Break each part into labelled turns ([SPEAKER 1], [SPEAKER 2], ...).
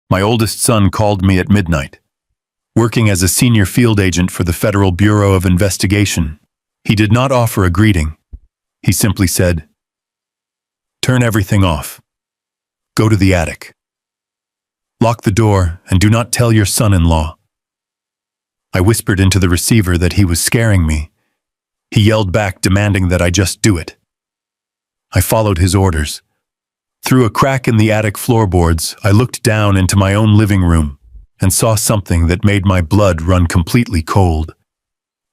[SPEAKER 1] My oldest son called me at midnight. Working as a senior field agent for the Federal Bureau of Investigation, he did not offer a greeting. He simply said, "Turn everything off. Go to the attic. Lock the door and do not tell your son-in-law." I whispered into the receiver that he was scaring me. He yelled back, demanding that I just do it. I followed his orders. Through a crack in the attic floorboards, I looked down into my own living room and saw something that made my blood run completely cold.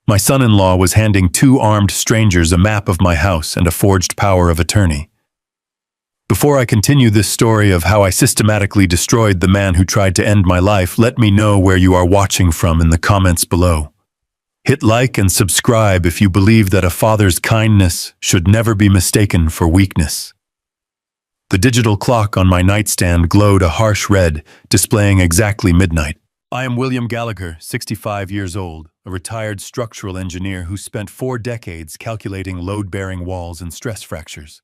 [SPEAKER 1] My son-in-law was handing two armed strangers a map of my house and a forged power of attorney. Before I continue this story of how I systematically destroyed the man who tried to end my life, let me know where you are watching from in the comments below. Hit like and subscribe if you believe that a father's kindness should never be mistaken for weakness. The digital clock on my nightstand glowed a harsh red, displaying exactly midnight. I am William Gallagher, 65 years old, a retired structural engineer who spent 4 decades calculating load-bearing walls and stress fractures.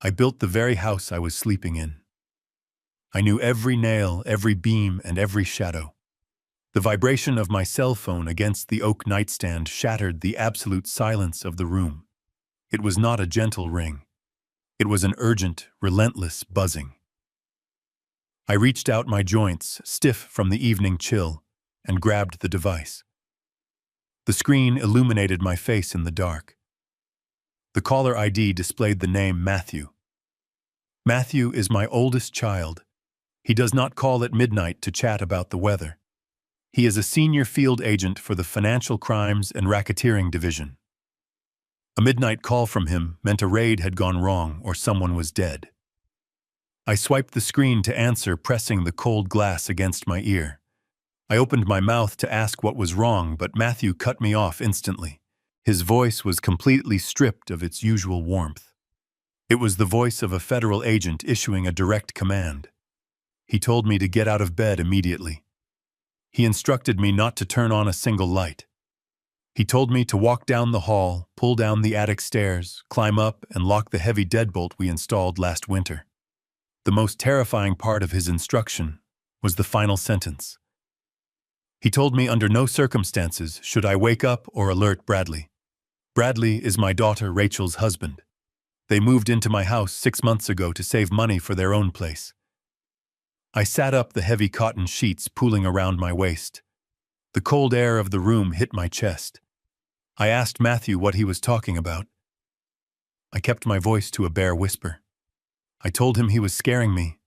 [SPEAKER 1] I built the very house I was sleeping in. I knew every nail, every beam, and every shadow. The vibration of my cell phone against the oak nightstand shattered the absolute silence of the room. It was not a gentle ring. It was an urgent, relentless buzzing. I reached out my joints, stiff from the evening chill, and grabbed the device. The screen illuminated my face in the dark. The caller ID displayed the name Matthew. Matthew is my oldest child. He does not call at midnight to chat about the weather. He is a senior field agent for the Financial Crimes and Racketeering Division. A midnight call from him meant a raid had gone wrong or someone was dead. I swiped the screen to answer, pressing the cold glass against my ear. I opened my mouth to ask what was wrong, but Matthew cut me off instantly. His voice was completely stripped of its usual warmth. It was the voice of a federal agent issuing a direct command. He told me to get out of bed immediately. He instructed me not to turn on a single light. He told me to walk down the hall, pull down the attic stairs, climb up, and lock the heavy deadbolt we installed last winter. The most terrifying part of his instruction was the final sentence. He told me under no circumstances should I wake up or alert Bradley. Bradley is my daughter Rachel's husband. They moved into my house 6 months ago to save money for their own place. I sat up, the heavy cotton sheets pooling around my waist. The cold air of the room hit my chest. I asked Matthew what he was talking about. I kept my voice to a bare whisper. I told him he was scaring me.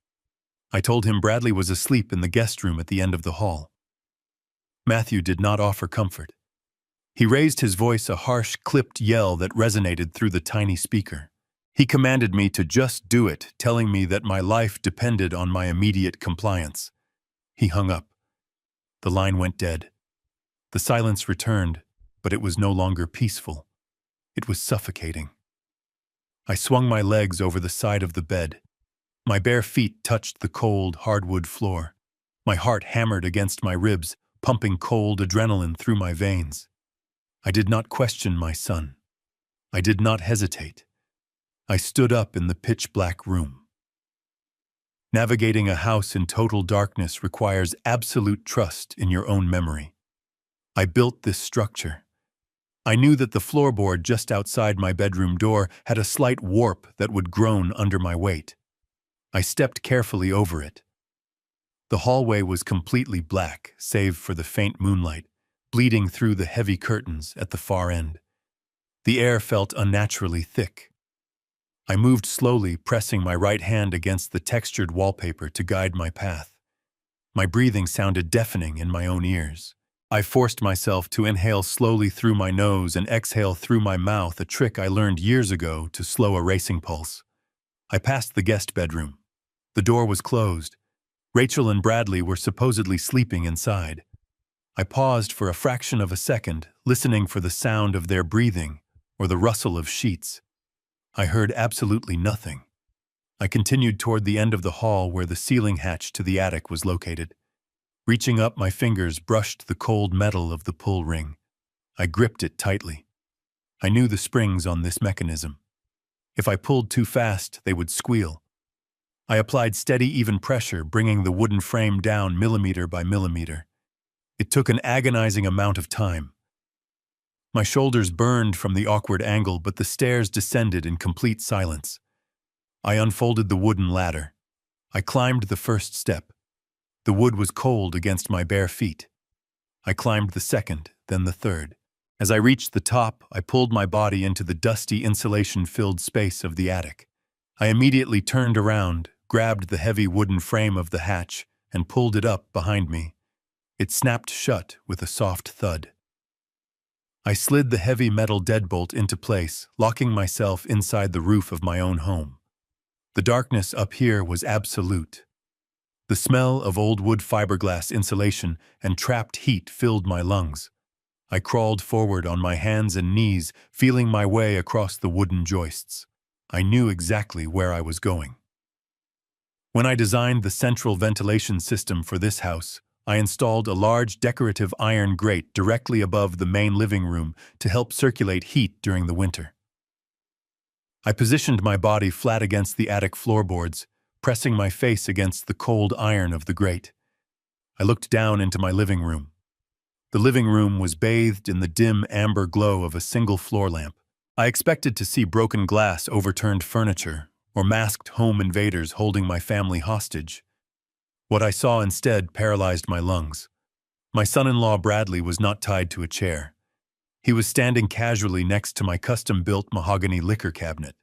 [SPEAKER 1] I told him Bradley was asleep in the guest room at the end of the hall. Matthew did not offer comfort. He raised his voice, a harsh, clipped yell that resonated through the tiny speaker. He commanded me to just do it, telling me that my life depended on my immediate compliance. He hung up. The line went dead. The silence returned, but it was no longer peaceful. It was suffocating. I swung my legs over the side of the bed. My bare feet touched the cold, hardwood floor. My heart hammered against my ribs, pumping cold adrenaline through my veins. I did not question my son. I did not hesitate. I stood up in the pitch-black room. Navigating a house in total darkness requires absolute trust in your own memory. I built this structure. I knew that the floorboard just outside my bedroom door had a slight warp that would groan under my weight. I stepped carefully over it. The hallway was completely black, save for the faint moonlight, bleeding through the heavy curtains at the far end. The air felt unnaturally thick. I moved slowly, pressing my right hand against the textured wallpaper to guide my path. My breathing sounded deafening in my own ears. I forced myself to inhale slowly through my nose and exhale through my mouth, a trick I learned years ago to slow a racing pulse. I passed the guest bedroom. The door was closed. Rachel and Bradley were supposedly sleeping inside. I paused for a fraction of a second, listening for the sound of their breathing or the rustle of sheets. I heard absolutely nothing. I continued toward the end of the hall where the ceiling hatch to the attic was located. Reaching up, my fingers brushed the cold metal of the pull ring. I gripped it tightly. I knew the springs on this mechanism. If I pulled too fast, they would squeal. I applied steady, even pressure, bringing the wooden frame down millimeter by millimeter. It took an agonizing amount of time. My shoulders burned from the awkward angle, but the stairs descended in complete silence. I unfolded the wooden ladder. I climbed the first step. The wood was cold against my bare feet. I climbed the second, then the third. As I reached the top, I pulled my body into the dusty, insulation-filled space of the attic. I immediately turned around, grabbed the heavy wooden frame of the hatch, and pulled it up behind me. It snapped shut with a soft thud. I slid the heavy metal deadbolt into place, locking myself inside the roof of my own home. The darkness up here was absolute. The smell of old wood fiberglass insulation and trapped heat filled my lungs. I crawled forward on my hands and knees, feeling my way across the wooden joists. I knew exactly where I was going. When I designed the central ventilation system for this house, I installed a large decorative iron grate directly above the main living room to help circulate heat during the winter. I positioned my body flat against the attic floorboards, pressing my face against the cold iron of the grate. I looked down into my living room. The living room was bathed in the dim amber glow of a single floor lamp. I expected to see broken glass, overturned furniture, or masked home invaders holding my family hostage. What I saw instead paralyzed my lungs. My son-in-law Bradley was not tied to a chair. He was standing casually next to my custom-built mahogany liquor cabinet.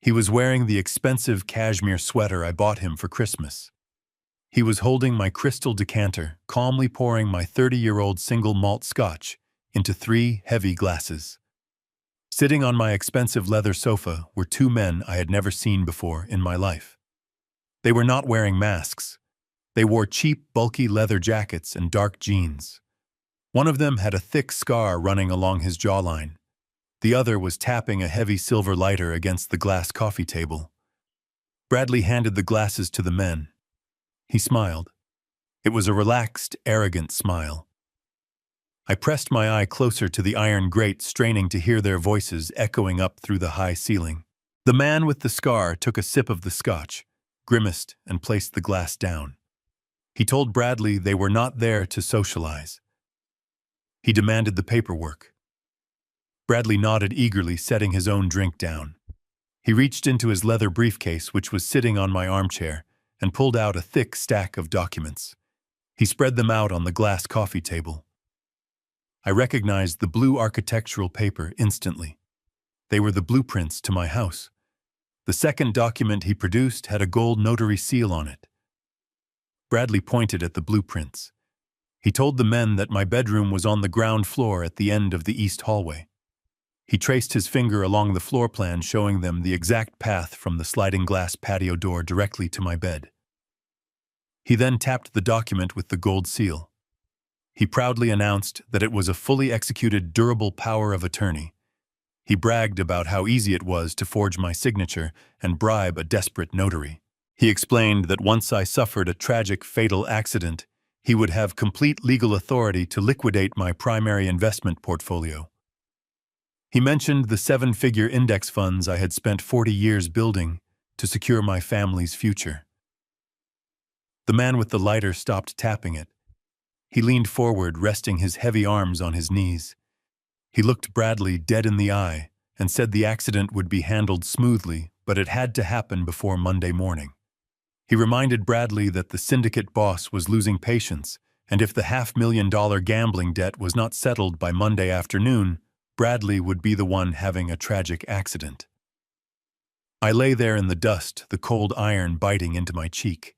[SPEAKER 1] He was wearing the expensive cashmere sweater I bought him for Christmas. He was holding my crystal decanter, calmly pouring my 30-year-old single malt scotch into 3 heavy glasses. Sitting on my expensive leather sofa were 2 men I had never seen before in my life. They were not wearing masks. They wore cheap, bulky leather jackets and dark jeans. One of them had a thick scar running along his jawline. The other was tapping a heavy silver lighter against the glass coffee table. Bradley handed the glasses to the men. He smiled. It was a relaxed, arrogant smile. I pressed my eye closer to the iron grate, straining to hear their voices echoing up through the high ceiling. The man with the scar took a sip of the scotch, grimaced, and placed the glass down. He told Bradley they were not there to socialize. He demanded the paperwork. Bradley nodded eagerly, setting his own drink down. He reached into his leather briefcase, which was sitting on my armchair, and pulled out a thick stack of documents. He spread them out on the glass coffee table. I recognized the blue architectural paper instantly. They were the blueprints to my house. The second document he produced had a gold notary seal on it. Bradley pointed at the blueprints. He told the men that my bedroom was on the ground floor at the end of the east hallway. He traced his finger along the floor plan, showing them the exact path from the sliding glass patio door directly to my bed. He then tapped the document with the gold seal. He proudly announced that it was a fully executed, durable power of attorney. He bragged about how easy it was to forge my signature and bribe a desperate notary. He explained that once I suffered a tragic, fatal accident, he would have complete legal authority to liquidate my primary investment portfolio. He mentioned the 7-figure index funds I had spent 40 years building to secure my family's future. The man with the lighter stopped tapping it. He leaned forward, resting his heavy arms on his knees. He looked Bradley dead in the eye and said the accident would be handled smoothly, but it had to happen before Monday morning. He reminded Bradley that the syndicate boss was losing patience, and if the $500,000 gambling debt was not settled by Monday afternoon, Bradley would be the one having a tragic accident. I lay there in the dust, the cold iron biting into my cheek.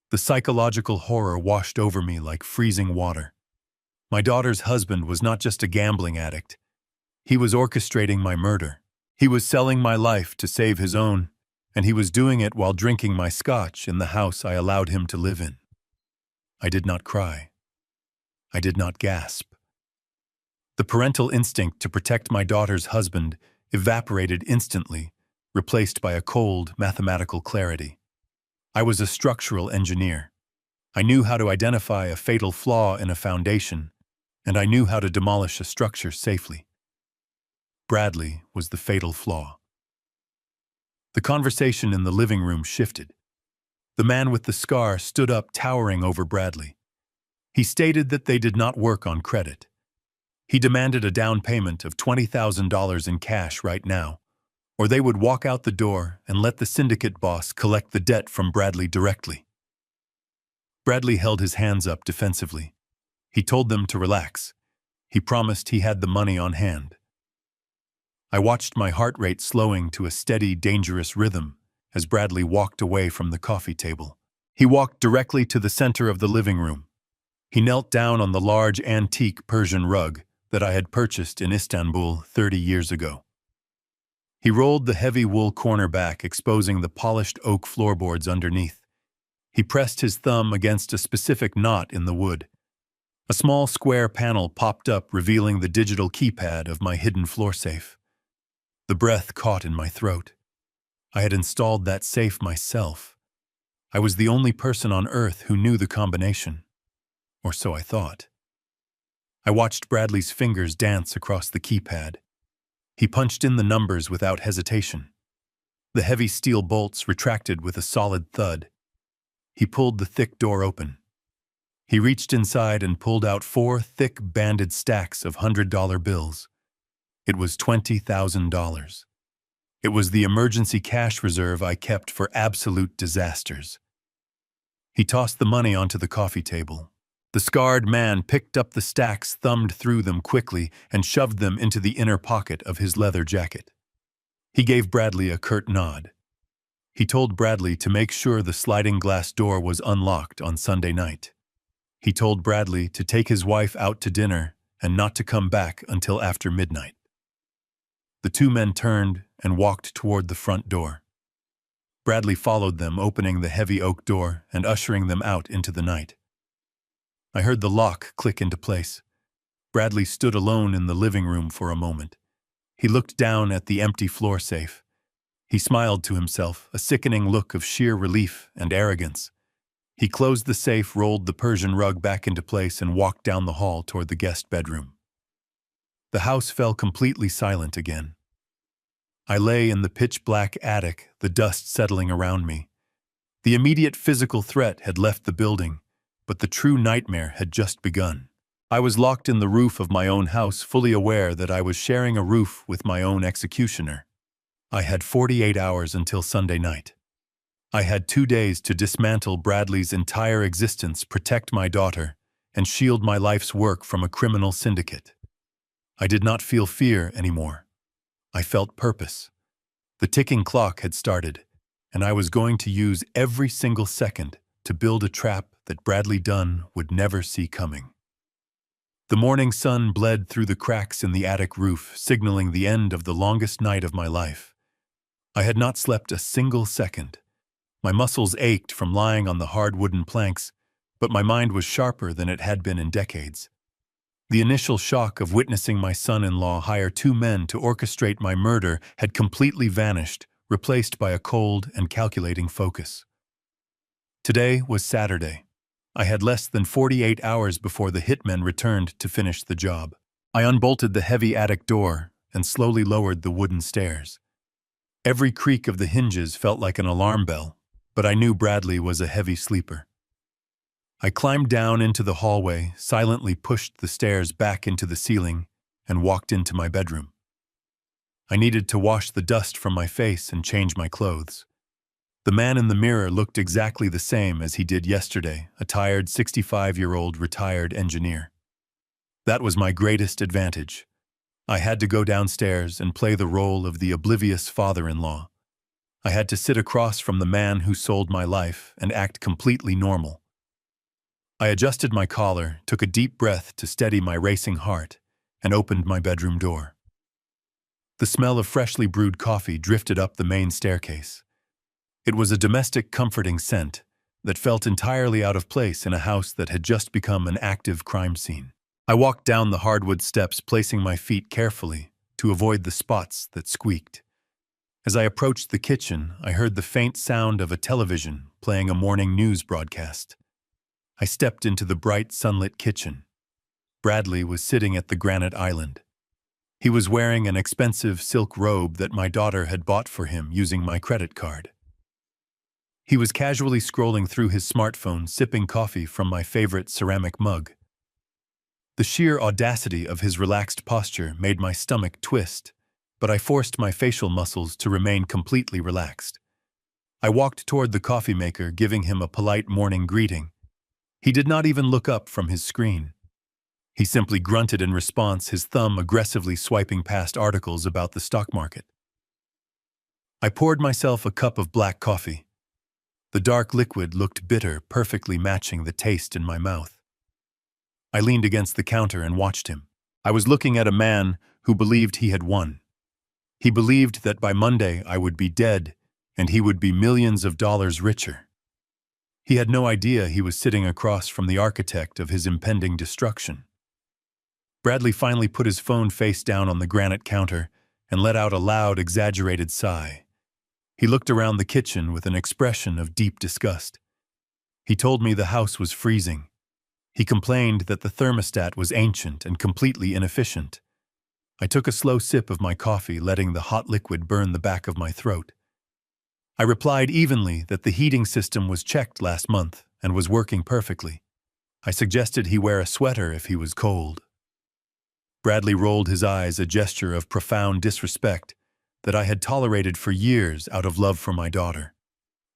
[SPEAKER 1] The psychological horror washed over me like freezing water. My daughter's husband was not just a gambling addict. He was orchestrating my murder. He was selling my life to save his own, and he was doing it while drinking my scotch in the house I allowed him to live in. I did not cry. I did not gasp. The parental instinct to protect my daughter's husband evaporated instantly, replaced by a cold, mathematical clarity. I was a structural engineer. I knew how to identify a fatal flaw in a foundation, and I knew how to demolish a structure safely. Bradley was the fatal flaw. The conversation in the living room shifted. The man with the scar stood up, towering over Bradley. He stated that they did not work on credit. He demanded a down payment of $20,000 in cash right now, or they would walk out the door and let the syndicate boss collect the debt from Bradley directly. Bradley held his hands up defensively. He told them to relax. He promised he had the money on hand. I watched my heart rate slowing to a steady, dangerous rhythm as Bradley walked away from the coffee table. He walked directly to the center of the living room. He knelt down on the large antique Persian rug that I had purchased in Istanbul 30 years ago. He rolled the heavy wool corner back, exposing the polished oak floorboards underneath. He pressed his thumb against a specific knot in the wood. A small square panel popped up, revealing the digital keypad of my hidden floor safe. The breath caught in my throat. I had installed that safe myself. I was the only person on Earth who knew the combination. Or so I thought. I watched Bradley's fingers dance across the keypad. He punched in the numbers without hesitation. The heavy steel bolts retracted with a solid thud. He pulled the thick door open. He reached inside and pulled out 4 thick banded stacks of $100 bills. It was $20,000. It was the emergency cash reserve I kept for absolute disasters. He tossed the money onto the coffee table. The scarred man picked up the stacks, thumbed through them quickly, and shoved them into the inner pocket of his leather jacket. He gave Bradley a curt nod. He told Bradley to make sure the sliding glass door was unlocked on Sunday night. He told Bradley to take his wife out to dinner and not to come back until after midnight. The two men turned and walked toward the front door. Bradley followed them, opening the heavy oak door and ushering them out into the night. I heard the lock click into place. Bradley stood alone in the living room for a moment. He looked down at the empty floor safe. He smiled to himself, a sickening look of sheer relief and arrogance. He closed the safe, rolled the Persian rug back into place, and walked down the hall toward the guest bedroom. The house fell completely silent again. I lay in the pitch-black attic, the dust settling around me. The immediate physical threat had left the building, but the true nightmare had just begun. I was locked in the roof of my own house, fully aware that I was sharing a roof with my own executioner. I had 48 hours until Sunday night. I had 2 days to dismantle Bradley's entire existence, protect my daughter, and shield my life's work from a criminal syndicate. I did not feel fear anymore. I felt purpose. The ticking clock had started, and I was going to use every single second to build a trap that Bradley Dunn would never see coming. The morning sun bled through the cracks in the attic roof, signaling the end of the longest night of my life. I had not slept a single second. My muscles ached from lying on the hard wooden planks, but my mind was sharper than it had been in decades. The initial shock of witnessing my son-in-law hire 2 men to orchestrate my murder had completely vanished, replaced by a cold and calculating focus. Today was Saturday. I had less than 48 hours before the hitmen returned to finish the job. I unbolted the heavy attic door and slowly lowered the wooden stairs. Every creak of the hinges felt like an alarm bell, but I knew Bradley was a heavy sleeper. I climbed down into the hallway, silently pushed the stairs back into the ceiling, and walked into my bedroom. I needed to wash the dust from my face and change my clothes. The man in the mirror looked exactly the same as he did yesterday, a tired 65-year-old retired engineer. That was my greatest advantage. I had to go downstairs and play the role of the oblivious father-in-law. I had to sit across from the man who sold my life and act completely normal. I adjusted my collar, took a deep breath to steady my racing heart, and opened my bedroom door. The smell of freshly brewed coffee drifted up the main staircase. It was a domestic, comforting scent that felt entirely out of place in a house that had just become an active crime scene. I walked down the hardwood steps, placing my feet carefully to avoid the spots that squeaked. As I approached the kitchen, I heard the faint sound of a television playing a morning news broadcast. I stepped into the bright, sunlit kitchen. Bradley was sitting at the granite island. He was wearing an expensive silk robe that my daughter had bought for him using my credit card. He was casually scrolling through his smartphone, sipping coffee from my favorite ceramic mug. The sheer audacity of his relaxed posture made my stomach twist, but I forced my facial muscles to remain completely relaxed. I walked toward the coffee maker, giving him a polite morning greeting. He did not even look up from his screen. He simply grunted in response, his thumb aggressively swiping past articles about the stock market. I poured myself a cup of black coffee. The dark liquid looked bitter, perfectly matching the taste in my mouth. I leaned against the counter and watched him. I was looking at a man who believed he had won. He believed that by Monday I would be dead and he would be millions of dollars richer. He had no idea he was sitting across from the architect of his impending destruction. Bradley finally put his phone face down on the granite counter and let out a loud, exaggerated sigh. He looked around the kitchen with an expression of deep disgust. He told me the house was freezing. He complained that the thermostat was ancient and completely inefficient. I took a slow sip of my coffee, letting the hot liquid burn the back of my throat. I replied evenly that the heating system was checked last month and was working perfectly. I suggested he wear a sweater if he was cold. Bradley rolled his eyes, a gesture of profound disrespect that I had tolerated for years out of love for my daughter.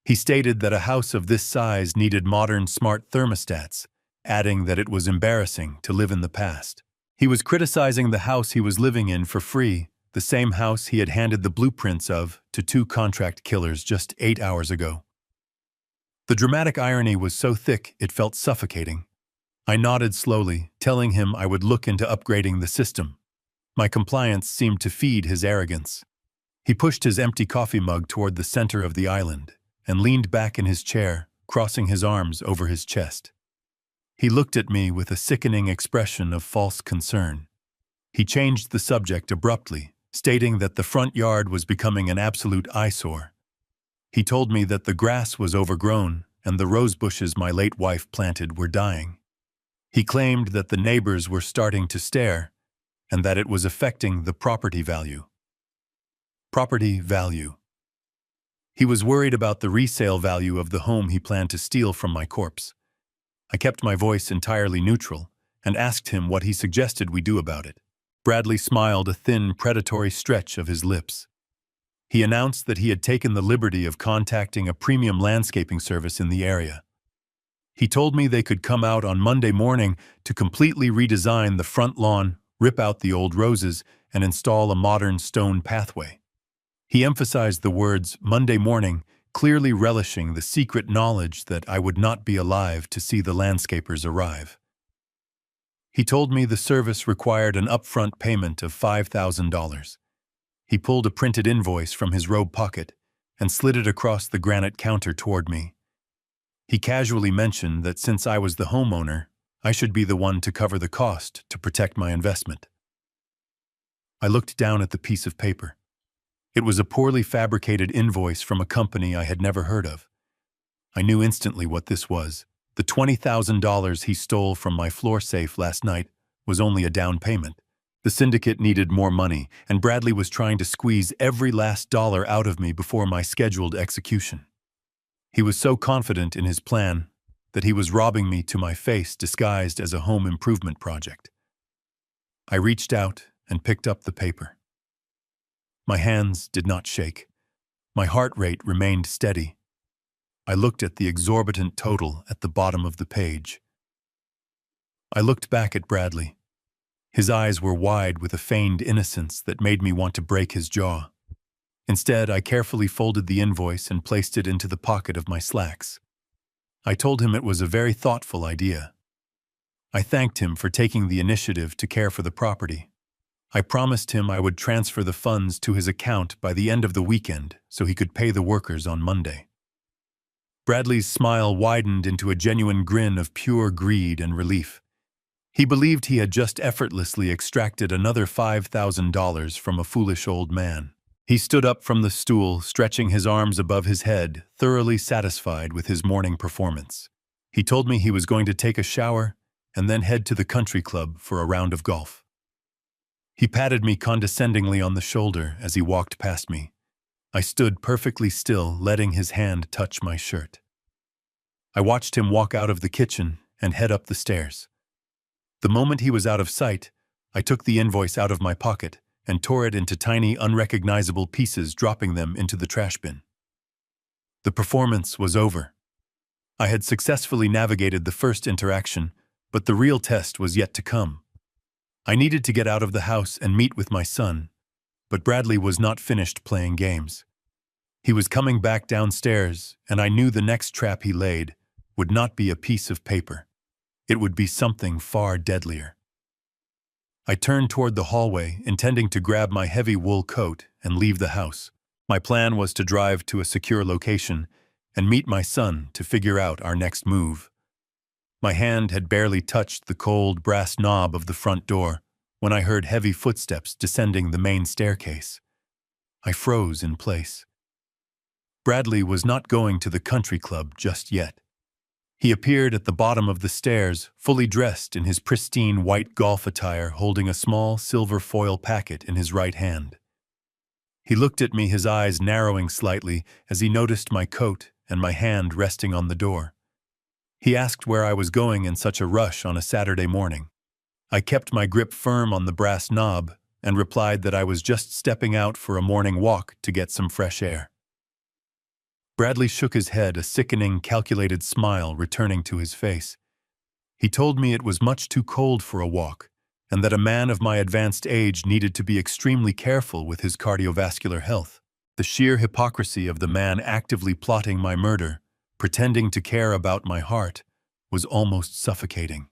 [SPEAKER 1] He stated that a house of this size needed modern smart thermostats, adding that it was embarrassing to live in the past. He was criticizing the house he was living in for free, the same house he had handed the blueprints of to 2 contract killers just 8 hours ago. The dramatic irony was so thick it felt suffocating. I nodded slowly, telling him I would look into upgrading the system. My compliance seemed to feed his arrogance. He pushed his empty coffee mug toward the center of the island and leaned back in his chair, crossing his arms over his chest. He looked at me with a sickening expression of false concern. He changed the subject abruptly, stating that the front yard was becoming an absolute eyesore. He told me that the grass was overgrown and the rose bushes my late wife planted were dying. He claimed that the neighbors were starting to stare and that it was affecting the property value. Property value. He was worried about the resale value of the home he planned to steal from my corpse. I kept my voice entirely neutral and asked him what he suggested we do about it. Bradley smiled, a thin, predatory stretch of his lips. He announced that he had taken the liberty of contacting a premium landscaping service in the area. He told me they could come out on Monday morning to completely redesign the front lawn, rip out the old roses, and install a modern stone pathway. He emphasized the words Monday morning, clearly relishing the secret knowledge that I would not be alive to see the landscapers arrive. He told me the service required an upfront payment of $5,000. He pulled a printed invoice from his robe pocket and slid it across the granite counter toward me. He casually mentioned that since I was the homeowner, I should be the one to cover the cost to protect my investment. I looked down at the piece of paper. It was a poorly fabricated invoice from a company I had never heard of. I knew instantly what this was. The $20,000 he stole from my floor safe last night was only a down payment. The syndicate needed more money, and Bradley was trying to squeeze every last dollar out of me before my scheduled execution. He was so confident in his plan that he was robbing me to my face disguised as a home improvement project. I reached out and picked up the paper. My hands did not shake. My heart rate remained steady. I looked at the exorbitant total at the bottom of the page. I looked back at Bradley. His eyes were wide with a feigned innocence that made me want to break his jaw. Instead, I carefully folded the invoice and placed it into the pocket of my slacks. I told him it was a very thoughtful idea. I thanked him for taking the initiative to care for the property. I promised him I would transfer the funds to his account by the end of the weekend so he could pay the workers on Monday. Bradley's smile widened into a genuine grin of pure greed and relief. He believed he had just effortlessly extracted another $5,000 from a foolish old man. He stood up from the stool, stretching his arms above his head, thoroughly satisfied with his morning performance. He told me he was going to take a shower and then head to the country club for a round of golf. He patted me condescendingly on the shoulder as he walked past me. I stood perfectly still, letting his hand touch my shirt. I watched him walk out of the kitchen and head up the stairs. The moment he was out of sight, I took the invoice out of my pocket and tore it into tiny, unrecognizable pieces, dropping them into the trash bin. The performance was over. I had successfully navigated the first interaction, but the real test was yet to come. I needed to get out of the house and meet with my son, but Bradley was not finished playing games. He was coming back downstairs, and I knew the next trap he laid would not be a piece of paper. It would be something far deadlier. I turned toward the hallway, intending to grab my heavy wool coat and leave the house. My plan was to drive to a secure location and meet my son to figure out our next move. My hand had barely touched the cold brass knob of the front door when I heard heavy footsteps descending the main staircase. I froze in place. Bradley was not going to the country club just yet. He appeared at the bottom of the stairs, fully dressed in his pristine white golf attire, holding a small silver foil packet in his right hand. He looked at me, his eyes narrowing slightly as he noticed my coat and my hand resting on the door. He asked where I was going in such a rush on a Saturday morning. I kept my grip firm on the brass knob and replied that I was just stepping out for a morning walk to get some fresh air. Bradley shook his head, a sickening, calculated smile returning to his face. He told me it was much too cold for a walk, and that a man of my advanced age needed to be extremely careful with his cardiovascular health. The sheer hypocrisy of the man actively plotting my murder, pretending to care about my heart, was almost suffocating.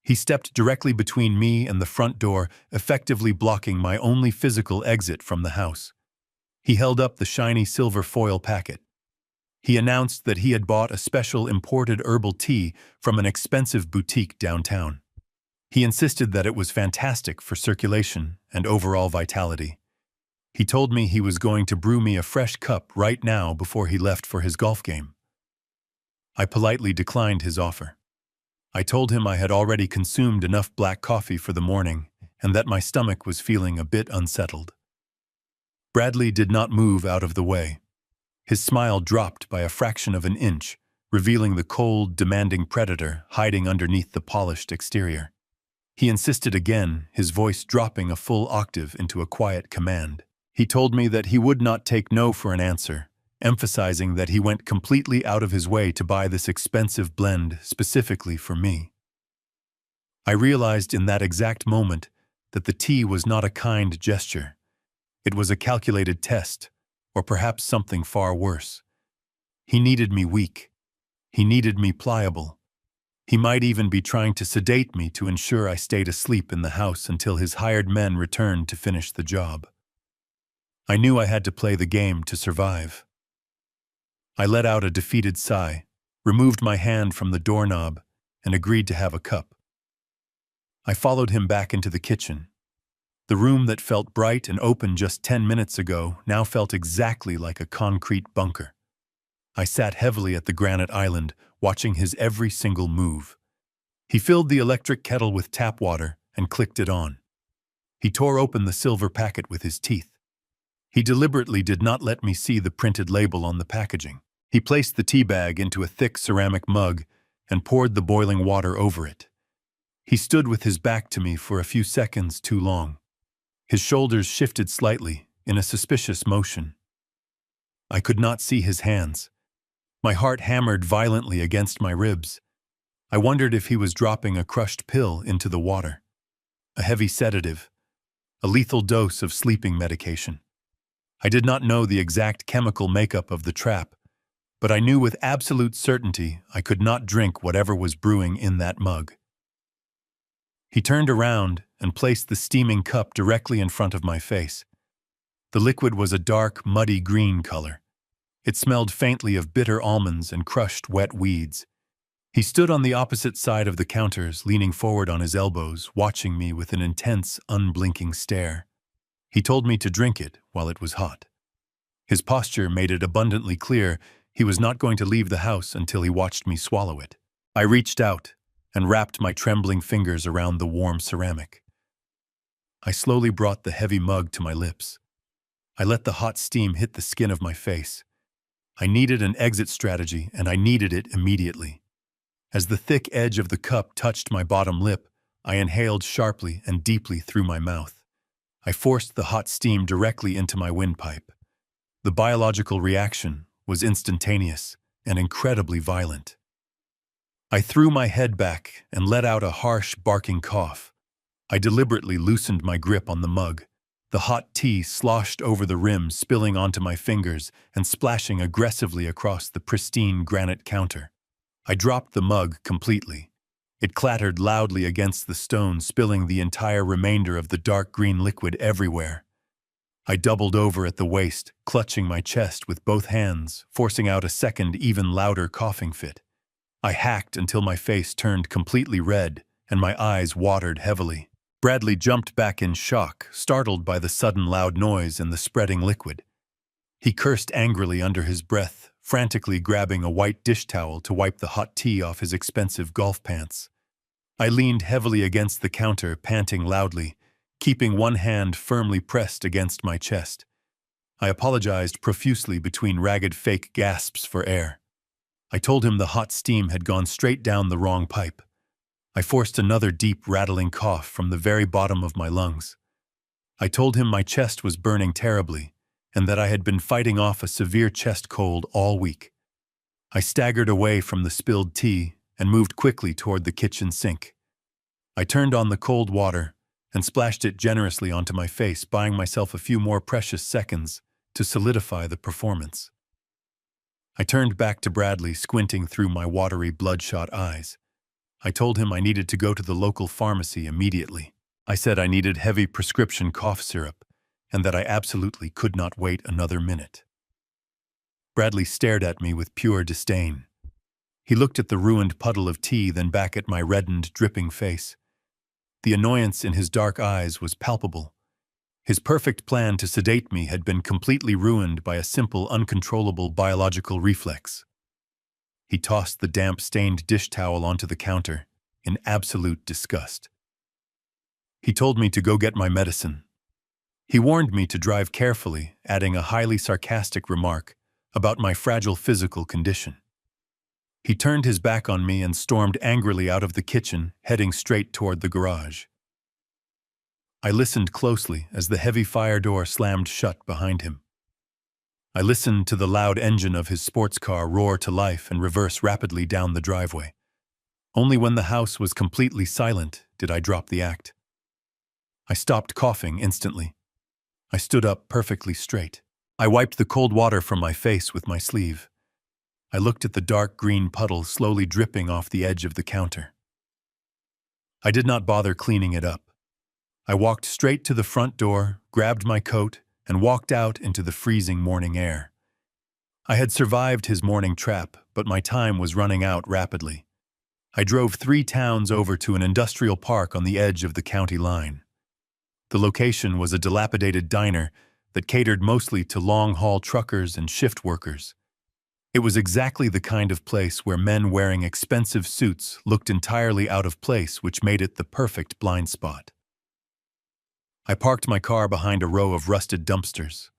[SPEAKER 1] He stepped directly between me and the front door, effectively blocking my only physical exit from the house. He held up the shiny silver foil packet. He announced that he had bought a special imported herbal tea from an expensive boutique downtown. He insisted that it was fantastic for circulation and overall vitality. He told me he was going to brew me a fresh cup right now before he left for his golf game. I politely declined his offer. I told him I had already consumed enough black coffee for the morning and that my stomach was feeling a bit unsettled. Bradley did not move out of the way. His smile dropped by a fraction of an inch, revealing the cold, demanding predator hiding underneath the polished exterior. He insisted again, his voice dropping a full octave into a quiet command. He told me that he would not take no for an answer, emphasizing that he went completely out of his way to buy this expensive blend specifically for me. I realized in that exact moment that the tea was not a kind gesture. It was a calculated test, or perhaps something far worse. He needed me weak. He needed me pliable. He might even be trying to sedate me to ensure I stayed asleep in the house until his hired men returned to finish the job. I knew I had to play the game to survive. I let out a defeated sigh, removed my hand from the doorknob, and agreed to have a cup. I followed him back into the kitchen. The room that felt bright and open just 10 minutes ago now felt exactly like a concrete bunker. I sat heavily at the granite island, watching his every single move. He filled the electric kettle with tap water and clicked it on. He tore open the silver packet with his teeth. He deliberately did not let me see the printed label on the packaging. He placed the tea bag into a thick ceramic mug and poured the boiling water over it. He stood with his back to me for a few seconds too long. His shoulders shifted slightly in a suspicious motion. I could not see his hands. My heart hammered violently against my ribs. I wondered if he was dropping a crushed pill into the water, a heavy sedative, a lethal dose of sleeping medication. I did not know the exact chemical makeup of the trap, but I knew with absolute certainty I could not drink whatever was brewing in that mug. He turned around and placed the steaming cup directly in front of my face. The liquid was a dark, muddy green color. It smelled faintly of bitter almonds and crushed wet weeds. He stood on the opposite side of the counters, leaning forward on his elbows, watching me with an intense, unblinking stare. He told me to drink it while it was hot. His posture made it abundantly clear he was not going to leave the house until he watched me swallow it. I reached out and wrapped my trembling fingers around the warm ceramic. I slowly brought the heavy mug to my lips. I let the hot steam hit the skin of my face. I needed an exit strategy, and I needed it immediately. As the thick edge of the cup touched my bottom lip, I inhaled sharply and deeply through my mouth. I forced the hot steam directly into my windpipe. The biological reaction was instantaneous and incredibly violent. I threw my head back and let out a harsh, barking cough. I deliberately loosened my grip on the mug. The hot tea sloshed over the rim, spilling onto my fingers and splashing aggressively across the pristine granite counter. I dropped the mug completely. It clattered loudly against the stone, spilling the entire remainder of the dark green liquid everywhere. I doubled over at the waist, clutching my chest with both hands, forcing out a second, even louder coughing fit. I hacked until my face turned completely red and my eyes watered heavily. Bradley jumped back in shock, startled by the sudden loud noise and the spreading liquid. He cursed angrily under his breath, frantically grabbing a white dish towel to wipe the hot tea off his expensive golf pants. I leaned heavily against the counter, panting loudly, keeping one hand firmly pressed against my chest. I apologized profusely between ragged fake gasps for air. I told him the hot steam had gone straight down the wrong pipe. I forced another deep, rattling cough from the very bottom of my lungs. I told him my chest was burning terribly, and that I had been fighting off a severe chest cold all week. I staggered away from the spilled tea and moved quickly toward the kitchen sink. I turned on the cold water and splashed it generously onto my face, buying myself a few more precious seconds to solidify the performance. I turned back to Bradley, squinting through my watery, bloodshot eyes. I told him I needed to go to the local pharmacy immediately. I said I needed heavy prescription cough syrup, and that I absolutely could not wait another minute. Bradley stared at me with pure disdain. He looked at the ruined puddle of tea, then back at my reddened, dripping face. The annoyance in his dark eyes was palpable. His perfect plan to sedate me had been completely ruined by a simple, uncontrollable biological reflex. He tossed the damp, stained dish towel onto the counter in absolute disgust. He told me to go get my medicine. He warned me to drive carefully, adding a highly sarcastic remark about my fragile physical condition. He turned his back on me and stormed angrily out of the kitchen, heading straight toward the garage. I listened closely as the heavy fire door slammed shut behind him. I listened to the loud engine of his sports car roar to life and reverse rapidly down the driveway. Only when the house was completely silent did I drop the act. I stopped coughing instantly. I stood up perfectly straight. I wiped the cold water from my face with my sleeve. I looked at the dark green puddle slowly dripping off the edge of the counter. I did not bother cleaning it up. I walked straight to the front door, grabbed my coat, and walked out into the freezing morning air. I had survived his morning trap, but my time was running out rapidly. I drove 3 towns over to an industrial park on the edge of the county line. The location was a dilapidated diner that catered mostly to long-haul truckers and shift workers. It was exactly the kind of place where men wearing expensive suits looked entirely out of place, which made it the perfect blind spot. I parked my car behind a row of rusted dumpsters.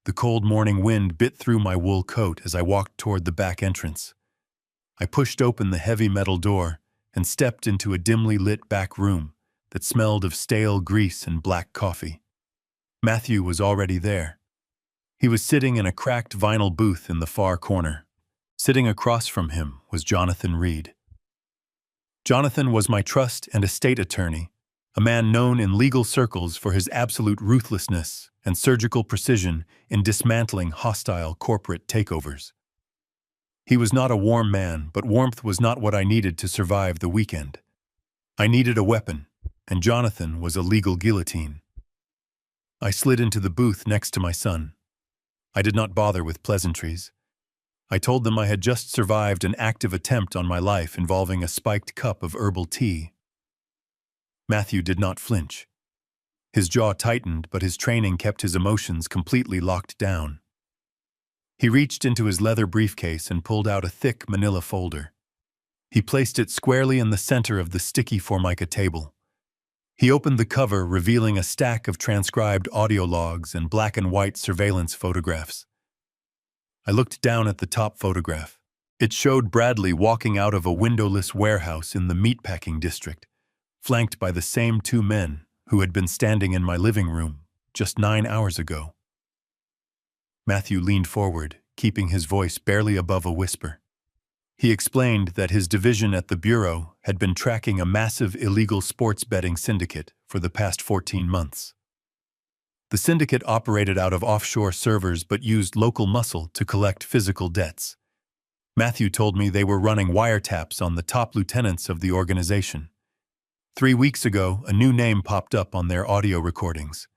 [SPEAKER 1] The cold morning wind bit through my wool coat as I walked toward the back entrance. I pushed open the heavy metal door and stepped into a dimly lit back room that smelled of stale grease and black coffee. Matthew was already there. He was sitting in a cracked vinyl booth in the far corner. Sitting across from him was Jonathan Reed. Jonathan was my trust and estate attorney, a man known in legal circles for his absolute ruthlessness and surgical precision in dismantling hostile corporate takeovers. He was not a warm man, but warmth was not what I needed to survive the weekend. I needed a weapon, and Jonathan was a legal guillotine. I slid into the booth next to my son. I did not bother with pleasantries. I told them I had just survived an active attempt on my life involving a spiked cup of herbal tea. Matthew did not flinch. His jaw tightened, but his training kept his emotions completely locked down. He reached into his leather briefcase and pulled out a thick manila folder. He placed it squarely in the center of the sticky formica table. He opened the cover, revealing a stack of transcribed audio logs and black and white surveillance photographs. I looked down at the top photograph. It showed Bradley walking out of a windowless warehouse in the meatpacking district, flanked by the same two men who had been standing in my living room just 9 hours ago. Matthew leaned forward, keeping his voice barely above a whisper. He explained that his division at the Bureau had been tracking a massive illegal sports betting syndicate for the past 14 months. The syndicate operated out of offshore servers but used local muscle to collect physical debts. Matthew told me they were running wiretaps on the top lieutenants of the organization. 3 weeks ago, a new name popped up on their audio recordings.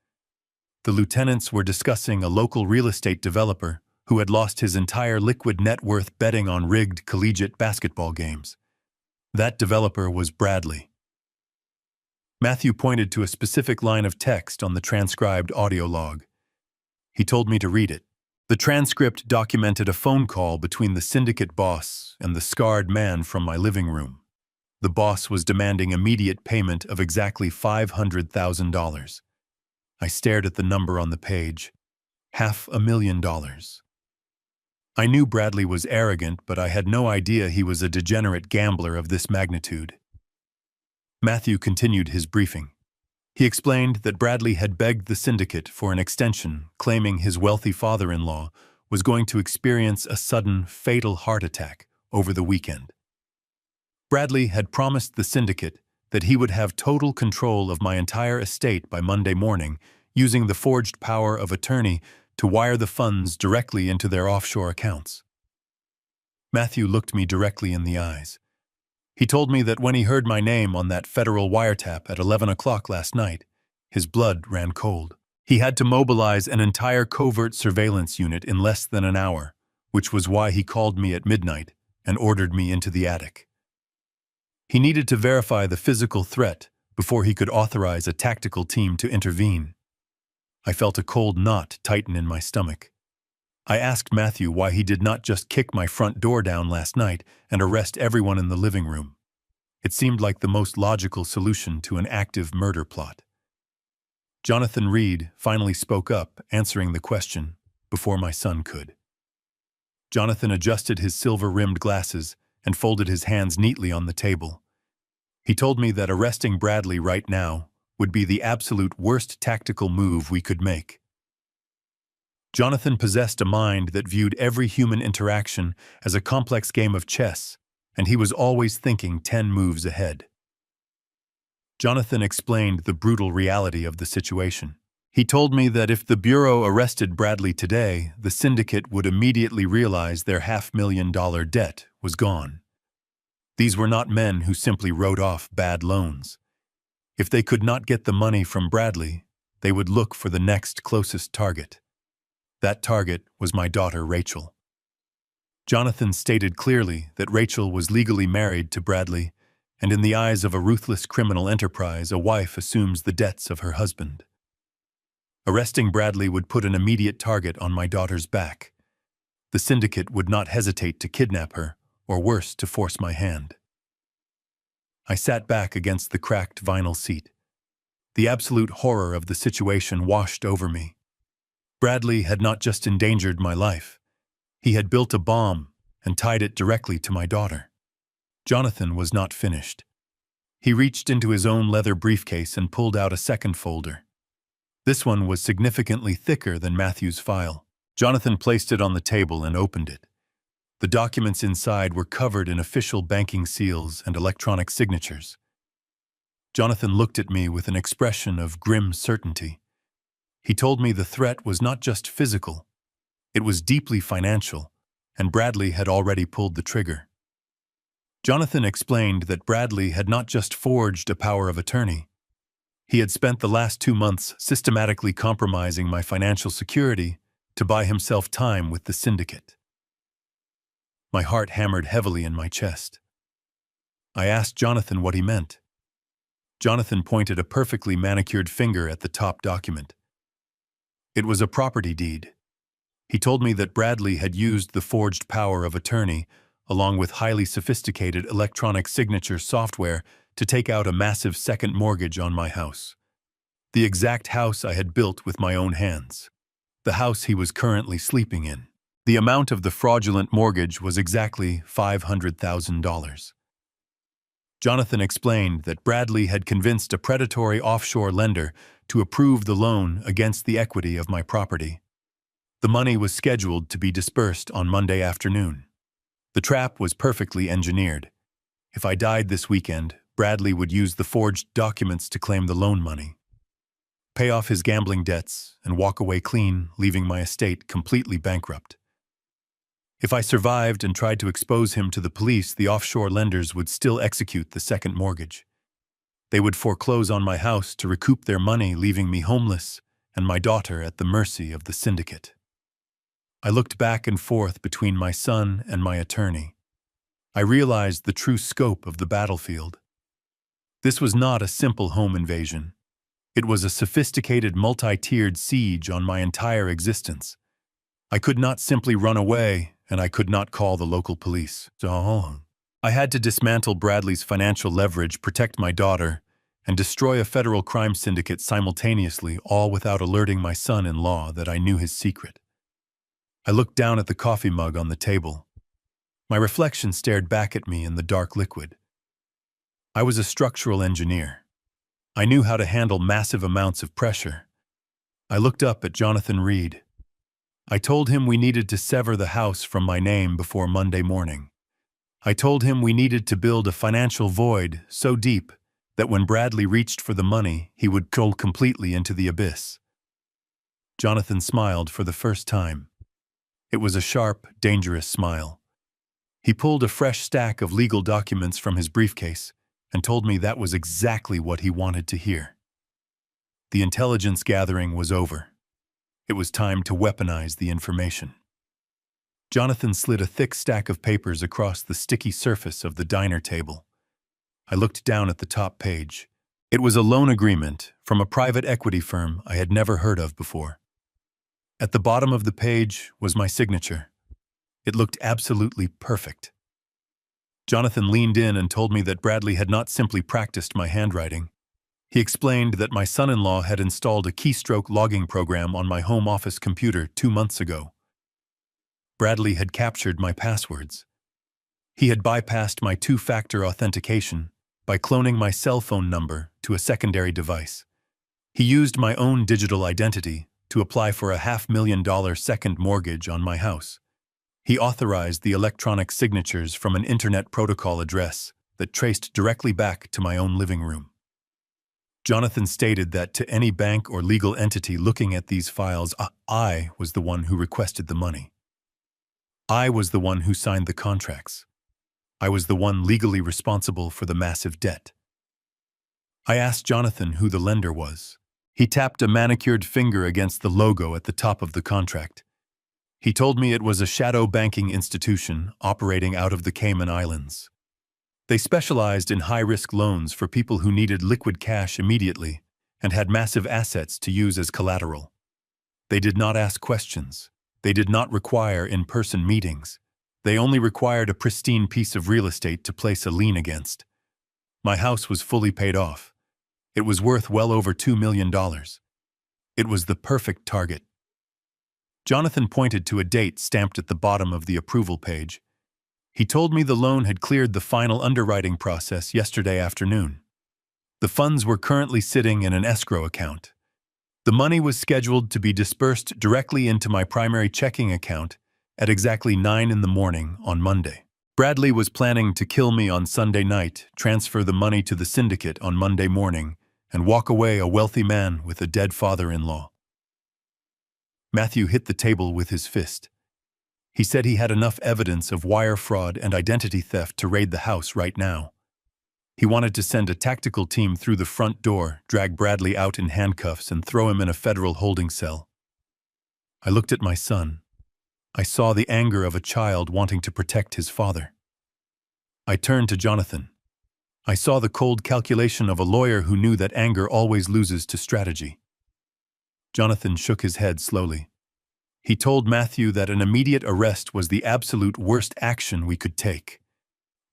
[SPEAKER 1] The lieutenants were discussing a local real estate developer who had lost his entire liquid net worth betting on rigged collegiate basketball games. That developer was Bradley. Matthew pointed to a specific line of text on the transcribed audio log. He told me to read it. The transcript documented a phone call between the syndicate boss and the scarred man from my living room. The boss was demanding immediate payment of exactly $500,000. I stared at the number on the page. $500,000. I knew Bradley was arrogant, but I had no idea he was a degenerate gambler of this magnitude. Matthew continued his briefing. He explained that Bradley had begged the syndicate for an extension, claiming his wealthy father-in-law was going to experience a sudden, fatal heart attack over the weekend. Bradley had promised the syndicate that he would have total control of my entire estate by Monday morning, using the forged power of attorney to wire the funds directly into their offshore accounts. Matthew looked me directly in the eyes. He told me that when he heard my name on that federal wiretap at 11 o'clock last night, his blood ran cold. He had to mobilize an entire covert surveillance unit in less than an hour, which was why he called me at midnight and ordered me into the attic. He needed to verify the physical threat before he could authorize a tactical team to intervene. I felt a cold knot tighten in my stomach. I asked Matthew why he did not just kick my front door down last night and arrest everyone in the living room. It seemed like the most logical solution to an active murder plot. Jonathan Reed finally spoke up, answering the question before my son could. Jonathan adjusted his silver-rimmed glasses and folded his hands neatly on the table. He told me that arresting Bradley right now would be the absolute worst tactical move we could make. Jonathan possessed a mind that viewed every human interaction as a complex game of chess, and he was always thinking 10 moves ahead. Jonathan explained the brutal reality of the situation. He told me that if the Bureau arrested Bradley today, the syndicate would immediately realize their $500,000 debt was gone. These were not men who simply wrote off bad loans. If they could not get the money from Bradley, they would look for the next closest target. That target was my daughter, Rachel. Jonathan stated clearly that Rachel was legally married to Bradley, and in the eyes of a ruthless criminal enterprise, a wife assumes the debts of her husband. Arresting Bradley would put an immediate target on my daughter's back. The syndicate would not hesitate to kidnap her, or worse, to force my hand. I sat back against the cracked vinyl seat. The absolute horror of the situation washed over me. Bradley had not just endangered my life. He had built a bomb and tied it directly to my daughter. Jonathan was not finished. He reached into his own leather briefcase and pulled out a second folder. This one was significantly thicker than Matthew's file. Jonathan placed it on the table and opened it. The documents inside were covered in official banking seals and electronic signatures. Jonathan looked at me with an expression of grim certainty. He told me the threat was not just physical. It was deeply financial, and Bradley had already pulled the trigger. Jonathan explained that Bradley had not just forged a power of attorney. He had spent the last 2 months systematically compromising my financial security to buy himself time with the syndicate. My heart hammered heavily in my chest. I asked Jonathan what he meant. Jonathan pointed a perfectly manicured finger at the top document. It was a property deed. He told me that Bradley had used the forged power of attorney, along with highly sophisticated electronic signature software, to take out a massive second mortgage on my house. The exact house I had built with my own hands. The house he was currently sleeping in. The amount of the fraudulent mortgage was exactly $500,000. Jonathan explained that Bradley had convinced a predatory offshore lender to approve the loan against the equity of my property. The money was scheduled to be disbursed on Monday afternoon. The trap was perfectly engineered. If I died this weekend, Bradley would use the forged documents to claim the loan money, pay off his gambling debts, and walk away clean, leaving my estate completely bankrupt. If I survived and tried to expose him to the police, the offshore lenders would still execute the second mortgage. They would foreclose on my house to recoup their money, leaving me homeless and my daughter at the mercy of the syndicate. I looked back and forth between my son and my attorney. I realized the true scope of the battlefield. This was not a simple home invasion. It was a sophisticated, multi-tiered siege on my entire existence. I could not simply run away, and I could not call the local police. I had to dismantle Bradley's financial leverage, protect my daughter, and destroy a federal crime syndicate simultaneously, all without alerting my son-in-law that I knew his secret. I looked down at the coffee mug on the table. My reflection stared back at me in the dark liquid. I was a structural engineer. I knew how to handle massive amounts of pressure. I looked up at Jonathan Reed. I told him we needed to sever the house from my name before Monday morning. I told him we needed to build a financial void so deep that when Bradley reached for the money, he would go completely into the abyss. Jonathan smiled for the first time. It was a sharp, dangerous smile. He pulled a fresh stack of legal documents from his briefcase and told me that was exactly what he wanted to hear. The intelligence gathering was over. It was time to weaponize the information. Jonathan slid a thick stack of papers across the sticky surface of the diner table. I looked down at the top page. It was a loan agreement from a private equity firm I had never heard of before. At the bottom of the page was my signature. It looked absolutely perfect. Jonathan leaned in and told me that Bradley had not simply practiced my handwriting. He explained that my son-in-law had installed a keystroke logging program on my home office computer 2 months ago. Bradley had captured my passwords. He had bypassed my two-factor authentication by cloning my cell phone number to a secondary device. He used my own digital identity to apply for a $500,000 second mortgage on my house. He authorized the electronic signatures from an internet protocol address that traced directly back to my own living room. Jonathan stated that to any bank or legal entity looking at these files, I was the one who requested the money. I was the one who signed the contracts. I was the one legally responsible for the massive debt. I asked Jonathan who the lender was. He tapped a manicured finger against the logo at the top of the contract. He told me it was a shadow banking institution operating out of the Cayman Islands. They specialized in high-risk loans for people who needed liquid cash immediately and had massive assets to use as collateral. They did not ask questions. They did not require in-person meetings. They only required a pristine piece of real estate to place a lien against. My house was fully paid off. It was worth well over $2 million. It was the perfect target. Jonathan pointed to a date stamped at the bottom of the approval page. He told me the loan had cleared the final underwriting process yesterday afternoon. The funds were currently sitting in an escrow account. The money was scheduled to be disbursed directly into my primary checking account at exactly 9 a.m. on Monday. Bradley was planning to kill me on Sunday night, transfer the money to the syndicate on Monday morning, and walk away a wealthy man with a dead father-in-law. Matthew hit the table with his fist. He said he had enough evidence of wire fraud and identity theft to raid the house right now. He wanted to send a tactical team through the front door, drag Bradley out in handcuffs, and throw him in a federal holding cell. I looked at my son. I saw the anger of a child wanting to protect his father. I turned to Jonathan. I saw the cold calculation of a lawyer who knew that anger always loses to strategy. Jonathan shook his head slowly. He told Matthew that an immediate arrest was the absolute worst action we could take.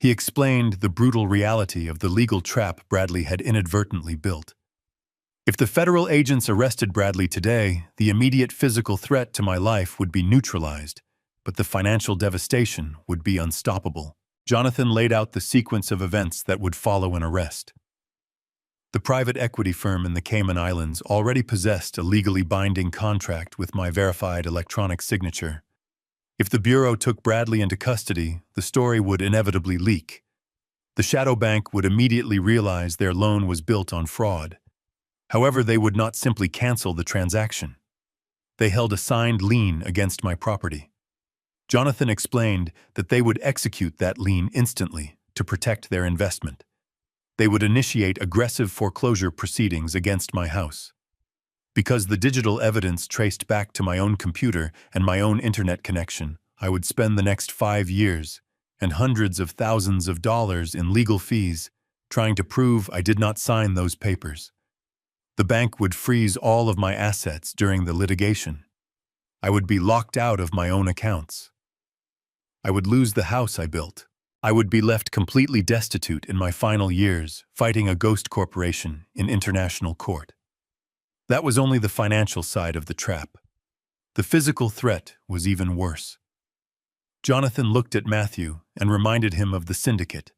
[SPEAKER 1] He explained the brutal reality of the legal trap Bradley had inadvertently built. If the federal agents arrested Bradley today, the immediate physical threat to my life would be neutralized, but the financial devastation would be unstoppable. Jonathan laid out the sequence of events that would follow an arrest. The private equity firm in the Cayman Islands already possessed a legally binding contract with my verified electronic signature. If the Bureau took Bradley into custody, the story would inevitably leak. The shadow bank would immediately realize their loan was built on fraud. However, they would not simply cancel the transaction. They held a signed lien against my property. Jonathan explained that they would execute that lien instantly to protect their investment. They would initiate aggressive foreclosure proceedings against my house. Because the digital evidence traced back to my own computer and my own internet connection, I would spend the next 5 years and hundreds of thousands of dollars in legal fees trying to prove I did not sign those papers. The bank would freeze all of my assets during the litigation. I would be locked out of my own accounts. I would lose the house I built. I would be left completely destitute in my final years, fighting a ghost corporation in international court. That was only the financial side of the trap. The physical threat was even worse. Jonathan looked at Matthew and reminded him of the syndicate.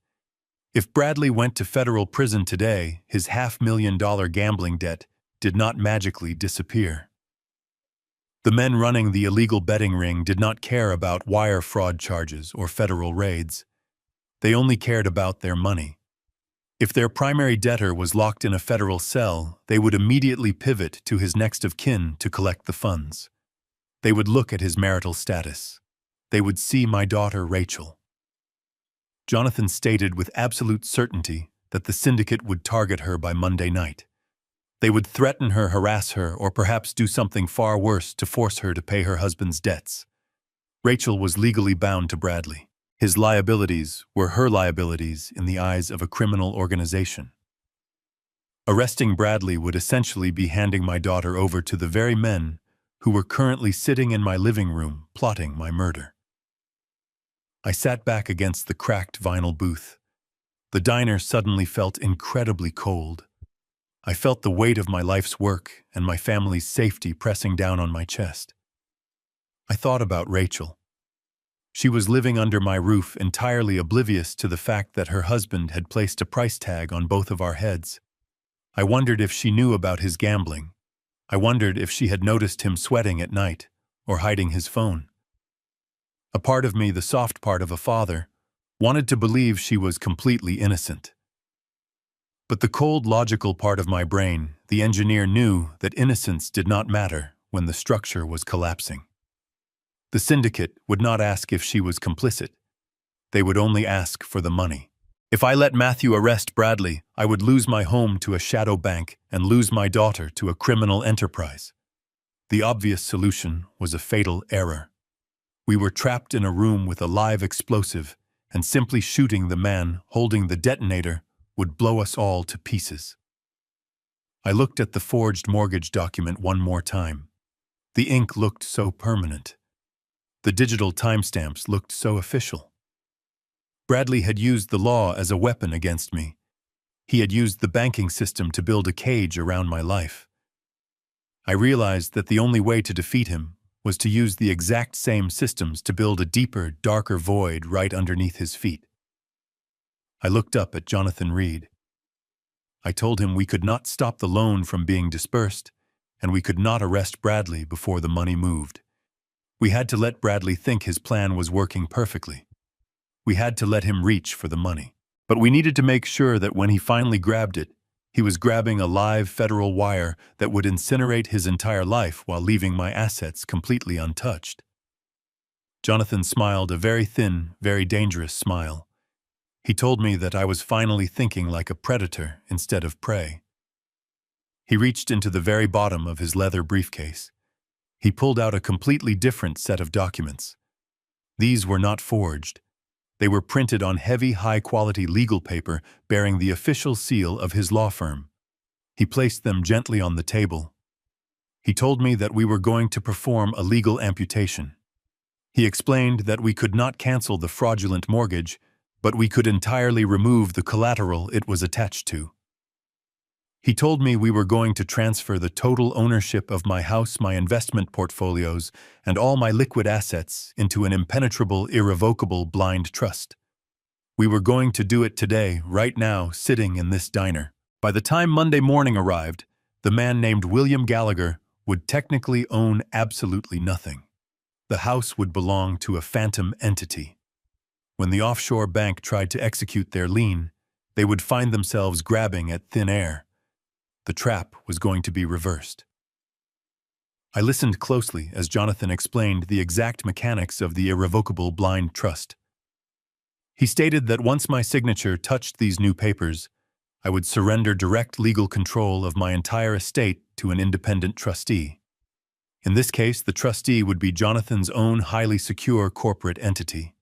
[SPEAKER 1] If Bradley went to federal prison today, his $500,000 gambling debt did not magically disappear. The men running the illegal betting ring did not care about wire fraud charges or federal raids. They only cared about their money. If their primary debtor was locked in a federal cell, they would immediately pivot to his next of kin to collect the funds. They would look at his marital status. They would see my daughter, Rachel. Jonathan stated with absolute certainty that the syndicate would target her by Monday night. They would threaten her, harass her, or perhaps do something far worse to force her to pay her husband's debts. Rachel was legally bound to Bradley. His liabilities were her liabilities in the eyes of a criminal organization. Arresting Bradley would essentially be handing my daughter over to the very men who were currently sitting in my living room plotting my murder. I sat back against the cracked vinyl booth. The diner suddenly felt incredibly cold. I felt the weight of my life's work and my family's safety pressing down on my chest. I thought about Rachel. She was living under my roof, entirely oblivious to the fact that her husband had placed a price tag on both of our heads. I wondered if she knew about his gambling. I wondered if she had noticed him sweating at night or hiding his phone. A part of me, the soft part of a father, wanted to believe she was completely innocent. But the cold, logical part of my brain, the engineer, knew that innocence did not matter when the structure was collapsing. The syndicate would not ask if she was complicit. They would only ask for the money. If I let Matthew arrest Bradley, I would lose my home to a shadow bank and lose my daughter to a criminal enterprise. The obvious solution was a fatal error. We were trapped in a room with a live explosive, and simply shooting the man holding the detonator would blow us all to pieces. I looked at the forged mortgage document one more time. The ink looked so permanent. The digital timestamps looked so official. Bradley had used the law as a weapon against me. He had used the banking system to build a cage around my life. I realized that the only way to defeat him was to use the exact same systems to build a deeper, darker void right underneath his feet. I looked up at Jonathan Reed. I told him we could not stop the loan from being dispersed, and we could not arrest Bradley before the money moved. We had to let Bradley think his plan was working perfectly. We had to let him reach for the money. But we needed to make sure that when he finally grabbed it, he was grabbing a live federal wire that would incinerate his entire life while leaving my assets completely untouched. Jonathan smiled, a very thin, very dangerous smile. He told me that I was finally thinking like a predator instead of prey. He reached into the very bottom of his leather briefcase. He pulled out a completely different set of documents. These were not forged. They were printed on heavy, high-quality legal paper bearing the official seal of his law firm. He placed them gently on the table. He told me that we were going to perform a legal amputation. He explained that we could not cancel the fraudulent mortgage, but we could entirely remove the collateral it was attached to. He told me we were going to transfer the total ownership of my house, my investment portfolios, and all my liquid assets into an impenetrable, irrevocable blind trust. We were going to do it today, right now, sitting in this diner. By the time Monday morning arrived, the man named William Gallagher would technically own absolutely nothing. The house would belong to a phantom entity. When the offshore bank tried to execute their lien, they would find themselves grabbing at thin air. The trap was going to be reversed. I listened closely as Jonathan explained the exact mechanics of the irrevocable blind trust. He stated that once my signature touched these new papers, I would surrender direct legal control of my entire estate to an independent trustee. In this case, the trustee would be Jonathan's own highly secure corporate entity.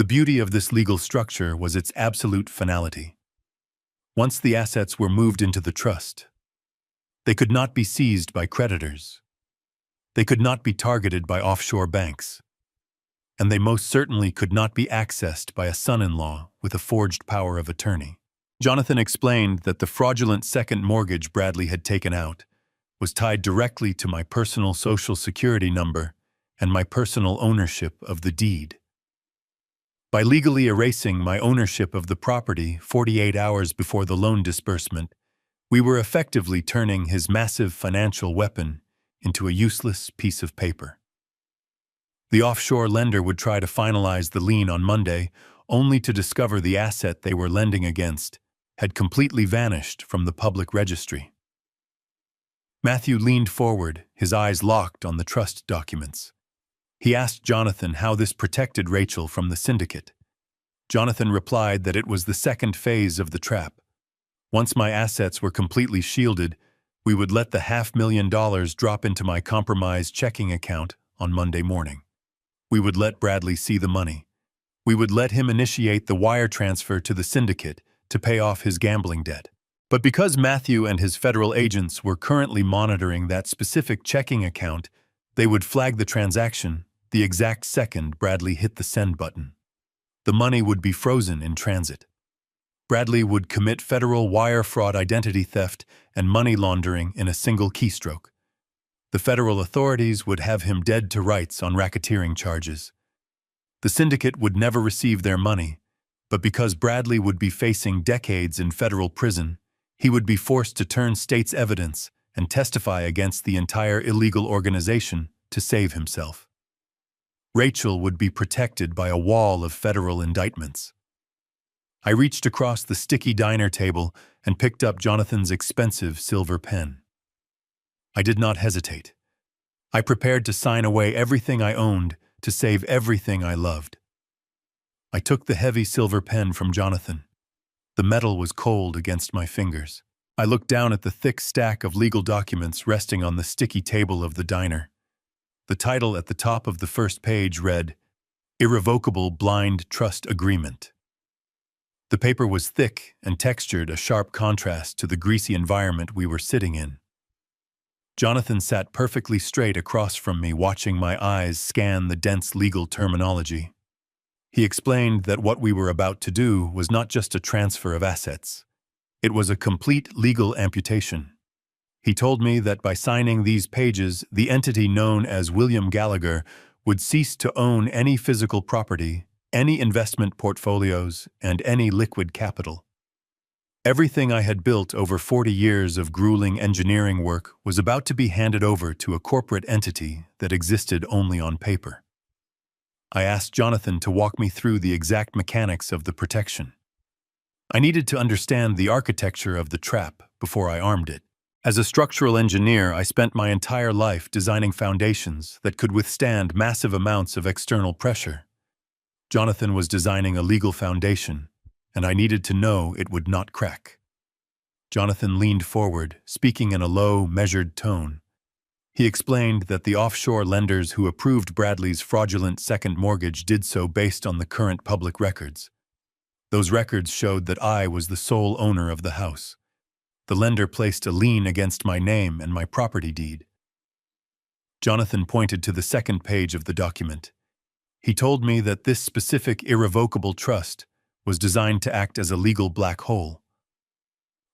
[SPEAKER 1] The beauty of this legal structure was its absolute finality. Once the assets were moved into the trust, they could not be seized by creditors. They could not be targeted by offshore banks. And they most certainly could not be accessed by a son-in-law with a forged power of attorney. Jonathan explained that the fraudulent second mortgage Bradley had taken out was tied directly to my personal Social Security number and my personal ownership of the deed. By legally erasing my ownership of the property 48 hours before the loan disbursement, we were effectively turning his massive financial weapon into a useless piece of paper. The offshore lender would try to finalize the lien on Monday, only to discover the asset they were lending against had completely vanished from the public registry. Matthew leaned forward, his eyes locked on the trust documents. He asked Jonathan how this protected Rachel from the syndicate. Jonathan replied that it was the second phase of the trap. Once my assets were completely shielded, we would let the $500,000 drop into my compromised checking account on Monday morning. We would let Bradley see the money. We would let him initiate the wire transfer to the syndicate to pay off his gambling debt. But because Matthew and his federal agents were currently monitoring that specific checking account, they would flag the transaction the exact second Bradley hit the send button. The money would be frozen in transit. Bradley would commit federal wire fraud, identity theft, and money laundering in a single keystroke. The federal authorities would have him dead to rights on racketeering charges. The syndicate would never receive their money, but because Bradley would be facing decades in federal prison, he would be forced to turn state's evidence and testify against the entire illegal organization to save himself. Rachel would be protected by a wall of federal indictments. I reached across the sticky diner table and picked up Jonathan's expensive silver pen. I did not hesitate. I prepared to sign away everything I owned to save everything I loved. I took the heavy silver pen from Jonathan. The metal was cold against my fingers. I looked down at the thick stack of legal documents resting on the sticky table of the diner. The title at the top of the first page read, Irrevocable Blind Trust Agreement. The paper was thick and textured, a sharp contrast to the greasy environment we were sitting in. Jonathan sat perfectly straight across from me, watching my eyes scan the dense legal terminology. He explained that what we were about to do was not just a transfer of assets. It was a complete legal amputation. He told me that by signing these pages, the entity known as William Gallagher would cease to own any physical property, any investment portfolios, and any liquid capital. Everything I had built over 40 years of grueling engineering work was about to be handed over to a corporate entity that existed only on paper. I asked Jonathan to walk me through the exact mechanics of the protection. I needed to understand the architecture of the trap before I armed it. As a structural engineer, I spent my entire life designing foundations that could withstand massive amounts of external pressure. Jonathan was designing a legal foundation, and I needed to know it would not crack. Jonathan leaned forward, speaking in a low, measured tone. He explained that the offshore lenders who approved Bradley's fraudulent second mortgage did so based on the current public records. Those records showed that I was the sole owner of the house. The lender placed a lien against my name and my property deed. Jonathan pointed to the second page of the document. He told me that this specific irrevocable trust was designed to act as a legal black hole.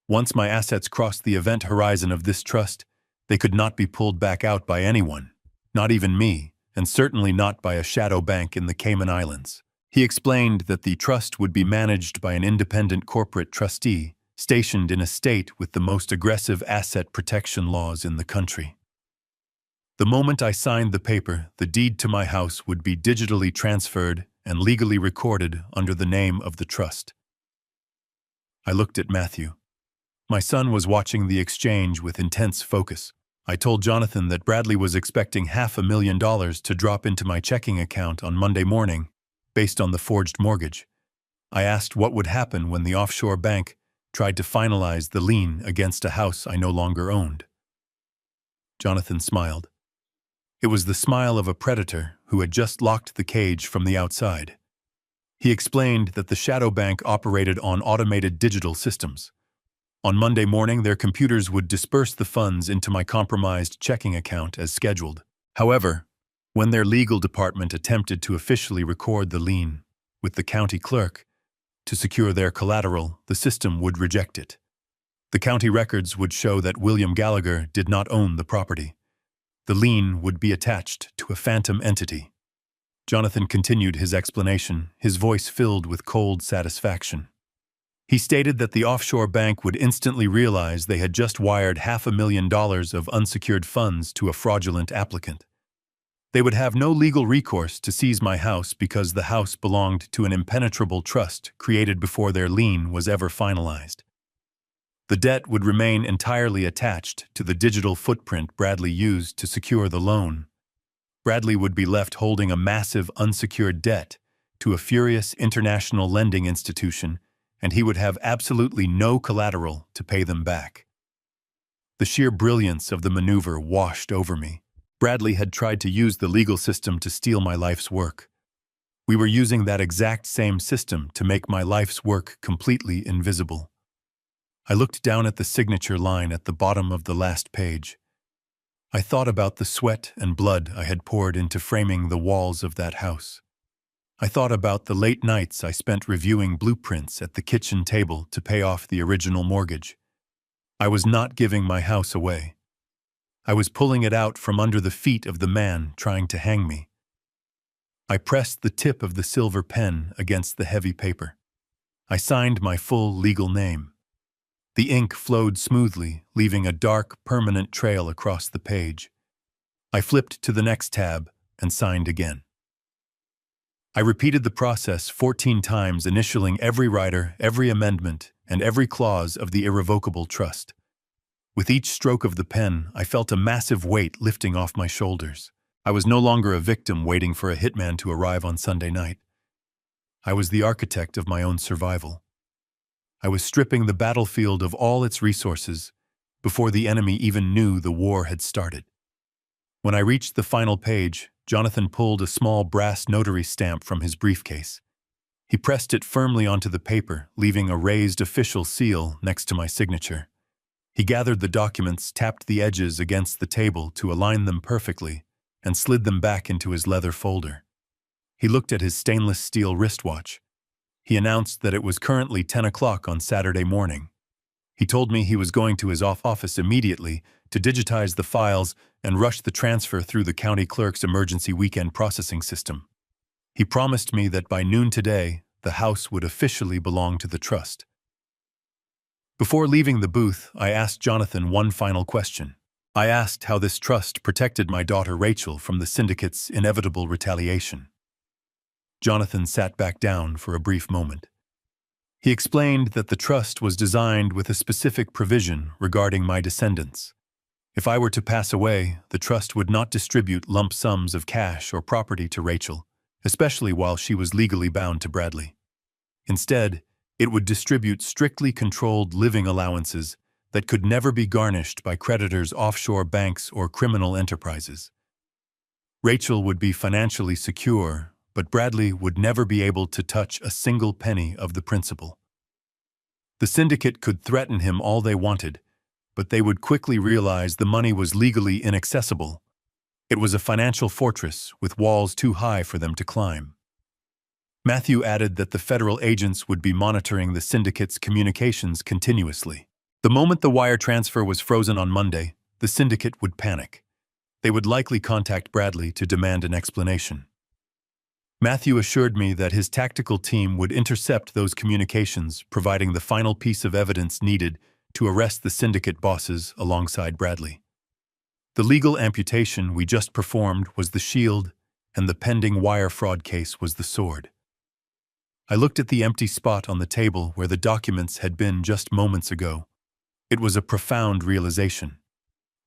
[SPEAKER 1] Once my assets crossed the event horizon of this trust, they could not be pulled back out by anyone, not even me, and certainly not by a shadow bank in the Cayman Islands. He explained that the trust would be managed by an independent corporate trustee stationed in a state with the most aggressive asset protection laws in the country. The moment I signed the paper, the deed to my house would be digitally transferred and legally recorded under the name of the trust. I looked at Matthew. My son was watching the exchange with intense focus. I told Jonathan that Bradley was expecting $500,000 to drop into my checking account on Monday morning, based on the forged mortgage. I asked what would happen when the offshore bank tried to finalize the lien against a house I no longer owned. Jonathan smiled. It was the smile of a predator who had just locked the cage from the outside. He explained that the shadow bank operated on automated digital systems. On Monday morning, their computers would disperse the funds into my compromised checking account as scheduled. However, when their legal department attempted to officially record the lien with the county clerk to secure their collateral, the system would reject it. The county records would show that William Gallagher did not own the property. The lien would be attached to a phantom entity. Jonathan continued his explanation, his voice filled with cold satisfaction. He stated that the offshore bank would instantly realize they had just wired $500,000 of unsecured funds to a fraudulent applicant. They would have no legal recourse to seize my house because the house belonged to an impenetrable trust created before their lien was ever finalized. The debt would remain entirely attached to the digital footprint Bradley used to secure the loan. Bradley would be left holding a massive unsecured debt to a furious international lending institution, and he would have absolutely no collateral to pay them back. The sheer brilliance of the maneuver washed over me. Bradley had tried to use the legal system to steal my life's work. We were using that exact same system to make my life's work completely invisible. I looked down at the signature line at the bottom of the last page. I thought about the sweat and blood I had poured into framing the walls of that house. I thought about the late nights I spent reviewing blueprints at the kitchen table to pay off the original mortgage. I was not giving my house away. I was pulling it out from under the feet of the man trying to hang me. I pressed the tip of the silver pen against the heavy paper. I signed my full legal name. The ink flowed smoothly, leaving a dark, permanent trail across the page. I flipped to the next tab and signed again. I repeated the process 14 times, initialing every rider, every amendment, and every clause of the irrevocable trust. With each stroke of the pen, I felt a massive weight lifting off my shoulders. I was no longer a victim waiting for a hitman to arrive on Sunday night. I was the architect of my own survival. I was stripping the battlefield of all its resources before the enemy even knew the war had started. When I reached the final page, Jonathan pulled a small brass notary stamp from his briefcase. He pressed it firmly onto the paper, leaving a raised official seal next to my signature. He gathered the documents, tapped the edges against the table to align them perfectly, and slid them back into his leather folder. He looked at his stainless steel wristwatch. He announced that it was currently 10 o'clock on Saturday morning. He told me he was going to his office immediately to digitize the files and rush the transfer through the county clerk's emergency weekend processing system. He promised me that by noon today, the house would officially belong to the trust. Before leaving the booth, I asked Jonathan one final question. I asked how this trust protected my daughter Rachel from the syndicate's inevitable retaliation. Jonathan sat back down for a brief moment. He explained that the trust was designed with a specific provision regarding my descendants. If I were to pass away, the trust would not distribute lump sums of cash or property to Rachel, especially while she was legally bound to Bradley. Instead, it would distribute strictly controlled living allowances that could never be garnished by creditors, offshore banks, or criminal enterprises. Rachel would be financially secure, but Bradley would never be able to touch a single penny of the principal. The syndicate could threaten him all they wanted, but they would quickly realize the money was legally inaccessible. It was a financial fortress with walls too high for them to climb. Matthew added that the federal agents would be monitoring the syndicate's communications continuously. The moment the wire transfer was frozen on Monday, the syndicate would panic. They would likely contact Bradley to demand an explanation. Matthew assured me that his tactical team would intercept those communications, providing the final piece of evidence needed to arrest the syndicate bosses alongside Bradley. The legal amputation we just performed was the shield, and the pending wire fraud case was the sword. I looked at the empty spot on the table where the documents had been just moments ago. It was a profound realization.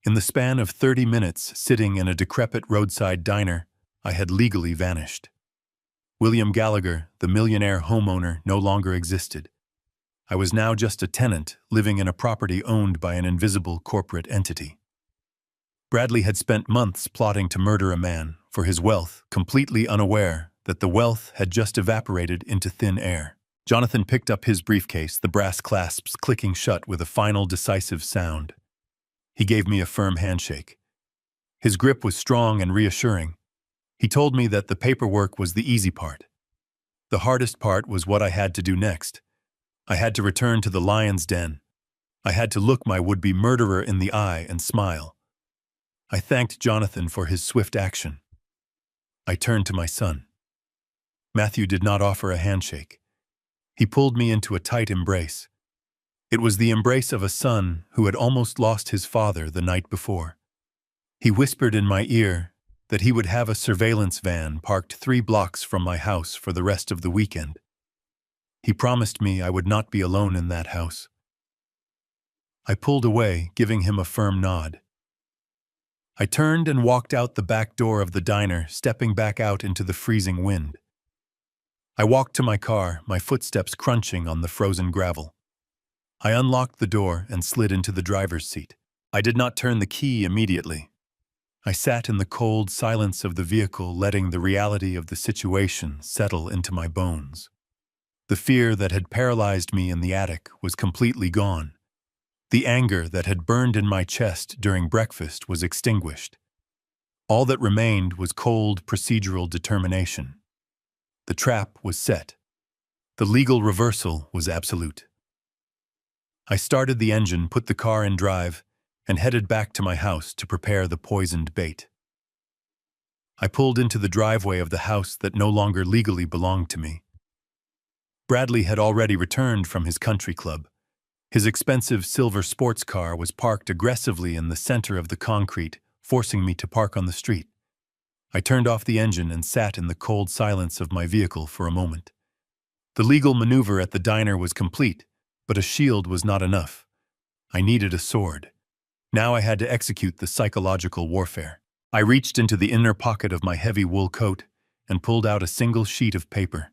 [SPEAKER 1] In the span of 30 minutes sitting in a decrepit roadside diner, I had legally vanished. William Gallagher, the millionaire homeowner, no longer existed. I was now just a tenant living in a property owned by an invisible corporate entity. Bradley had spent months plotting to murder a man for his wealth, completely unaware that the wealth had just evaporated into thin air. Jonathan picked up his briefcase, the brass clasps clicking shut with a final decisive sound. He gave me a firm handshake. His grip was strong and reassuring. He told me that the paperwork was the easy part. The hardest part was what I had to do next. I had to return to the lion's den. I had to look my would-be murderer in the eye and smile. I thanked Jonathan for his swift action. I turned to my son. Matthew did not offer a handshake. He pulled me into a tight embrace. It was the embrace of a son who had almost lost his father the night before. He whispered in my ear that he would have a surveillance van parked 3 blocks from my house for the rest of the weekend. He promised me I would not be alone in that house. I pulled away, giving him a firm nod. I turned and walked out the back door of the diner, stepping back out into the freezing wind. I walked to my car, my footsteps crunching on the frozen gravel. I unlocked the door and slid into the driver's seat. I did not turn the key immediately. I sat in the cold silence of the vehicle, letting the reality of the situation settle into my bones. The fear that had paralyzed me in the attic was completely gone. The anger that had burned in my chest during breakfast was extinguished. All that remained was cold procedural determination. The trap was set. The legal reversal was absolute. I started the engine, put the car in drive, and headed back to my house to prepare the poisoned bait. I pulled into the driveway of the house that no longer legally belonged to me. Bradley had already returned from his country club. His expensive silver sports car was parked aggressively in the center of the concrete, forcing me to park on the street. I turned off the engine and sat in the cold silence of my vehicle for a moment. The legal maneuver at the diner was complete, but a shield was not enough. I needed a sword. Now I had to execute the psychological warfare. I reached into the inner pocket of my heavy wool coat and pulled out a single sheet of paper.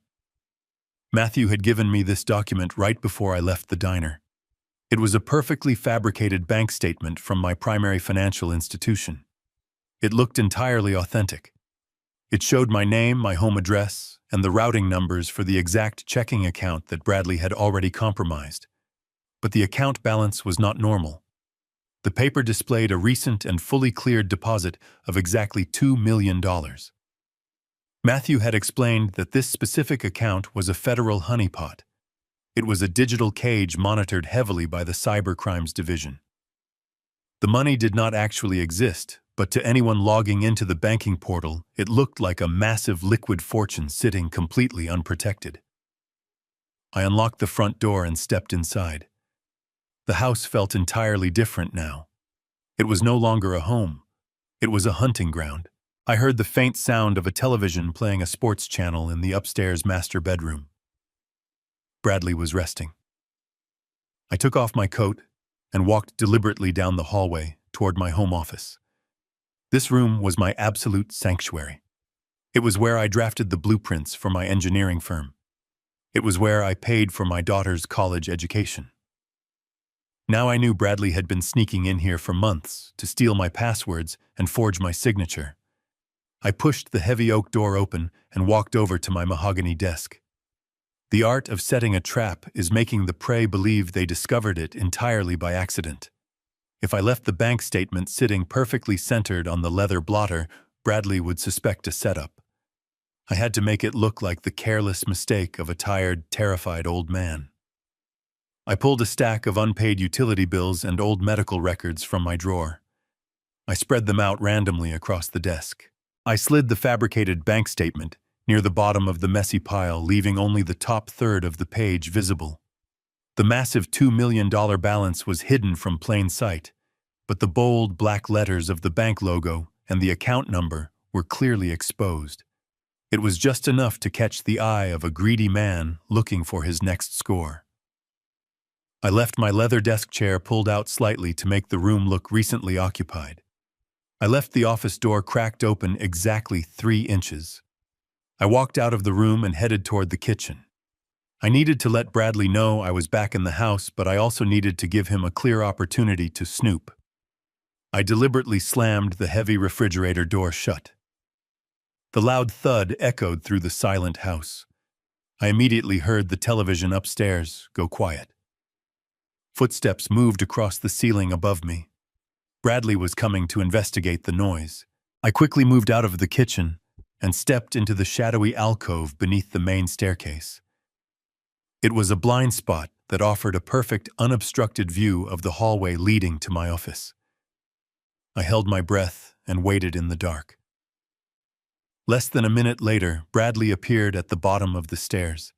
[SPEAKER 1] Matthew had given me this document right before I left the diner. It was a perfectly fabricated bank statement from my primary financial institution. It looked entirely authentic. It showed my name, my home address, and the routing numbers for the exact checking account that Bradley had already compromised. But the account balance was not normal. The paper displayed a recent and fully cleared deposit of exactly $2 million. Matthew had explained that this specific account was a federal honeypot. It was a digital cage monitored heavily by the Cybercrimes Division. The money did not actually exist, but to anyone logging into the banking portal, it looked like a massive liquid fortune sitting completely unprotected. I unlocked the front door and stepped inside. The house felt entirely different now. It was no longer a home. It was a hunting ground. I heard the faint sound of a television playing a sports channel in the upstairs master bedroom. Bradley was resting. I took off my coat and walked deliberately down the hallway toward my home office. This room was my absolute sanctuary. It was where I drafted the blueprints for my engineering firm. It was where I paid for my daughter's college education. Now I knew Bradley had been sneaking in here for months to steal my passwords and forge my signature. I pushed the heavy oak door open and walked over to my mahogany desk. The art of setting a trap is making the prey believe they discovered it entirely by accident. If I left the bank statement sitting perfectly centered on the leather blotter, Bradley would suspect a setup. I had to make it look like the careless mistake of a tired, terrified old man. I pulled a stack of unpaid utility bills and old medical records from my drawer. I spread them out randomly across the desk. I slid the fabricated bank statement near the bottom of the messy pile, leaving only the top third of the page visible. The massive $2 million balance was hidden from plain sight, but the bold black letters of the bank logo and the account number were clearly exposed. It was just enough to catch the eye of a greedy man looking for his next score. I left my leather desk chair pulled out slightly to make the room look recently occupied. I left the office door cracked open exactly 3 inches. I walked out of the room and headed toward the kitchen. I needed to let Bradley know I was back in the house, but I also needed to give him a clear opportunity to snoop. I deliberately slammed the heavy refrigerator door shut. The loud thud echoed through the silent house. I immediately heard the television upstairs go quiet. Footsteps moved across the ceiling above me. Bradley was coming to investigate the noise. I quickly moved out of the kitchen and stepped into the shadowy alcove beneath the main staircase. It was a blind spot that offered a perfect, unobstructed view of the hallway leading to my office. I held my breath and waited in the dark. Less than a minute later, Bradley appeared at the bottom of the stairs.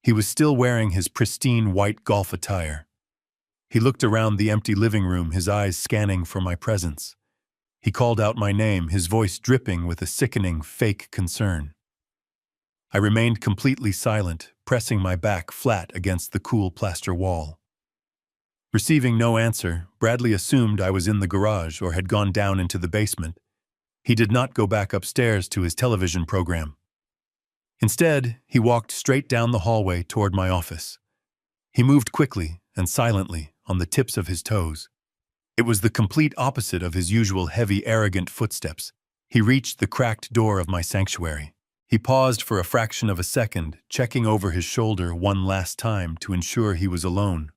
[SPEAKER 1] He was still wearing his pristine white golf attire. He looked around the empty living room, his eyes scanning for my presence. He called out my name, his voice dripping with a sickening, fake concern. I remained completely silent, pressing my back flat against the cool plaster wall. Receiving no answer, Bradley assumed I was in the garage or had gone down into the basement. He did not go back upstairs to his television program. Instead, he walked straight down the hallway toward my office. He moved quickly and silently on the tips of his toes. It was the complete opposite of his usual heavy, arrogant footsteps. He reached the cracked door of my sanctuary. He paused for a fraction of a second, checking over his shoulder one last time to ensure he was alone.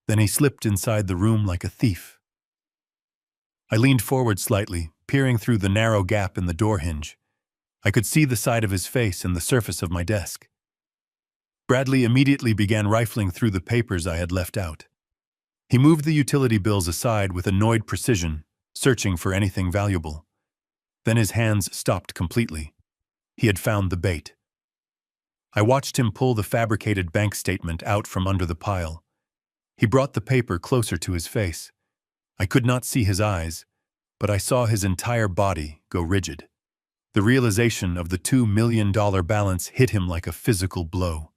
[SPEAKER 1] Then he slipped inside the room like a thief. I leaned forward slightly, peering through the narrow gap in the door hinge. I could see the side of his face and the surface of my desk. Bradley immediately began rifling through the papers I had left out. He moved the utility bills aside with annoyed precision, searching for anything valuable. Then his hands stopped completely. He had found the bait. I watched him pull the fabricated bank statement out from under the pile. He brought the paper closer to his face. I could not see his eyes, but I saw his entire body go rigid. The realization of the $2 million balance hit him like a physical blow.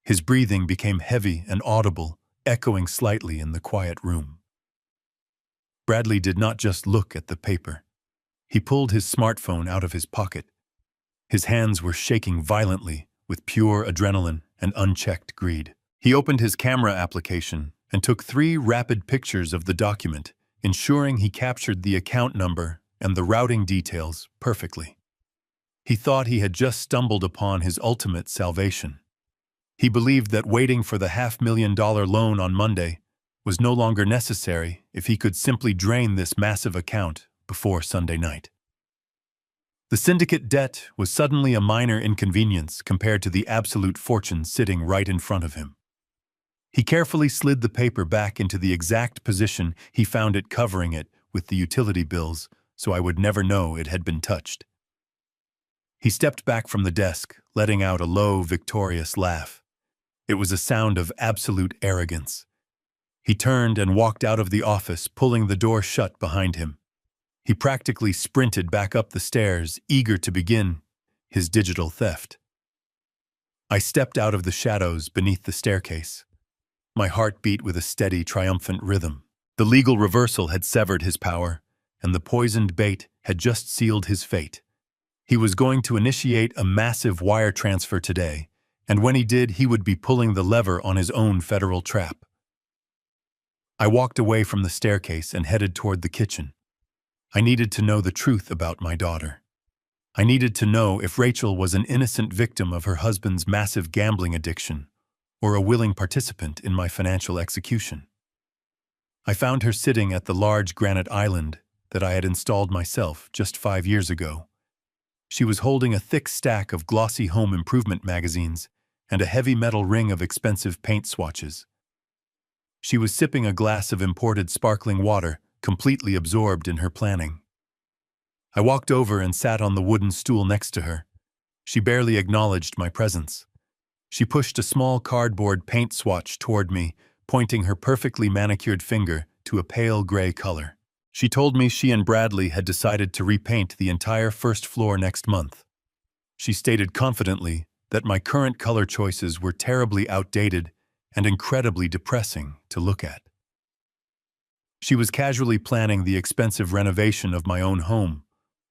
[SPEAKER 1] His breathing became heavy and audible, echoing slightly in the quiet room. Bradley did not just look at the paper. He pulled his smartphone out of his pocket. His hands were shaking violently with pure adrenaline and unchecked greed. He opened his camera application and took 3 rapid pictures of the document, ensuring he captured the account number and the routing details perfectly. He thought he had just stumbled upon his ultimate salvation. He believed that waiting for the $500,000 loan on Monday was no longer necessary if he could simply drain this massive account before Sunday night. The syndicate debt was suddenly a minor inconvenience compared to the absolute fortune sitting right in front of him. He carefully slid the paper back into the exact position he found it, covering it with the utility bills so I would never know it had been touched. He stepped back from the desk, letting out a low, victorious laugh. It was a sound of absolute arrogance. He turned and walked out of the office, pulling the door shut behind him. He practically sprinted back up the stairs, eager to begin his digital theft. I stepped out of the shadows beneath the staircase. My heart beat with a steady, triumphant rhythm. The legal reversal had severed his power, and the poisoned bait had just sealed his fate. He was going to initiate a massive wire transfer today, and when he did, he would be pulling the lever on his own federal trap. I walked away from the staircase and headed toward the kitchen. I needed to know the truth about my daughter. I needed to know if Rachel was an innocent victim of her husband's massive gambling addiction or a willing participant in my financial execution. I found her sitting at the large granite island that I had installed myself just 5 years ago. She was holding a thick stack of glossy home improvement magazines and a heavy metal ring of expensive paint swatches. She was sipping a glass of imported sparkling water, completely absorbed in her planning. I walked over and sat on the wooden stool next to her. She barely acknowledged my presence. She pushed a small cardboard paint swatch toward me, pointing her perfectly manicured finger to a pale gray color. She told me she and Bradley had decided to repaint the entire first floor next month. She stated confidently that my current color choices were terribly outdated and incredibly depressing to look at. She was casually planning the expensive renovation of my own home,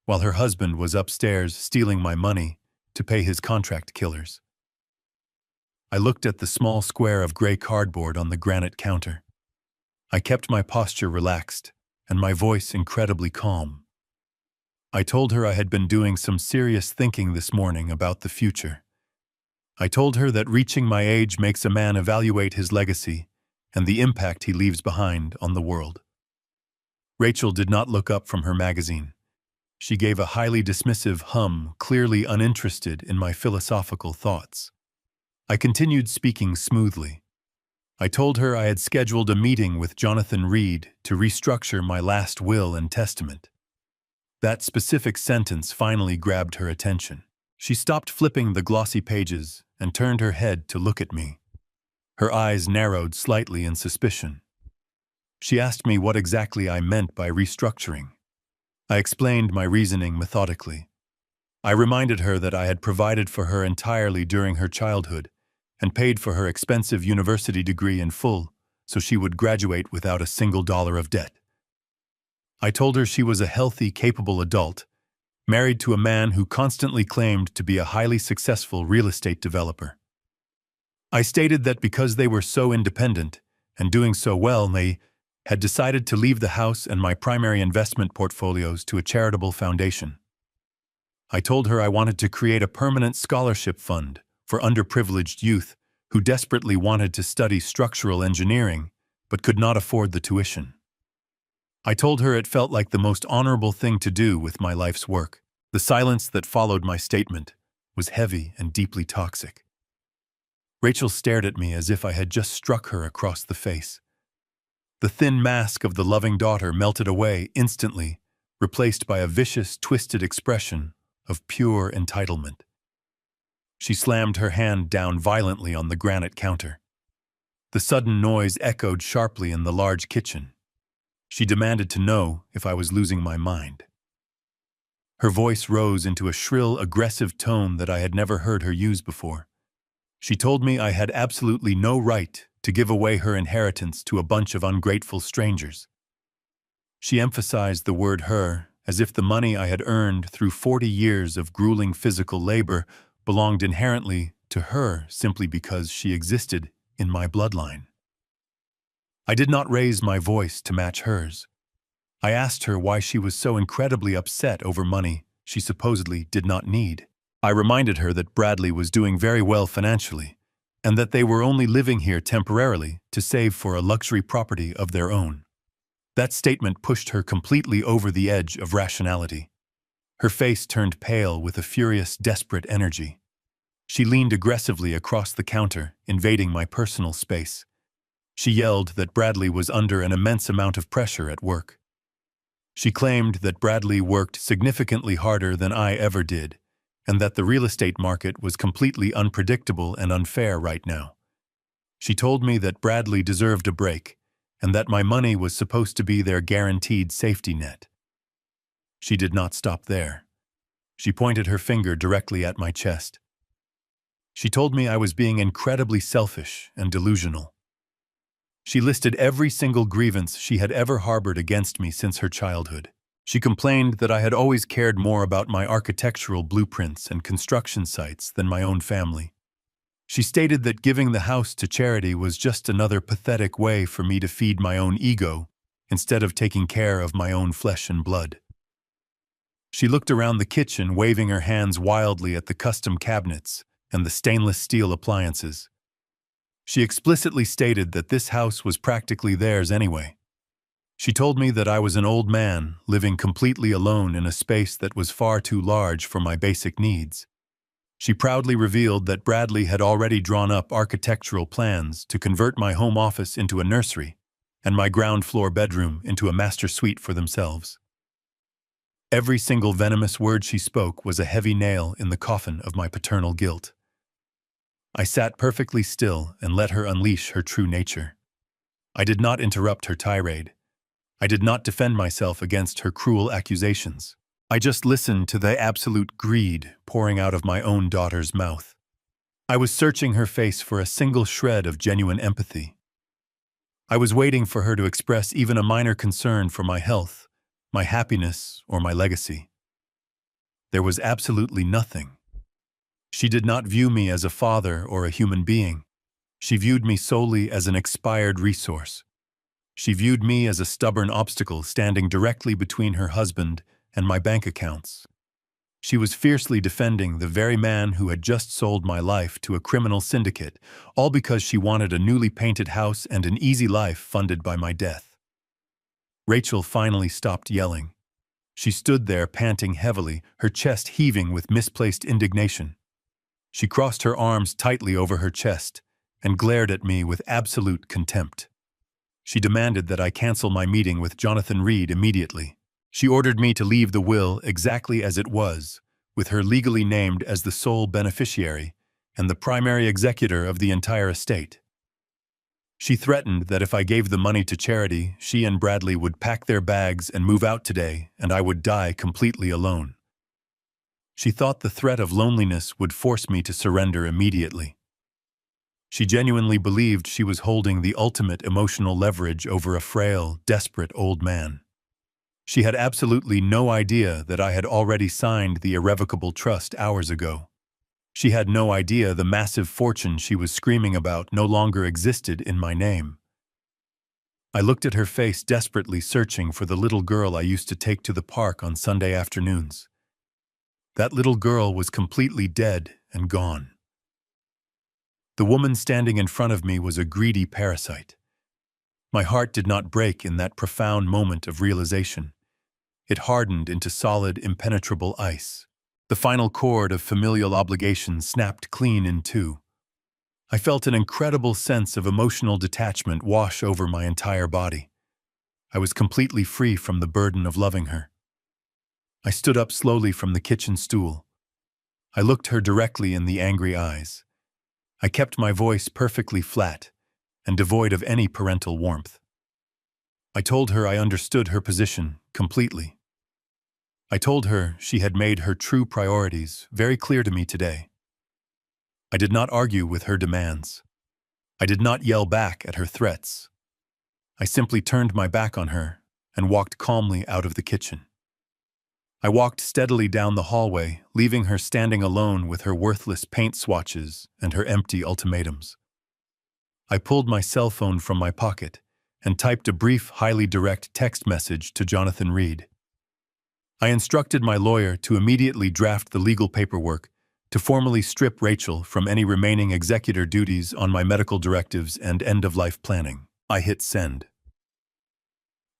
[SPEAKER 1] while her husband was upstairs stealing my money to pay his contract killers. I looked at the small square of gray cardboard on the granite counter. I kept my posture relaxed and my voice incredibly calm. I told her I had been doing some serious thinking this morning about the future. I told her that reaching my age makes a man evaluate his legacy and the impact he leaves behind on the world. Rachel did not look up from her magazine. She gave a highly dismissive hum, clearly uninterested in my philosophical thoughts. I continued speaking smoothly. I told her I had scheduled a meeting with Jonathan Reed to restructure my last will and testament. That specific sentence finally grabbed her attention. She stopped flipping the glossy pages and turned her head to look at me. Her eyes narrowed slightly in suspicion. She asked me what exactly I meant by restructuring. I explained my reasoning methodically. I reminded her that I had provided for her entirely during her childhood and paid for her expensive university degree in full so she would graduate without a single dollar of debt. I told her she was a healthy, capable adult, married to a man who constantly claimed to be a highly successful real estate developer. I stated that because they were so independent and doing so well, they had decided to leave the house and my primary investment portfolios to a charitable foundation. I told her I wanted to create a permanent scholarship fund for underprivileged youth who desperately wanted to study structural engineering but could not afford the tuition. I told her it felt like the most honorable thing to do with my life's work. The silence that followed my statement was heavy and deeply toxic. Rachel stared at me as if I had just struck her across the face. The thin mask of the loving daughter melted away instantly, replaced by a vicious, twisted expression of pure entitlement. She slammed her hand down violently on the granite counter. The sudden noise echoed sharply in the large kitchen. She demanded to know if I was losing my mind. Her voice rose into a shrill, aggressive tone that I had never heard her use before. She told me I had absolutely no right to give away her inheritance to a bunch of ungrateful strangers. She emphasized the word her as if the money I had earned through 40 years of grueling physical labor belonged inherently to her simply because she existed in my bloodline. I did not raise my voice to match hers. I asked her why she was so incredibly upset over money she supposedly did not need. I reminded her that Bradley was doing very well financially, and that they were only living here temporarily to save for a luxury property of their own. That statement pushed her completely over the edge of rationality. Her face turned pale with a furious, desperate energy. She leaned aggressively across the counter, invading my personal space. She yelled that Bradley was under an immense amount of pressure at work. She claimed that Bradley worked significantly harder than I ever did, and that the real estate market was completely unpredictable and unfair right now. She told me that Bradley deserved a break, and that my money was supposed to be their guaranteed safety net. She did not stop there. She pointed her finger directly at my chest. She told me I was being incredibly selfish and delusional. She listed every single grievance she had ever harbored against me since her childhood. She complained that I had always cared more about my architectural blueprints and construction sites than my own family. She stated that giving the house to charity was just another pathetic way for me to feed my own ego instead of taking care of my own flesh and blood. She looked around the kitchen, waving her hands wildly at the custom cabinets and the stainless steel appliances. She explicitly stated that this house was practically theirs anyway. She told me that I was an old man living completely alone in a space that was far too large for my basic needs. She proudly revealed that Bradley had already drawn up architectural plans to convert my home office into a nursery and my ground floor bedroom into a master suite for themselves. Every single venomous word she spoke was a heavy nail in the coffin of my paternal guilt. I sat perfectly still and let her unleash her true nature. I did not interrupt her tirade. I did not defend myself against her cruel accusations. I just listened to the absolute greed pouring out of my own daughter's mouth. I was searching her face for a single shred of genuine empathy. I was waiting for her to express even a minor concern for my health, my happiness, or my legacy. There was absolutely nothing. She did not view me as a father or a human being. She viewed me solely as an expired resource. She viewed me as a stubborn obstacle standing directly between her husband and my bank accounts. She was fiercely defending the very man who had just sold my life to a criminal syndicate, all because she wanted a newly painted house and an easy life funded by my death. Rachel finally stopped yelling. She stood there panting heavily, her chest heaving with misplaced indignation. She crossed her arms tightly over her chest and glared at me with absolute contempt. She demanded that I cancel my meeting with Jonathan Reed immediately. She ordered me to leave the will exactly as it was, with her legally named as the sole beneficiary and the primary executor of the entire estate. She threatened that if I gave the money to charity, she and Bradley would pack their bags and move out today, and I would die completely alone. She thought the threat of loneliness would force me to surrender immediately. She genuinely believed she was holding the ultimate emotional leverage over a frail, desperate old man. She had absolutely no idea that I had already signed the irrevocable trust hours ago. She had no idea the massive fortune she was screaming about no longer existed in my name. I looked at her face, desperately searching for the little girl I used to take to the park on Sunday afternoons. That little girl was completely dead and gone. The woman standing in front of me was a greedy parasite. My heart did not break in that profound moment of realization. It hardened into solid, impenetrable ice. The final cord of familial obligation snapped clean in two. I felt an incredible sense of emotional detachment wash over my entire body. I was completely free from the burden of loving her. I stood up slowly from the kitchen stool. I looked her directly in the angry eyes. I kept my voice perfectly flat and devoid of any parental warmth. I told her I understood her position completely. I told her she had made her true priorities very clear to me today. I did not argue with her demands. I did not yell back at her threats. I simply turned my back on her and walked calmly out of the kitchen. I walked steadily down the hallway, leaving her standing alone with her worthless paint swatches and her empty ultimatums. I pulled my cell phone from my pocket and typed a brief, highly direct text message to Jonathan Reed. I instructed my lawyer to immediately draft the legal paperwork to formally strip Rachel from any remaining executor duties on my medical directives and end-of-life planning. I hit send.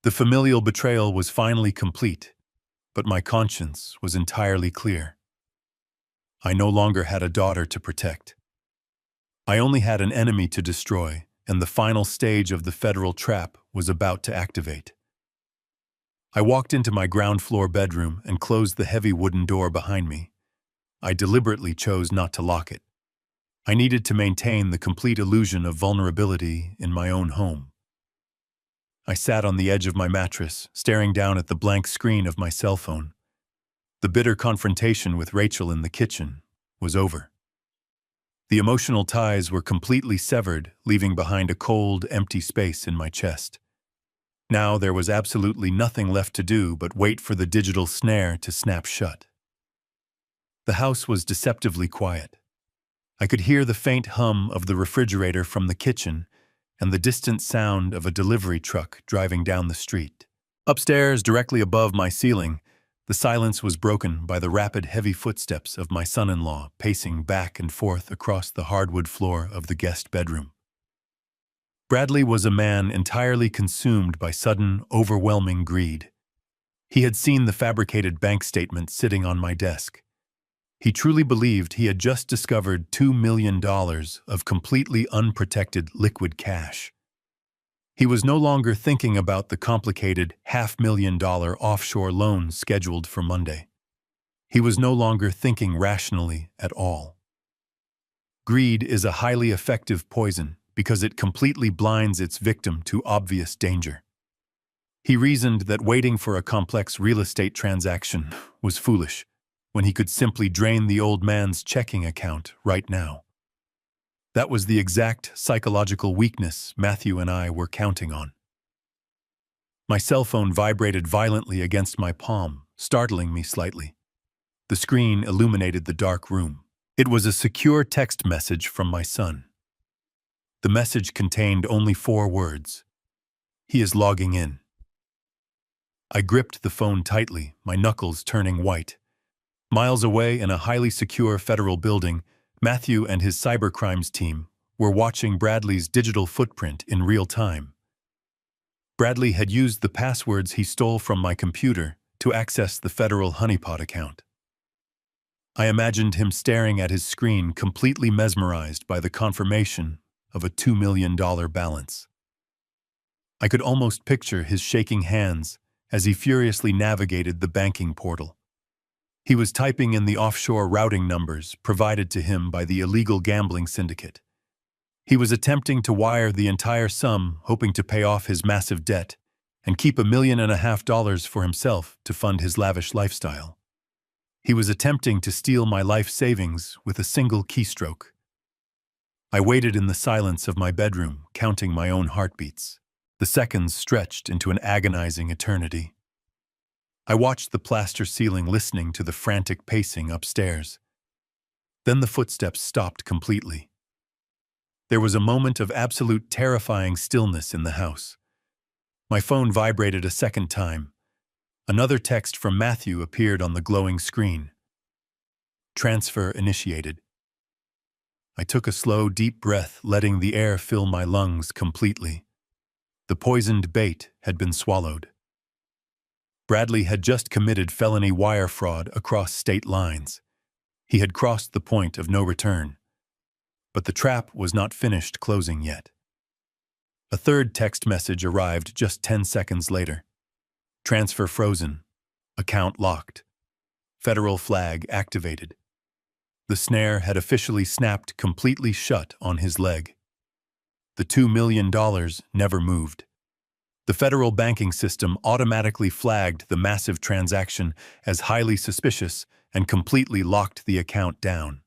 [SPEAKER 1] The familial betrayal was finally complete, but my conscience was entirely clear. I no longer had a daughter to protect. I only had an enemy to destroy, and the final stage of the federal trap was about to activate. I walked into my ground floor bedroom and closed the heavy wooden door behind me. I deliberately chose not to lock it. I needed to maintain the complete illusion of vulnerability in my own home. I sat on the edge of my mattress, staring down at the blank screen of my cell phone. The bitter confrontation with Rachel in the kitchen was over. The emotional ties were completely severed, leaving behind a cold, empty space in my chest. Now there was absolutely nothing left to do but wait for the digital snare to snap shut. The house was deceptively quiet. I could hear the faint hum of the refrigerator from the kitchen and the distant sound of a delivery truck driving down the street. Upstairs, directly above my ceiling, the silence was broken by the rapid, heavy footsteps of my son-in-law pacing back and forth across the hardwood floor of the guest bedroom. Bradley was a man entirely consumed by sudden, overwhelming greed. He had seen the fabricated bank statement sitting on my desk. He truly believed he had just discovered $2 million of completely unprotected liquid cash. He was no longer thinking about the complicated $500,000 offshore loan scheduled for Monday. He was no longer thinking rationally at all. Greed is a highly effective poison because it completely blinds its victim to obvious danger. He reasoned that waiting for a complex real estate transaction was foolish, when he could simply drain the old man's checking account right now. That was the exact psychological weakness Matthew and I were counting on. My cell phone vibrated violently against my palm, startling me slightly. The screen illuminated the dark room. It was a secure text message from my son. The message contained only 4 words. He is logging in. I gripped the phone tightly, my knuckles turning white. Miles away in a highly secure federal building, Matthew and his cybercrimes team were watching Bradley's digital footprint in real time. Bradley had used the passwords he stole from my computer to access the federal honeypot account. I imagined him staring at his screen, completely mesmerized by the confirmation of a $2 million balance. I could almost picture his shaking hands as he furiously navigated the banking portal. He was typing in the offshore routing numbers provided to him by the illegal gambling syndicate. He was attempting to wire the entire sum, hoping to pay off his massive debt and keep $1.5 million for himself to fund his lavish lifestyle. He was attempting to steal my life savings with a single keystroke. I waited in the silence of my bedroom, counting my own heartbeats. The seconds stretched into an agonizing eternity. I watched the plaster ceiling, listening to the frantic pacing upstairs. Then the footsteps stopped completely. There was a moment of absolute terrifying stillness in the house. My phone vibrated a second time. Another text from Matthew appeared on the glowing screen. Transfer initiated. I took a slow, deep breath, letting the air fill my lungs completely. The poisoned bait had been swallowed. Bradley had just committed felony wire fraud across state lines. He had crossed the point of no return. But the trap was not finished closing yet. A third text message arrived just 10 seconds later. Transfer frozen. Account locked. Federal flag activated. The snare had officially snapped completely shut on his leg. The $2 million never moved. The federal banking system automatically flagged the massive transaction as highly suspicious and completely locked the account down.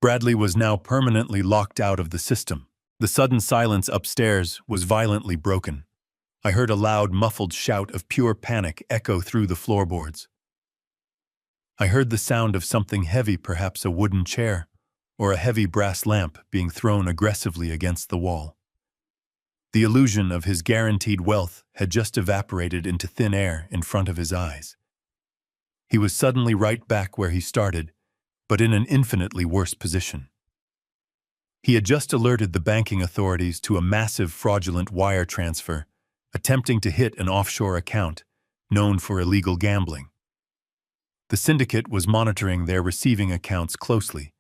[SPEAKER 1] Bradley was now permanently locked out of the system. The sudden silence upstairs was violently broken. I heard a loud, muffled shout of pure panic echo through the floorboards. I heard the sound of something heavy, perhaps a wooden chair, or a heavy brass lamp being thrown aggressively against the wall. The illusion of his guaranteed wealth had just evaporated into thin air in front of his eyes. He was suddenly right back where he started, but in an infinitely worse position. He had just alerted the banking authorities to a massive fraudulent wire transfer, attempting to hit an offshore account known for illegal gambling. The syndicate was monitoring their receiving accounts closely,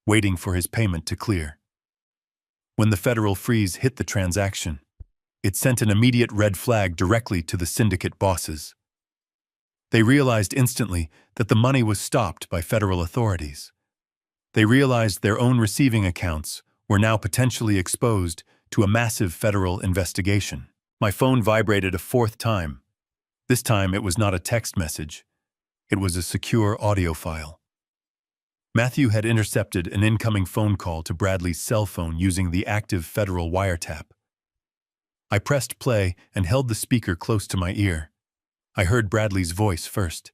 [SPEAKER 1] waiting for his payment to clear. When the federal freeze hit the transaction, it sent an immediate red flag directly to the syndicate bosses. They realized instantly that the money was stopped by federal authorities. They realized their own receiving accounts were now potentially exposed to a massive federal investigation. My phone vibrated a 4th time. This time it was not a text message. It was a secure audio file. Matthew had intercepted an incoming phone call to Bradley's cell phone using the active federal wiretap. I pressed play and held the speaker close to my ear. I heard Bradley's voice first.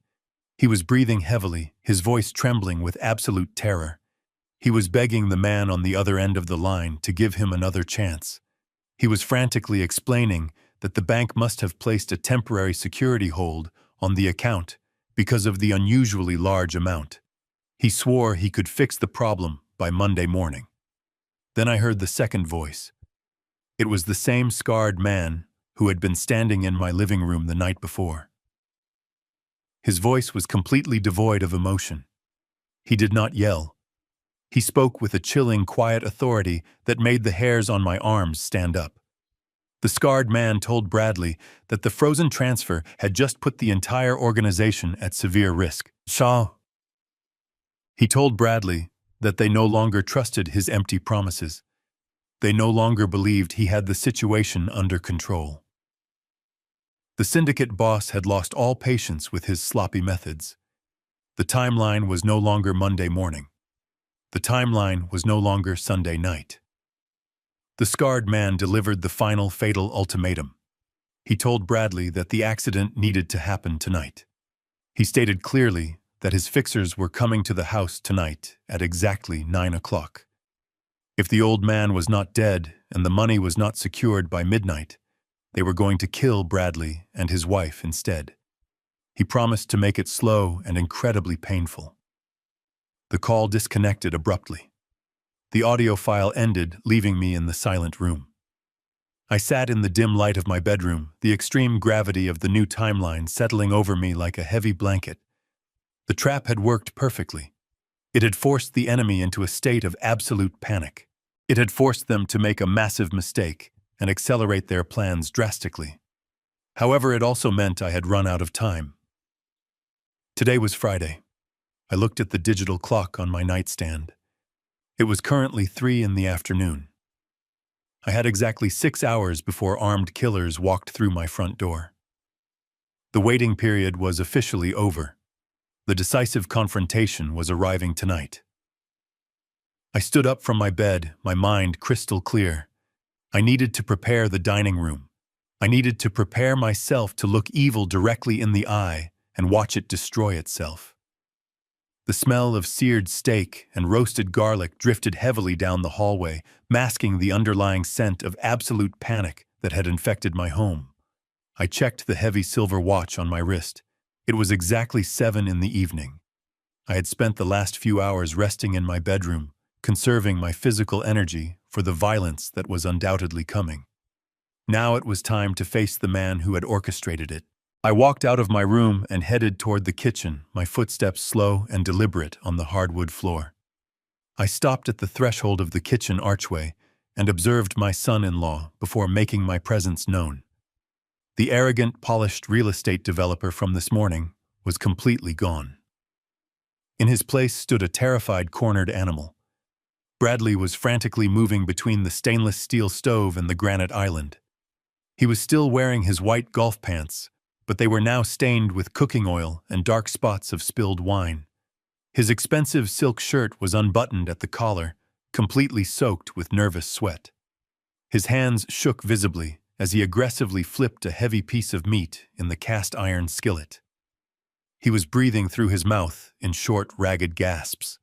[SPEAKER 1] He was breathing heavily, his voice trembling with absolute terror. He was begging the man on the other end of the line to give him another chance. He was frantically explaining that the bank must have placed a temporary security hold on the account because of the unusually large amount. He swore he could fix the problem by Monday morning. Then I heard the second voice. It was the same scarred man who had been standing in my living room the night before. His voice was completely devoid of emotion. He did not yell. He spoke with a chilling, quiet authority that made the hairs on my arms stand up. The scarred man told Bradley that the frozen transfer had just put the entire organization at severe risk. He told Bradley that they no longer trusted his empty promises. They no longer believed he had the situation under control. The syndicate boss had lost all patience with his sloppy methods. The timeline was no longer Monday morning. The timeline was no longer Sunday night. The scarred man delivered the final fatal ultimatum. He told Bradley that the accident needed to happen tonight. He stated clearly that his fixers were coming to the house tonight at exactly 9 o'clock. If the old man was not dead and the money was not secured by midnight, they were going to kill Bradley and his wife instead. He promised to make it slow and incredibly painful. The call disconnected abruptly. The audio file ended, leaving me in the silent room. I sat in the dim light of my bedroom, the extreme gravity of the new timeline settling over me like a heavy blanket. The trap had worked perfectly. It had forced the enemy into a state of absolute panic. It had forced them to make a massive mistake and accelerate their plans drastically. However, it also meant I had run out of time. Today was Friday. I looked at the digital clock on my nightstand. It was currently 3 in the afternoon. I had exactly 6 hours before armed killers walked through my front door. The waiting period was officially over. The decisive confrontation was arriving tonight. I stood up from my bed, my mind crystal clear. I needed to prepare the dining room. I needed to prepare myself to look evil directly in the eye and watch it destroy itself. The smell of seared steak and roasted garlic drifted heavily down the hallway, masking the underlying scent of absolute panic that had infected my home. I checked the heavy silver watch on my wrist. It was exactly 7 in the evening. I had spent the last few hours resting in my bedroom, conserving my physical energy for the violence that was undoubtedly coming. Now it was time to face the man who had orchestrated it. I walked out of my room and headed toward the kitchen, my footsteps slow and deliberate on the hardwood floor. I stopped at the threshold of the kitchen archway and observed my son-in-law before making my presence known. The arrogant, polished real estate developer from this morning was completely gone. In his place stood a terrified, cornered animal. Bradley was frantically moving between the stainless steel stove and the granite island. He was still wearing his white golf pants, but they were now stained with cooking oil and dark spots of spilled wine. His expensive silk shirt was unbuttoned at the collar, completely soaked with nervous sweat. His hands shook visibly as he aggressively flipped a heavy piece of meat in the cast-iron skillet. He was breathing through his mouth in short, ragged gasps.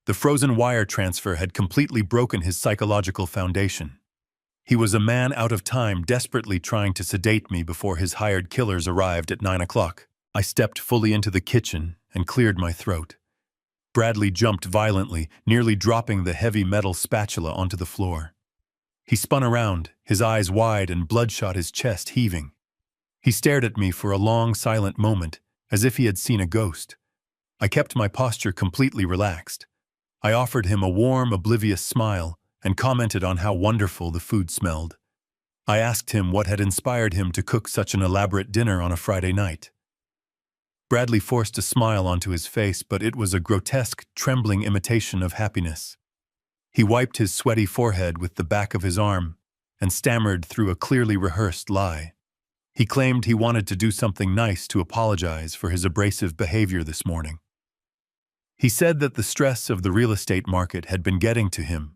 [SPEAKER 1] The frozen wire transfer had completely broken his psychological foundation. He was a man out of time, desperately trying to sedate me before his hired killers arrived at 9 o'clock. I stepped fully into the kitchen and cleared my throat. Bradley jumped violently, nearly dropping the heavy metal spatula onto the floor. He spun around, his eyes wide and bloodshot, his chest heaving. He stared at me for a long, silent moment, as if he had seen a ghost. I kept my posture completely relaxed. I offered him a warm, oblivious smile and commented on how wonderful the food smelled. I asked him what had inspired him to cook such an elaborate dinner on a Friday night. Bradley forced a smile onto his face, but it was a grotesque, trembling imitation of happiness. He wiped his sweaty forehead with the back of his arm and stammered through a clearly rehearsed lie. He claimed he wanted to do something nice to apologize for his abrasive behavior this morning. He said that the stress of the real estate market had been getting to him,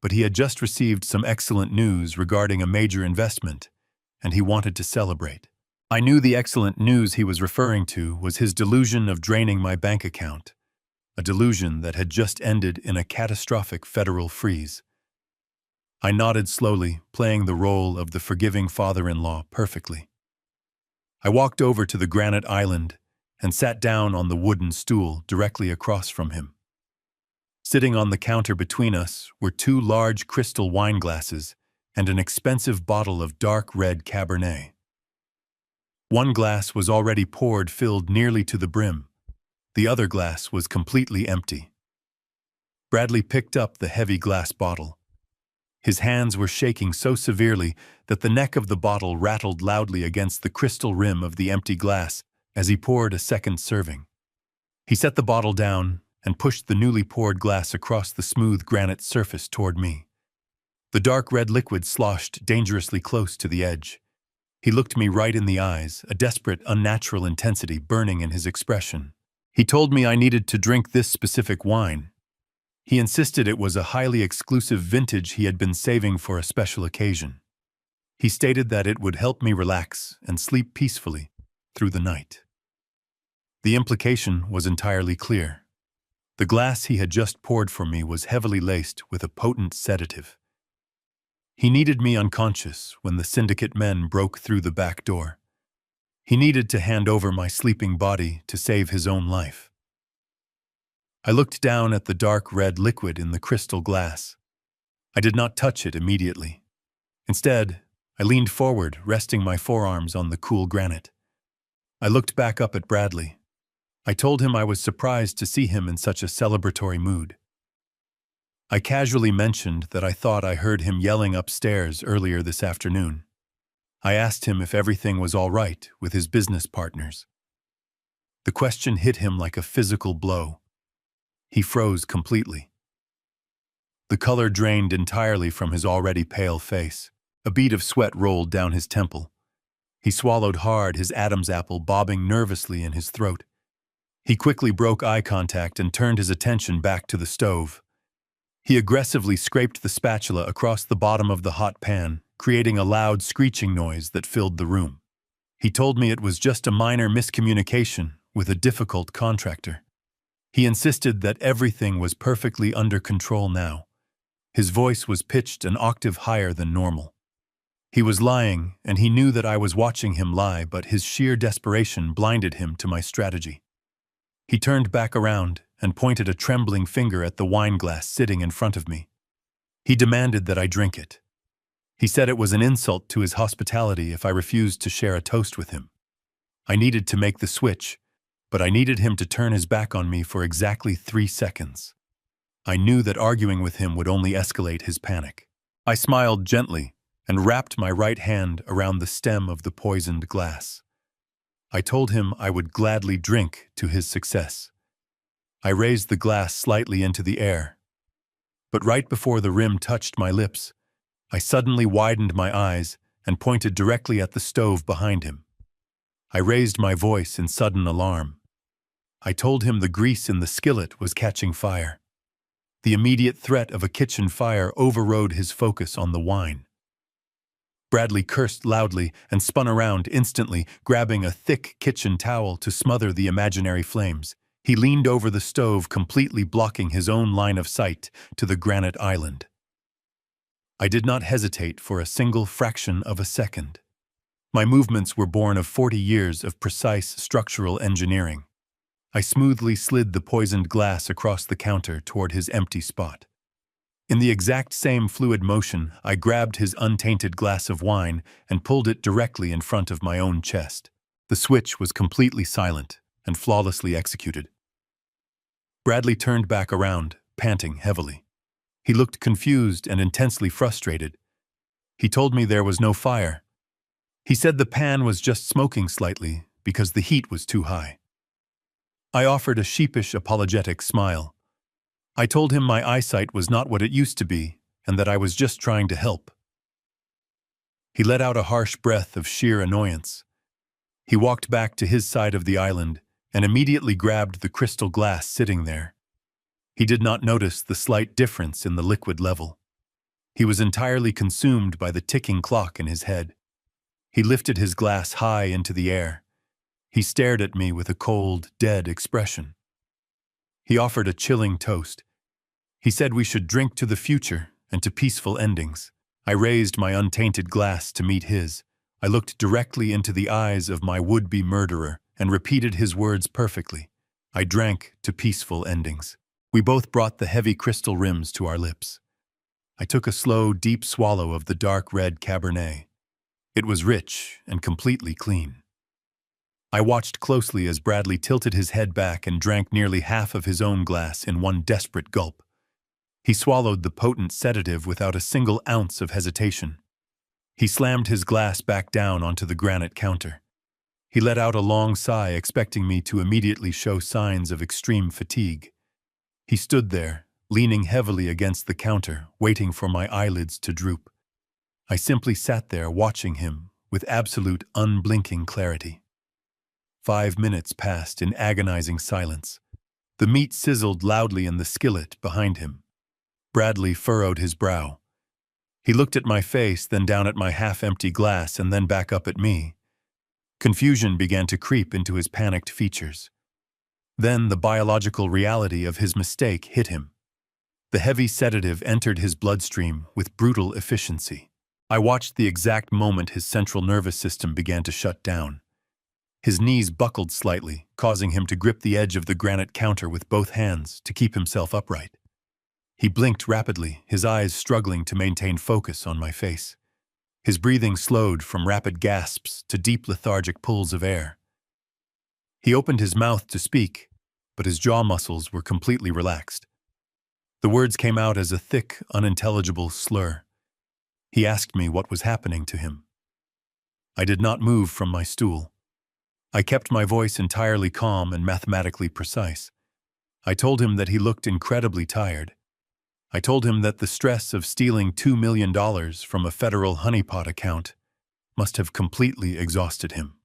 [SPEAKER 1] but he had just received some excellent news regarding a major investment, and he wanted to celebrate. I knew the excellent news he was referring to was his delusion of draining my bank account, a delusion that had just ended in a catastrophic federal freeze. I nodded slowly, playing the role of the forgiving father-in-law perfectly. I walked over to the granite island and sat down on the wooden stool directly across from him. Sitting on the counter between us were 2 large crystal wine glasses and an expensive bottle of dark red Cabernet. One glass was already poured, filled nearly to the brim. The other glass was completely empty. Bradley picked up the heavy glass bottle. His hands were shaking so severely that the neck of the bottle rattled loudly against the crystal rim of the empty glass as he poured a second serving. He set the bottle down and pushed the newly poured glass across the smooth granite surface toward me. The dark red liquid sloshed dangerously close to the edge. He looked me right in the eyes, a desperate, unnatural intensity burning in his expression. He told me I needed to drink this specific wine. He insisted it was a highly exclusive vintage he had been saving for a special occasion. He stated that it would help me relax and sleep peacefully through the night. The implication was entirely clear. The glass he had just poured for me was heavily laced with a potent sedative. He needed me unconscious when the syndicate men broke through the back door. He needed to hand over my sleeping body to save his own life. I looked down at the dark red liquid in the crystal glass. I did not touch it immediately. Instead, I leaned forward, resting my forearms on the cool granite. I looked back up at Bradley. I told him I was surprised to see him in such a celebratory mood. I casually mentioned that I thought I heard him yelling upstairs earlier this afternoon. I asked him if everything was all right with his business partners. The question hit him like a physical blow. He froze completely. The color drained entirely from his already pale face. A bead of sweat rolled down his temple. He swallowed hard, his Adam's apple bobbing nervously in his throat. He quickly broke eye contact and turned his attention back to the stove. He aggressively scraped the spatula across the bottom of the hot pan, creating a loud screeching noise that filled the room. He told me it was just a minor miscommunication with a difficult contractor. He insisted that everything was perfectly under control now. His voice was pitched an octave higher than normal. He was lying, and he knew that I was watching him lie, but his sheer desperation blinded him to my strategy. He turned back around and pointed a trembling finger at the wine glass sitting in front of me. He demanded that I drink it. He said it was an insult to his hospitality if I refused to share a toast with him. I needed to make the switch, but I needed him to turn his back on me for exactly 3 seconds. I knew that arguing with him would only escalate his panic. I smiled gently and wrapped my right hand around the stem of the poisoned glass. I told him I would gladly drink to his success. I raised the glass slightly into the air. But right before the rim touched my lips, I suddenly widened my eyes and pointed directly at the stove behind him. I raised my voice in sudden alarm. I told him the grease in the skillet was catching fire. The immediate threat of a kitchen fire overrode his focus on the wine. Bradley cursed loudly and spun around instantly, grabbing a thick kitchen towel to smother the imaginary flames. He leaned over the stove, completely blocking his own line of sight to the granite island. I did not hesitate for a single fraction of a second. My movements were born of 40 years of precise structural engineering. I smoothly slid the poisoned glass across the counter toward his empty spot. In the exact same fluid motion, I grabbed his untainted glass of wine and pulled it directly in front of my own chest. The switch was completely silent and flawlessly executed. Bradley turned back around, panting heavily. He looked confused and intensely frustrated. He told me there was no fire. He said the pan was just smoking slightly because the heat was too high. I offered a sheepish, apologetic smile. I told him my eyesight was not what it used to be and that I was just trying to help. He let out a harsh breath of sheer annoyance. He walked back to his side of the island and immediately grabbed the crystal glass sitting there. He did not notice the slight difference in the liquid level. He was entirely consumed by the ticking clock in his head. He lifted his glass high into the air. He stared at me with a cold, dead expression. He offered a chilling toast. He said we should drink to the future and to peaceful endings. I raised my untainted glass to meet his. I looked directly into the eyes of my would-be murderer and repeated his words perfectly. I drank to peaceful endings. We both brought the heavy crystal rims to our lips. I took a slow, deep swallow of the dark red Cabernet. It was rich and completely clean. I watched closely as Bradley tilted his head back and drank nearly half of his own glass in one desperate gulp. He swallowed the potent sedative without a single ounce of hesitation. He slammed his glass back down onto the granite counter. He let out a long sigh, expecting me to immediately show signs of extreme fatigue. He stood there, leaning heavily against the counter, waiting for my eyelids to droop. I simply sat there watching him with absolute unblinking clarity. 5 minutes passed in agonizing silence. The meat sizzled loudly in the skillet behind him. Bradley furrowed his brow. He looked at my face, then down at my half-empty glass, and then back up at me. Confusion began to creep into his panicked features. Then the biological reality of his mistake hit him. The heavy sedative entered his bloodstream with brutal efficiency. I watched the exact moment his central nervous system began to shut down. His knees buckled slightly, causing him to grip the edge of the granite counter with both hands to keep himself upright. He blinked rapidly, his eyes struggling to maintain focus on my face. His breathing slowed from rapid gasps to deep lethargic pulls of air. He opened his mouth to speak, but his jaw muscles were completely relaxed. The words came out as a thick, unintelligible slur. He asked me what was happening to him. I did not move from my stool. I kept my voice entirely calm and mathematically precise. I told him that he looked incredibly tired. I told him that the stress of stealing $2 million from a federal honeypot account must have completely exhausted him.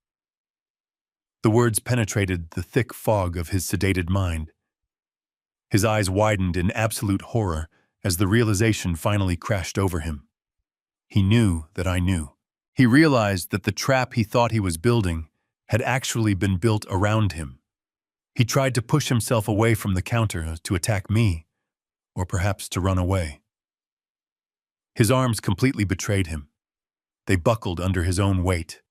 [SPEAKER 1] The words penetrated the thick fog of his sedated mind. His eyes widened in absolute horror as the realization finally crashed over him. He knew that I knew. He realized that the trap he thought he was building had actually been built around him. He tried to push himself away from the counter to attack me, or perhaps to run away. His arms completely betrayed him. They buckled under his own weight.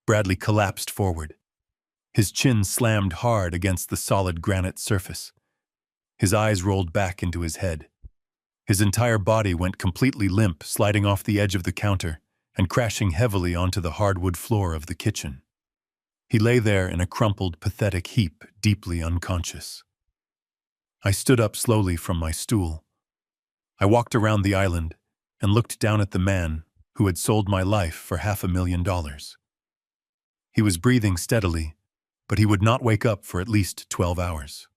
[SPEAKER 1] Bradley collapsed forward. His chin slammed hard against the solid granite surface. His eyes rolled back into his head. His entire body went completely limp, sliding off the edge of the counter and crashing heavily onto the hardwood floor of the kitchen. He lay there in a crumpled, pathetic heap, deeply unconscious. I stood up slowly from my stool. I walked around the island and looked down at the man who had sold my life for $500,000. He was breathing steadily, but he would not wake up for at least 12 hours.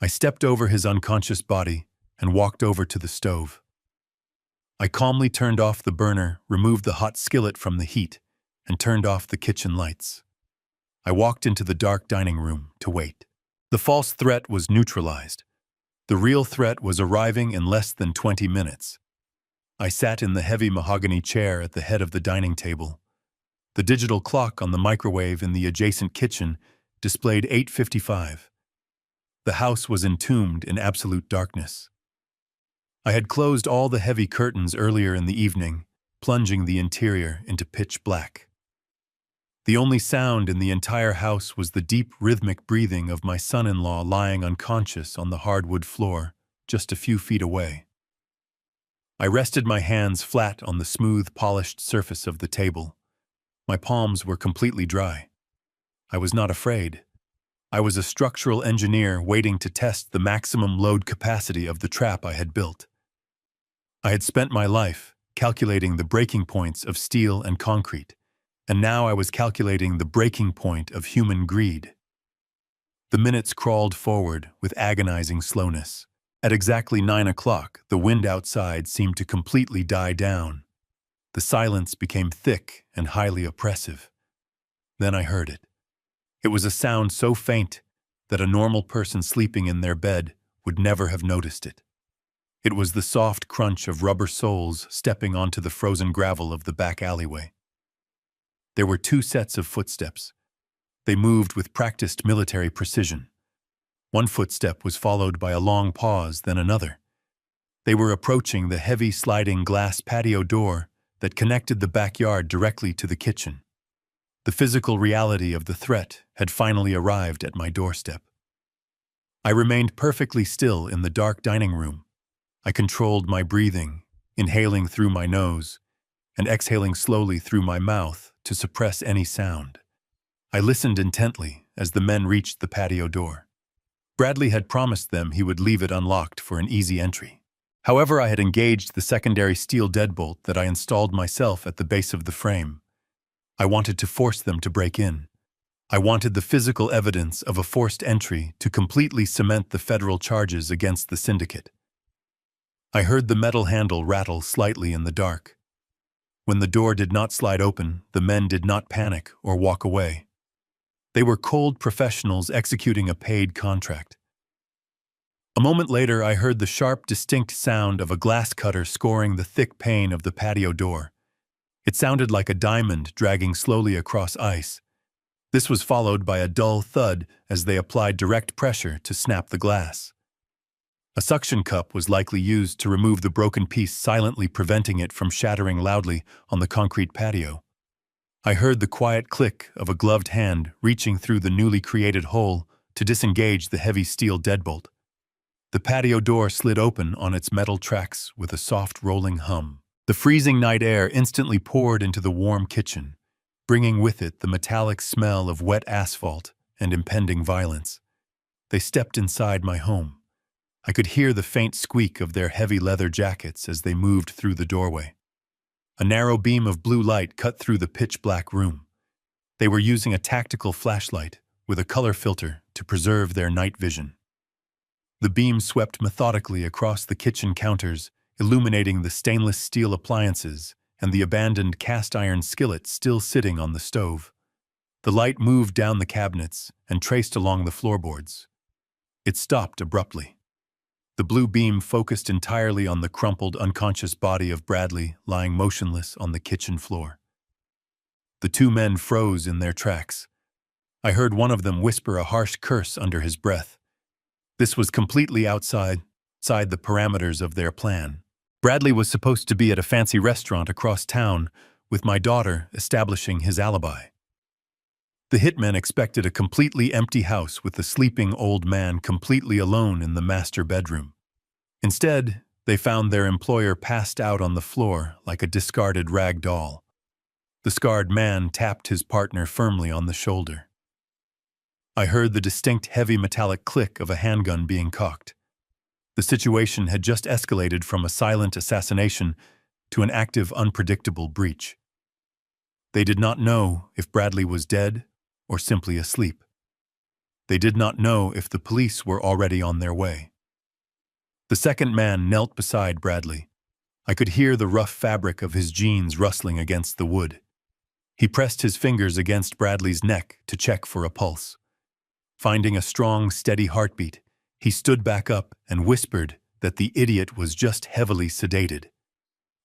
[SPEAKER 1] I stepped over his unconscious body and walked over to the stove. I calmly turned off the burner, removed the hot skillet from the heat, and turned off the kitchen lights. I walked into the dark dining room to wait. The false threat was neutralized. The real threat was arriving in less than 20 minutes. I sat in the heavy mahogany chair at the head of the dining table. The digital clock on the microwave in the adjacent kitchen displayed 8:55. The house was entombed in absolute darkness. I had closed all the heavy curtains earlier in the evening, plunging the interior into pitch black. The only sound in the entire house was the deep, rhythmic breathing of my son-in-law lying unconscious on the hardwood floor, just a few feet away. I rested my hands flat on the smooth, polished surface of the table. My palms were completely dry. I was not afraid. I was a structural engineer waiting to test the maximum load capacity of the trap I had built. I had spent my life calculating the breaking points of steel and concrete, and now I was calculating the breaking point of human greed. The minutes crawled forward with agonizing slowness. At exactly 9 o'clock, the wind outside seemed to completely die down. The silence became thick and highly oppressive. Then I heard it. It was a sound so faint that a normal person sleeping in their bed would never have noticed it. It was the soft crunch of rubber soles stepping onto the frozen gravel of the back alleyway. There were 2 sets of footsteps. They moved with practiced military precision. One footstep was followed by a long pause, then another. They were approaching the heavy sliding glass patio door that connected the backyard directly to the kitchen. The physical reality of the threat had finally arrived at my doorstep. I remained perfectly still in the dark dining room. I controlled my breathing, inhaling through my nose and exhaling slowly through my mouth to suppress any sound. I listened intently as the men reached the patio door. Bradley had promised them he would leave it unlocked for an easy entry. However, I had engaged the secondary steel deadbolt that I installed myself at the base of the frame. I wanted to force them to break in. I wanted the physical evidence of a forced entry to completely cement the federal charges against the syndicate. I heard the metal handle rattle slightly in the dark. When the door did not slide open, the men did not panic or walk away. They were cold professionals executing a paid contract. A moment later, I heard the sharp, distinct sound of a glass cutter scoring the thick pane of the patio door. It sounded like a diamond dragging slowly across ice. This was followed by a dull thud as they applied direct pressure to snap the glass. A suction cup was likely used to remove the broken piece, silently preventing it from shattering loudly on the concrete patio. I heard the quiet click of a gloved hand reaching through the newly created hole to disengage the heavy steel deadbolt. The patio door slid open on its metal tracks with a soft rolling hum. The freezing night air instantly poured into the warm kitchen, bringing with it the metallic smell of wet asphalt and impending violence. They stepped inside my home. I could hear the faint squeak of their heavy leather jackets as they moved through the doorway. A narrow beam of blue light cut through the pitch-black room. They were using a tactical flashlight with a color filter to preserve their night vision. The beam swept methodically across the kitchen counters, illuminating the stainless steel appliances and the abandoned cast-iron skillet still sitting on the stove. The light moved down the cabinets and traced along the floorboards. It stopped abruptly. The blue beam focused entirely on the crumpled, unconscious body of Bradley lying motionless on the kitchen floor. The two men froze in their tracks. I heard one of them whisper a harsh curse under his breath. This was completely outside the parameters of their plan. Bradley was supposed to be at a fancy restaurant across town, with my daughter establishing his alibi. The hitmen expected a completely empty house with the sleeping old man completely alone in the master bedroom. Instead, they found their employer passed out on the floor like a discarded rag doll. The scarred man tapped his partner firmly on the shoulder. I heard the distinct heavy metallic click of a handgun being cocked. The situation had just escalated from a silent assassination to an active, unpredictable breach. They did not know if Bradley was dead or simply asleep. They did not know if the police were already on their way. The second man knelt beside Bradley. I could hear the rough fabric of his jeans rustling against the wood. He pressed his fingers against Bradley's neck to check for a pulse. Finding a strong, steady heartbeat, he stood back up and whispered that the idiot was just heavily sedated.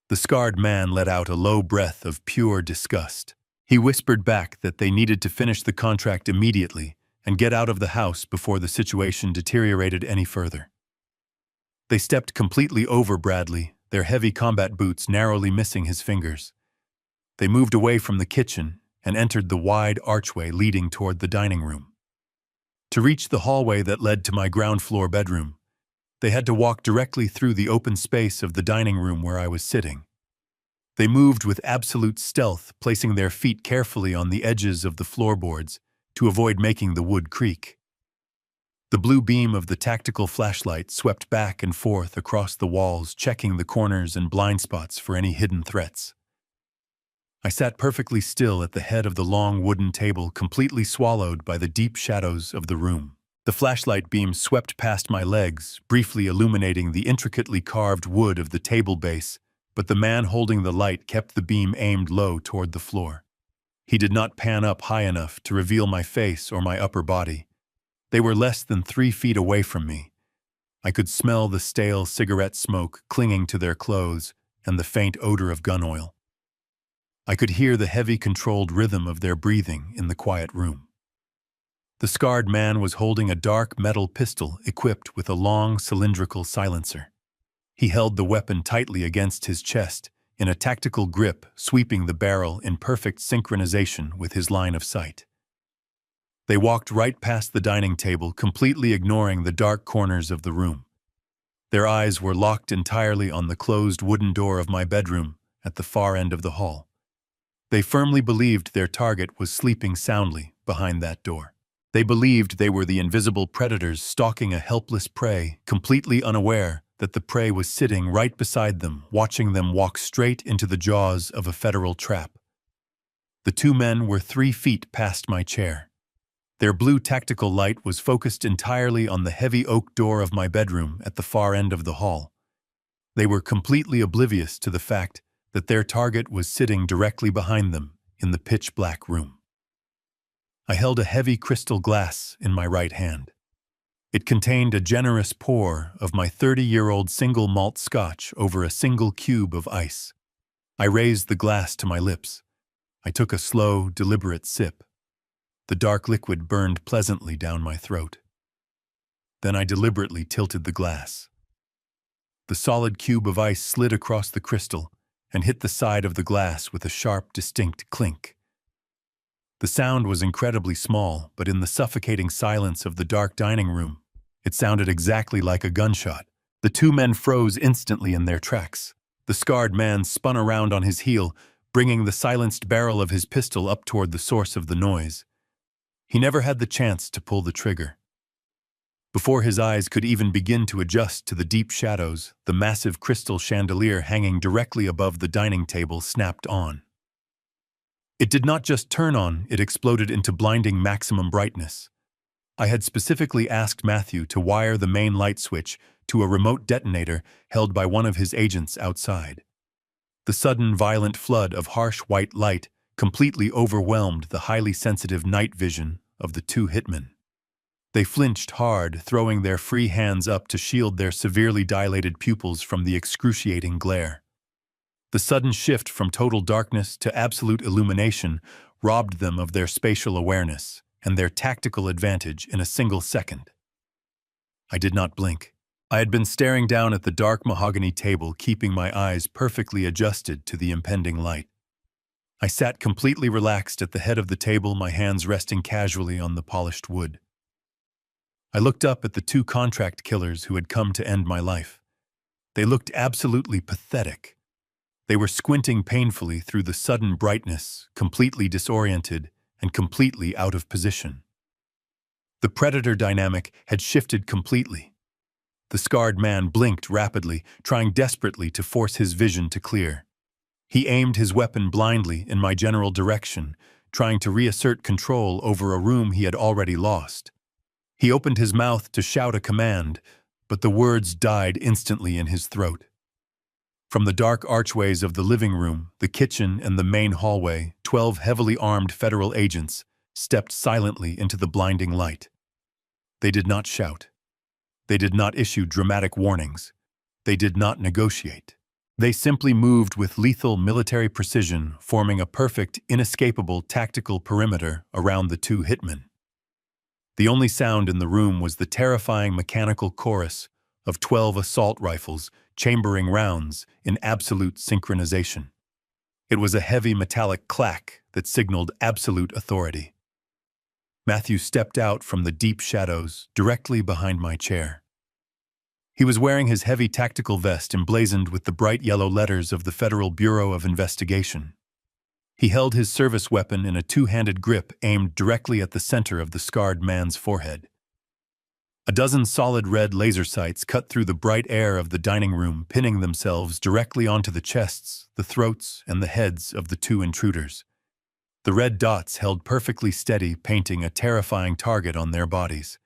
[SPEAKER 1] The scarred man let out a low breath of pure disgust. He whispered back that they needed to finish the contract immediately and get out of the house before the situation deteriorated any further. They stepped completely over Bradley, their heavy combat boots narrowly missing his fingers. They moved away from the kitchen and entered the wide archway leading toward the dining room. To reach the hallway that led to my ground floor bedroom, they had to walk directly through the open space of the dining room where I was sitting. They moved with absolute stealth, placing their feet carefully on the edges of the floorboards to avoid making the wood creak. The blue beam of the tactical flashlight swept back and forth across the walls, checking the corners and blind spots for any hidden threats. I sat perfectly still at the head of the long wooden table, completely swallowed by the deep shadows of the room. The flashlight beam swept past my legs, briefly illuminating the intricately carved wood of the table base, but the man holding the light kept the beam aimed low toward the floor. He did not pan up high enough to reveal my face or my upper body. They were less than 3 feet away from me. I could smell the stale cigarette smoke clinging to their clothes and the faint odor of gun oil. I could hear the heavy, controlled rhythm of their breathing in the quiet room. The scarred man was holding a dark metal pistol equipped with a long, cylindrical silencer. He held the weapon tightly against his chest, in a tactical grip, sweeping the barrel in perfect synchronization with his line of sight. They walked right past the dining table, completely ignoring the dark corners of the room. Their eyes were locked entirely on the closed wooden door of my bedroom at the far end of the hall. They firmly believed their target was sleeping soundly behind that door. They believed they were the invisible predators stalking a helpless prey, completely unaware that the prey was sitting right beside them, watching them walk straight into the jaws of a federal trap. The two men were 3 feet past my chair. Their blue tactical light was focused entirely on the heavy oak door of my bedroom at the far end of the hall. They were completely oblivious to the fact that their target was sitting directly behind them in the pitch-black room. I held a heavy crystal glass in my right hand. It contained a generous pour of my 30-year-old single malt scotch over a single cube of ice. I raised the glass to my lips. I took a slow, deliberate sip. The dark liquid burned pleasantly down my throat. Then I deliberately tilted the glass. The solid cube of ice slid across the crystal and hit the side of the glass with a sharp, distinct clink. The sound was incredibly small, but in the suffocating silence of the dark dining room, it sounded exactly like a gunshot. The two men froze instantly in their tracks. The scarred man spun around on his heel, bringing the silenced barrel of his pistol up toward the source of the noise. He never had the chance to pull the trigger. Before his eyes could even begin to adjust to the deep shadows, the massive crystal chandelier hanging directly above the dining table snapped on. It did not just turn on, it exploded into blinding maximum brightness. I had specifically asked Matthew to wire the main light switch to a remote detonator held by one of his agents outside. The sudden violent flood of harsh white light completely overwhelmed the highly sensitive night vision of the two hitmen. They flinched hard, throwing their free hands up to shield their severely dilated pupils from the excruciating glare. The sudden shift from total darkness to absolute illumination robbed them of their spatial awareness and their tactical advantage in a single second. I did not blink. I had been staring down at the dark mahogany table, keeping my eyes perfectly adjusted to the impending light. I sat completely relaxed at the head of the table, my hands resting casually on the polished wood. I looked up at the two contract killers who had come to end my life. They looked absolutely pathetic. They were squinting painfully through the sudden brightness, completely disoriented and completely out of position. The predator dynamic had shifted completely. The scarred man blinked rapidly, trying desperately to force his vision to clear. He aimed his weapon blindly in my general direction, trying to reassert control over a room he had already lost. He opened his mouth to shout a command, but the words died instantly in his throat. From the dark archways of the living room, the kitchen, and the main hallway, 12 heavily armed federal agents stepped silently into the blinding light. They did not shout. They did not issue dramatic warnings. They did not negotiate. They simply moved with lethal military precision, forming a perfect, inescapable tactical perimeter around the two hitmen. The only sound in the room was the terrifying mechanical chorus of 12 assault rifles chambering rounds in absolute synchronization. It was a heavy metallic clack that signaled absolute authority. Matthew stepped out from the deep shadows directly behind my chair. He was wearing his heavy tactical vest emblazoned with the bright yellow letters of the Federal Bureau of Investigation. He held his service weapon in a two-handed grip aimed directly at the center of the scarred man's forehead. A dozen solid red laser sights cut through the bright air of the dining room, pinning themselves directly onto the chests, the throats, and the heads of the two intruders. The red dots held perfectly steady, painting a terrifying target on their bodies.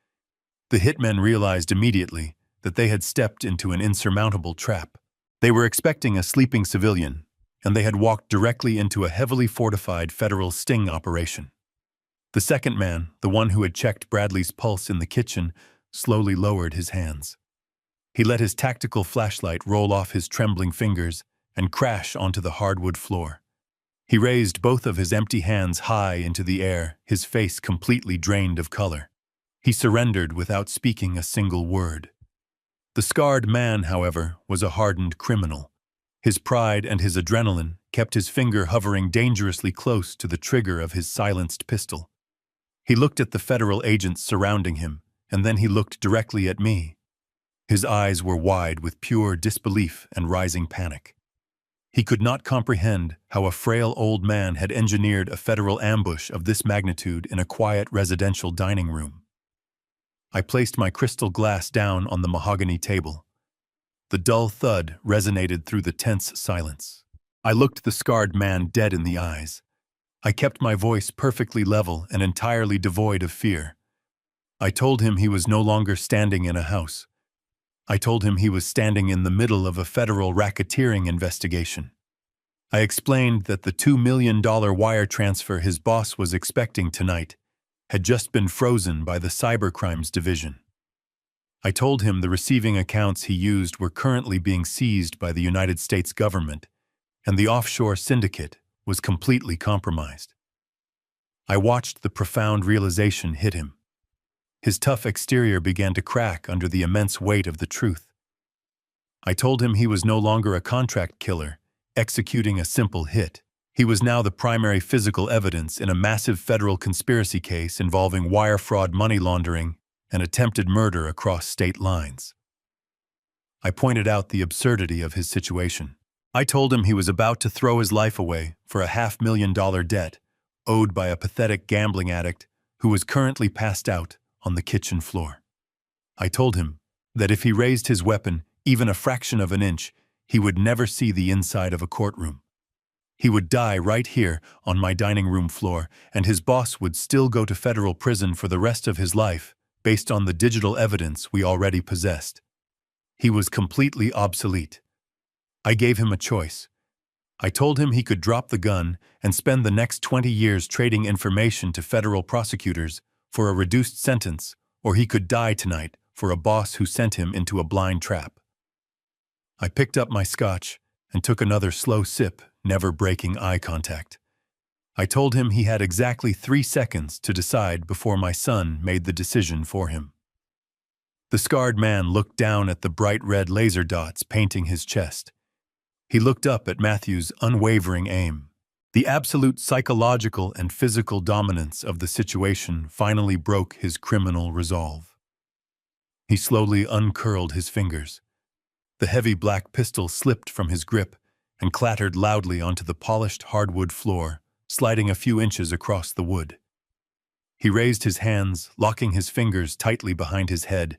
[SPEAKER 1] The hitmen realized immediately that they had stepped into an insurmountable trap. They were expecting a sleeping civilian, and they had walked directly into a heavily fortified federal sting operation. The second man, the one who had checked Bradley's pulse in the kitchen, slowly lowered his hands. He let his tactical flashlight roll off his trembling fingers and crash onto the hardwood floor. He raised both of his empty hands high into the air, his face completely drained of color. He surrendered without speaking a single word. The scarred man, however, was a hardened criminal. His pride and his adrenaline kept his finger hovering dangerously close to the trigger of his silenced pistol. He looked at the federal agents surrounding him, and then he looked directly at me. His eyes were wide with pure disbelief and rising panic. He could not comprehend how a frail old man had engineered a federal ambush of this magnitude in a quiet residential dining room. I placed my crystal glass down on the mahogany table. The dull thud resonated through the tense silence. I looked the scarred man dead in the eyes. I kept my voice perfectly level and entirely devoid of fear. I told him he was no longer standing in a house. I told him he was standing in the middle of a federal racketeering investigation. I explained that the $2 million wire transfer his boss was expecting tonight had just been frozen by the Cybercrimes Division. I told him the receiving accounts he used were currently being seized by the United States government, and the offshore syndicate was completely compromised. I watched the profound realization hit him. His tough exterior began to crack under the immense weight of the truth. I told him he was no longer a contract killer, executing a simple hit. He was now the primary physical evidence in a massive federal conspiracy case involving wire fraud, money laundering, and attempted murder across state lines. I pointed out the absurdity of his situation. I told him he was about to throw his life away for a $500,000 debt owed by a pathetic gambling addict who was currently passed out on the kitchen floor. I told him that if he raised his weapon even a fraction of an inch, he would never see the inside of a courtroom. He would die right here on my dining room floor, and his boss would still go to federal prison for the rest of his life based on the digital evidence we already possessed. He was completely obsolete. I gave him a choice. I told him he could drop the gun and spend the next 20 years trading information to federal prosecutors for a reduced sentence, or he could die tonight for a boss who sent him into a blind trap. I picked up my scotch and took another slow sip, never breaking eye contact. I told him he had exactly 3 seconds to decide before my son made the decision for him. The scarred man looked down at the bright red laser dots painting his chest. He looked up at Matthew's unwavering aim. The absolute psychological and physical dominance of the situation finally broke his criminal resolve. He slowly uncurled his fingers. The heavy black pistol slipped from his grip and clattered loudly onto the polished hardwood floor, sliding a few inches across the wood. He raised his hands, locking his fingers tightly behind his head,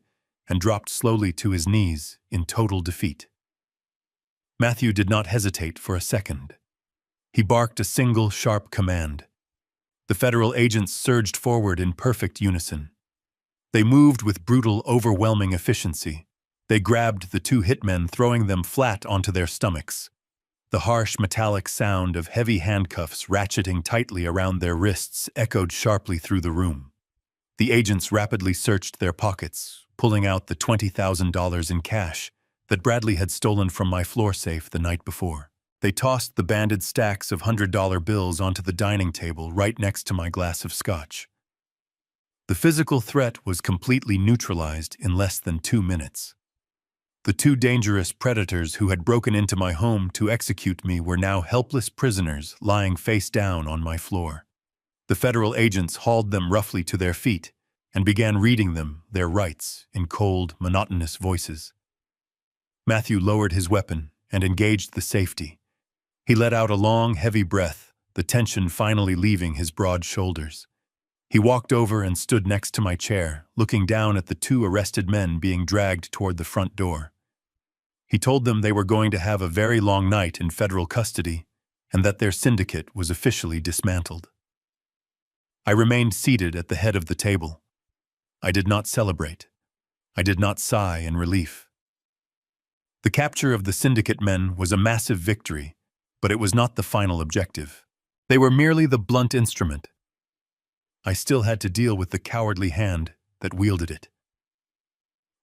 [SPEAKER 1] and dropped slowly to his knees in total defeat. Matthew did not hesitate for a second. He barked a single sharp command. The federal agents surged forward in perfect unison. They moved with brutal, overwhelming efficiency. They grabbed the 2 hitmen, throwing them flat onto their stomachs. The harsh metallic sound of heavy handcuffs ratcheting tightly around their wrists echoed sharply through the room. The agents rapidly searched their pockets, pulling out the $20,000 in cash that Bradley had stolen from my floor safe the night before. They tossed the banded stacks of $100 bills onto the dining table right next to my glass of scotch. The physical threat was completely neutralized in less than 2 minutes. The 2 dangerous predators who had broken into my home to execute me were now helpless prisoners lying face down on my floor. The federal agents hauled them roughly to their feet and began reading them their rights in cold, monotonous voices. Matthew lowered his weapon and engaged the safety. He let out a long, heavy breath, the tension finally leaving his broad shoulders. He walked over and stood next to my chair, looking down at the 2 arrested men being dragged toward the front door. He told them they were going to have a very long night in federal custody and that their syndicate was officially dismantled. I remained seated at the head of the table. I did not celebrate. I did not sigh in relief. The capture of the syndicate men was a massive victory, but it was not the final objective. They were merely the blunt instrument. I still had to deal with the cowardly hand that wielded it.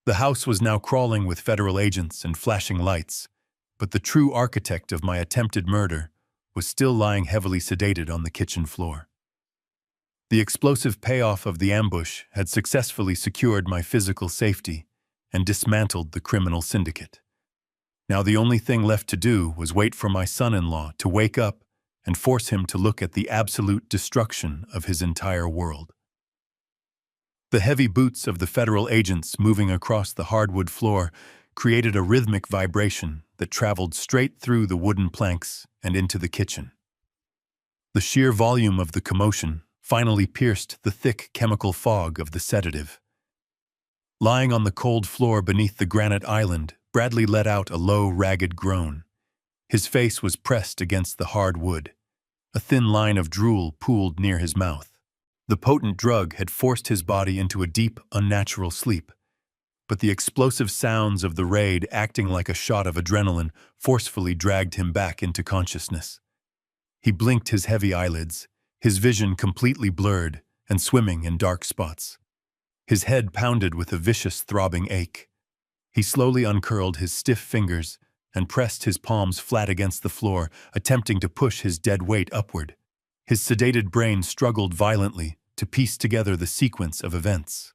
[SPEAKER 1] The house was now crawling with federal agents and flashing lights, but the true architect of my attempted murder was still lying heavily sedated on the kitchen floor. The explosive payoff of the ambush had successfully secured my physical safety and dismantled the criminal syndicate. Now the only thing left to do was wait for my son-in-law to wake up and force him to look at the absolute destruction of his entire world. The heavy boots of the federal agents moving across the hardwood floor created a rhythmic vibration that traveled straight through the wooden planks and into the kitchen. The sheer volume of the commotion finally pierced the thick chemical fog of the sedative. Lying on the cold floor beneath the granite island, Bradley let out a low, ragged groan. His face was pressed against the hard wood. A thin line of drool pooled near his mouth. The potent drug had forced his body into a deep, unnatural sleep, but the explosive sounds of the raid, acting like a shot of adrenaline, forcefully dragged him back into consciousness. He blinked his heavy eyelids, his vision completely blurred and swimming in dark spots. His head pounded with a vicious, throbbing ache. He slowly uncurled his stiff fingers and pressed his palms flat against the floor, attempting to push his dead weight upward. His sedated brain struggled violently to piece together the sequence of events.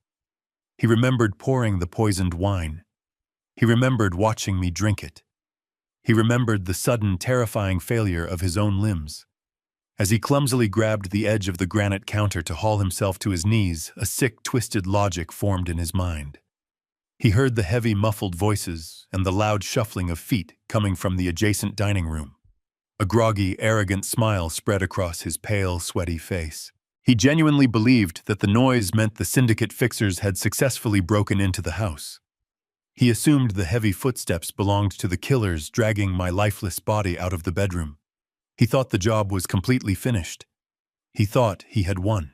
[SPEAKER 1] He remembered pouring the poisoned wine. He remembered watching me drink it. He remembered the sudden, terrifying failure of his own limbs. As he clumsily grabbed the edge of the granite counter to haul himself to his knees, a sick, twisted logic formed in his mind. He heard the heavy, muffled voices and the loud shuffling of feet coming from the adjacent dining room. A groggy, arrogant smile spread across his pale, sweaty face. He genuinely believed that the noise meant the syndicate fixers had successfully broken into the house. He assumed the heavy footsteps belonged to the killers dragging my lifeless body out of the bedroom. He thought the job was completely finished. He thought he had won.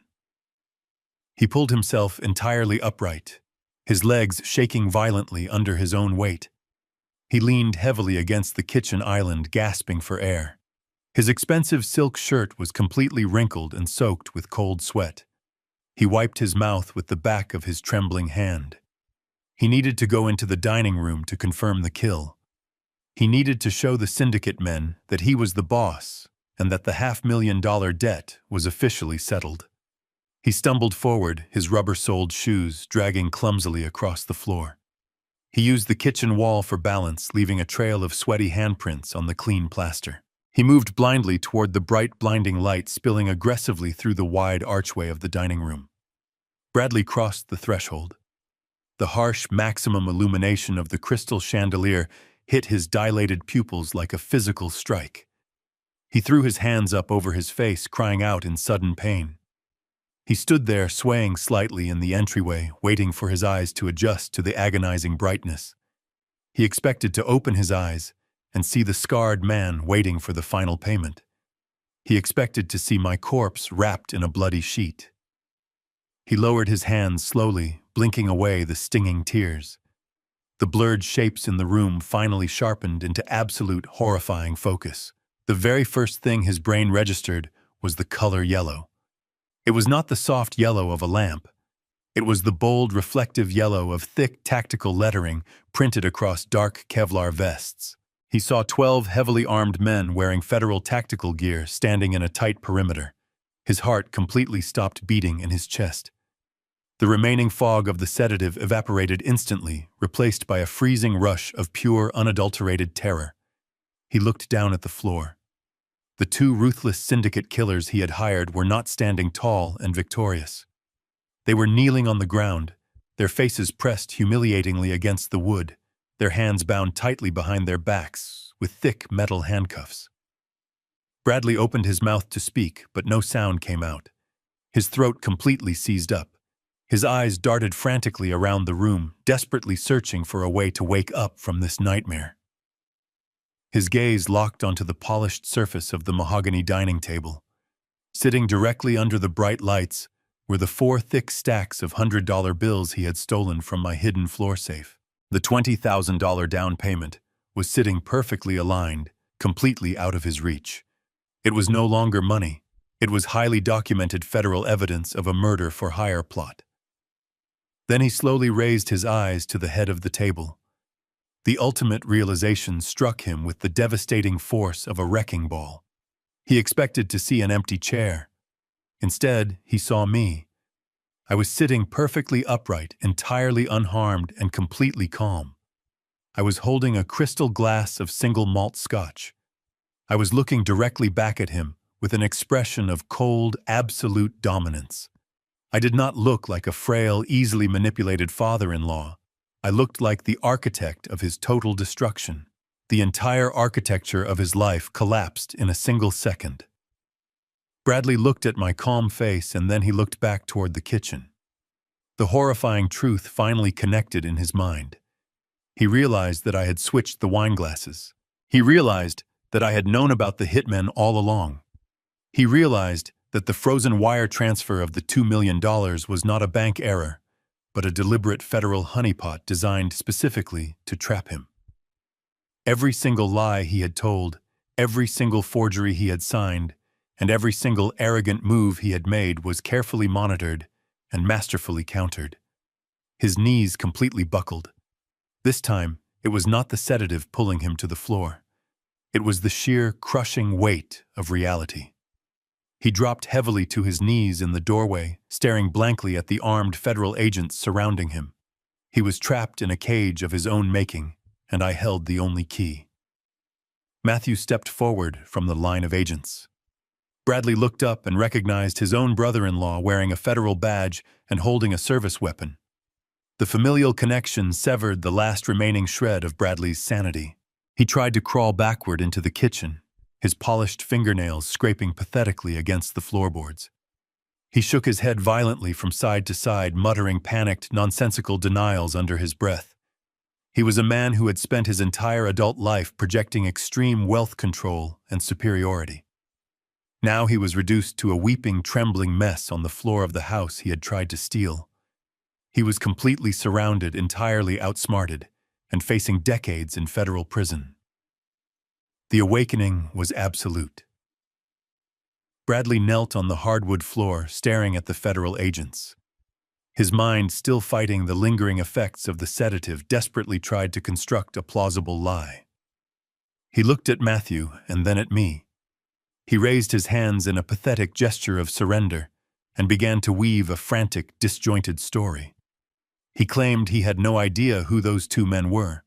[SPEAKER 1] He pulled himself entirely upright, his legs shaking violently under his own weight. He leaned heavily against the kitchen island, gasping for air. His expensive silk shirt was completely wrinkled and soaked with cold sweat. He wiped his mouth with the back of his trembling hand. He needed to go into the dining room to confirm the kill. He needed to show the syndicate men that he was the boss and that the $500,000 debt was officially settled. He stumbled forward, his rubber-soled shoes dragging clumsily across the floor. He used the kitchen wall for balance, leaving a trail of sweaty handprints on the clean plaster. He moved blindly toward the bright, blinding light spilling aggressively through the wide archway of the dining room. Bradley crossed the threshold. The harsh, maximum illumination of the crystal chandelier hit his dilated pupils like a physical strike. He threw his hands up over his face, crying out in sudden pain. He stood there, swaying slightly in the entryway, waiting for his eyes to adjust to the agonizing brightness. He expected to open his eyes and see the scarred man waiting for the final payment. He expected to see my corpse wrapped in a bloody sheet. He lowered his hands slowly, blinking away the stinging tears. The blurred shapes in the room finally sharpened into absolute horrifying focus. The very first thing his brain registered was the color yellow. It was not the soft yellow of a lamp. It was the bold, reflective yellow of thick, tactical lettering printed across dark Kevlar vests. He saw 12 heavily armed men wearing federal tactical gear standing in a tight perimeter. His heart completely stopped beating in his chest. The remaining fog of the sedative evaporated instantly, replaced by a freezing rush of pure, unadulterated terror. He looked down at the floor. The two ruthless syndicate killers he had hired were not standing tall and victorious. They were kneeling on the ground, their faces pressed humiliatingly against the wood, their hands bound tightly behind their backs with thick metal handcuffs. Bradley opened his mouth to speak, but no sound came out. His throat completely seized up. His eyes darted frantically around the room, desperately searching for a way to wake up from this nightmare. His gaze locked onto the polished surface of the mahogany dining table. Sitting directly under the bright lights were the 4 thick stacks of $100 bills he had stolen from my hidden floor safe. The $20,000 down payment was sitting perfectly aligned, completely out of his reach. It was no longer money. It was highly documented federal evidence of a murder-for-hire plot. Then he slowly raised his eyes to the head of the table. The ultimate realization struck him with the devastating force of a wrecking ball. He expected to see an empty chair. Instead, he saw me. I was sitting perfectly upright, entirely unharmed and completely calm. I was holding a crystal glass of single malt scotch. I was looking directly back at him with an expression of cold, absolute dominance. I did not look like a frail, easily manipulated father-in-law. I looked like the architect of his total destruction. The entire architecture of his life collapsed in a single second. Bradley looked at my calm face and then he looked back toward the kitchen. The horrifying truth finally connected in his mind. He realized that I had switched the wine glasses. He realized that I had known about the hitmen all along. He realized that the frozen wire transfer of the $2 million was not a bank error, but a deliberate federal honeypot designed specifically to trap him. Every single lie he had told, every single forgery he had signed, and every single arrogant move he had made was carefully monitored and masterfully countered. His knees completely buckled. This time, it was not the sedative pulling him to the floor. It was the sheer, crushing weight of reality. He dropped heavily to his knees in the doorway, staring blankly at the armed federal agents surrounding him. He was trapped in a cage of his own making, and I held the only key. Matthew stepped forward from the line of agents. Bradley looked up and recognized his own brother-in-law wearing a federal badge and holding a service weapon. The familial connection severed the last remaining shred of Bradley's sanity. He tried to crawl backward into the kitchen, his polished fingernails scraping pathetically against the floorboards. He shook his head violently from side to side, muttering panicked, nonsensical denials under his breath. He was a man who had spent his entire adult life projecting extreme wealth control and superiority. Now he was reduced to a weeping, trembling mess on the floor of the house he had tried to steal. He was completely surrounded, entirely outsmarted, and facing decades in federal prison. The awakening was absolute. Bradley knelt on the hardwood floor, staring at the federal agents. His mind, still fighting the lingering effects of the sedative, desperately tried to construct a plausible lie. He looked at Matthew and then at me. He raised his hands in a pathetic gesture of surrender and began to weave a frantic, disjointed story. He claimed he had no idea who those two men were.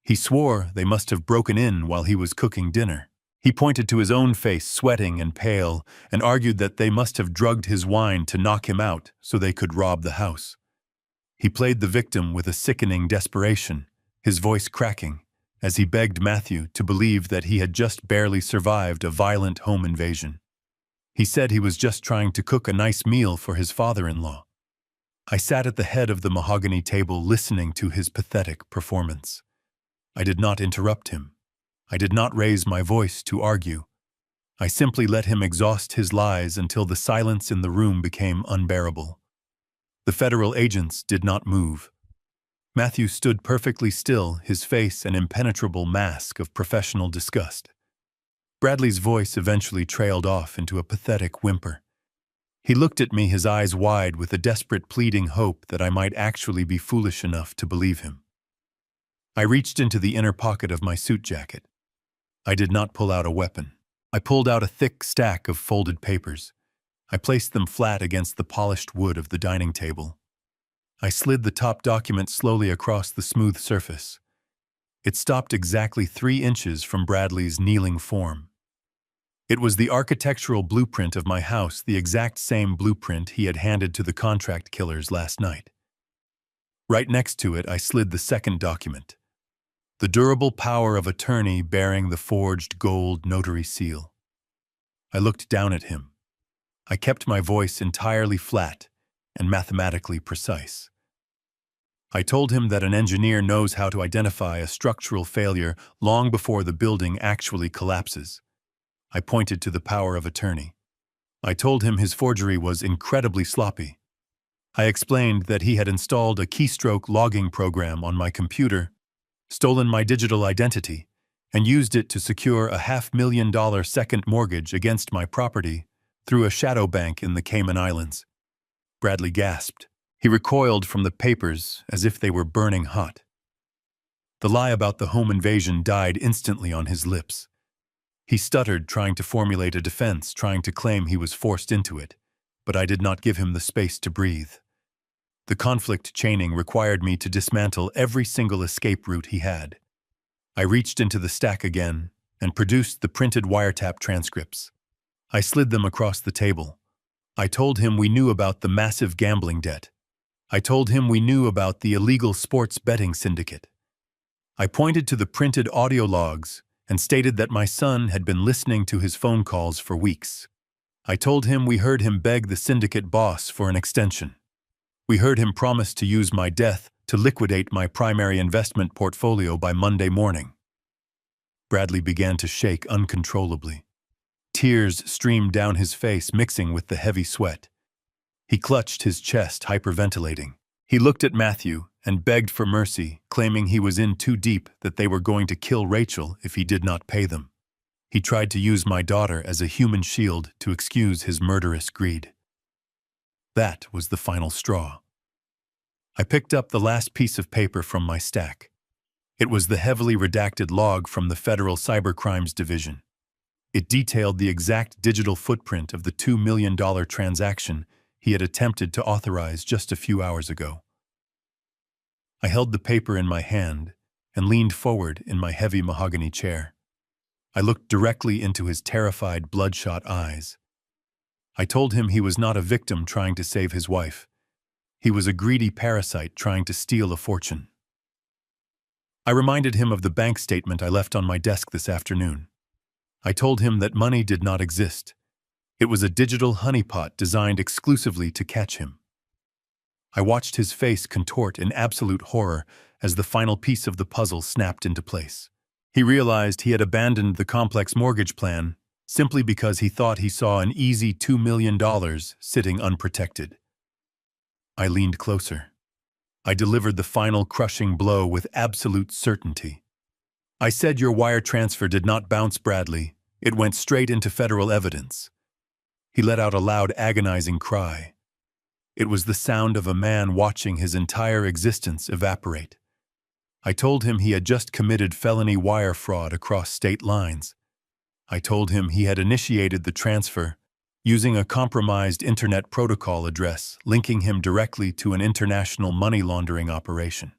[SPEAKER 1] He swore they must have broken in while he was cooking dinner. He pointed to his own face, sweating and pale, and argued that they must have drugged his wine to knock him out so they could rob the house. He played the victim with a sickening desperation, his voice cracking, as he begged Matthew to believe that he had just barely survived a violent home invasion. He said he was just trying to cook a nice meal for his father-in-law. I sat at the head of the mahogany table listening to his pathetic performance. I did not interrupt him. I did not raise my voice to argue. I simply let him exhaust his lies until the silence in the room became unbearable. The federal agents did not move. Matthew stood perfectly still, his face an impenetrable mask of professional disgust. Bradley's voice eventually trailed off into a pathetic whimper. He looked at me, his eyes wide with a desperate pleading hope that I might actually be foolish enough to believe him. I reached into the inner pocket of my suit jacket. I did not pull out a weapon. I pulled out a thick stack of folded papers. I placed them flat against the polished wood of the dining table. I slid the top document slowly across the smooth surface. It stopped exactly 3 inches from Bradley's kneeling form. It was the architectural blueprint of my house, the exact same blueprint he had handed to the contract killers last night. Right next to it, I slid the second document. The durable power of attorney bearing the forged gold notary seal. I looked down at him. I kept my voice entirely flat and mathematically precise. I told him that an engineer knows how to identify a structural failure long before the building actually collapses. I pointed to the power of attorney. I told him his forgery was incredibly sloppy. I explained that he had installed a keystroke logging program on my computer, stolen my digital identity, and used it to secure a $500,000 second mortgage against my property through a shadow bank in the Cayman Islands. Bradley gasped. He recoiled from the papers as if they were burning hot. The lie about the home invasion died instantly on his lips. He stuttered, trying to formulate a defense, trying to claim he was forced into it, but I did not give him the space to breathe. The conflict chaining required me to dismantle every single escape route he had. I reached into the stack again and produced the printed wiretap transcripts. I slid them across the table. I told him we knew about the massive gambling debt. I told him we knew about the illegal sports betting syndicate. I pointed to the printed audio logs and stated that my son had been listening to his phone calls for weeks. I told him we heard him beg the syndicate boss for an extension. We heard him promise to use my death to liquidate my primary investment portfolio by Monday morning. Bradley began to shake uncontrollably. Tears streamed down his face, mixing with the heavy sweat. He clutched his chest, hyperventilating. He looked at Matthew and begged for mercy, claiming he was in too deep, that they were going to kill Rachel if he did not pay them. He tried to use my daughter as a human shield to excuse his murderous greed. That was the final straw. I picked up the last piece of paper from my stack. It was the heavily redacted log from the Federal Cybercrimes Division. It detailed the exact digital footprint of the $2 million transaction he had attempted to authorize just a few hours ago. I held the paper in my hand and leaned forward in my heavy mahogany chair. I looked directly into his terrified, bloodshot eyes. I told him he was not a victim trying to save his wife. He was a greedy parasite trying to steal a fortune. I reminded him of the bank statement I left on my desk this afternoon. I told him that money did not exist. It was a digital honeypot designed exclusively to catch him. I watched his face contort in absolute horror as the final piece of the puzzle snapped into place. He realized he had abandoned the complex mortgage plan simply because he thought he saw an easy $2 million sitting unprotected. I leaned closer. I delivered the final crushing blow with absolute certainty. I said your wire transfer did not bounce, Bradley. It went straight into federal evidence. He let out a loud, agonizing cry. It was the sound of a man watching his entire existence evaporate. I told him he had just committed felony wire fraud across state lines. I told him he had initiated the transfer using a compromised internet protocol address linking him directly to an international money laundering operation.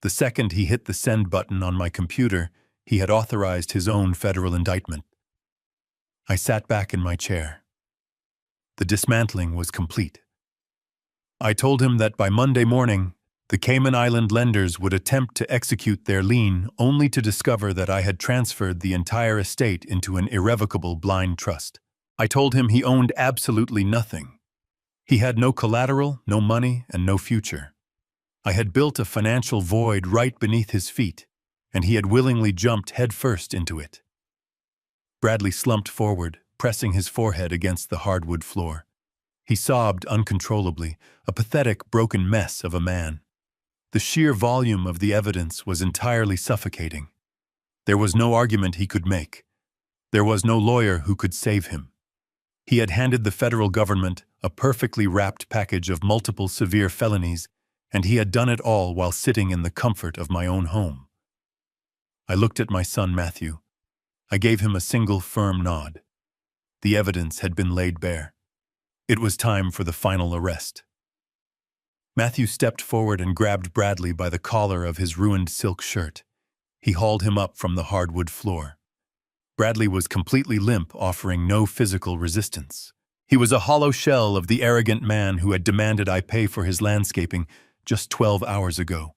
[SPEAKER 1] The second he hit the send button on my computer, he had authorized his own federal indictment. I sat back in my chair. The dismantling was complete. I told him that by Monday morning, the Cayman Island lenders would attempt to execute their lien only to discover that I had transferred the entire estate into an irrevocable blind trust. I told him he owned absolutely nothing. He had no collateral, no money, and no future. I had built a financial void right beneath his feet, and he had willingly jumped headfirst into it. Bradley slumped forward, pressing his forehead against the hardwood floor. He sobbed uncontrollably, a pathetic, broken mess of a man. The sheer volume of the evidence was entirely suffocating. There was no argument he could make. There was no lawyer who could save him. He had handed the federal government a perfectly wrapped package of multiple severe felonies, and he had done it all while sitting in the comfort of my own home. I looked at my son Matthew. I gave him a single firm nod. The evidence had been laid bare. It was time for the final arrest. Matthew stepped forward and grabbed Bradley by the collar of his ruined silk shirt. He hauled him up from the hardwood floor. Bradley was completely limp, offering no physical resistance. He was a hollow shell of the arrogant man who had demanded I pay for his landscaping just 12 hours ago.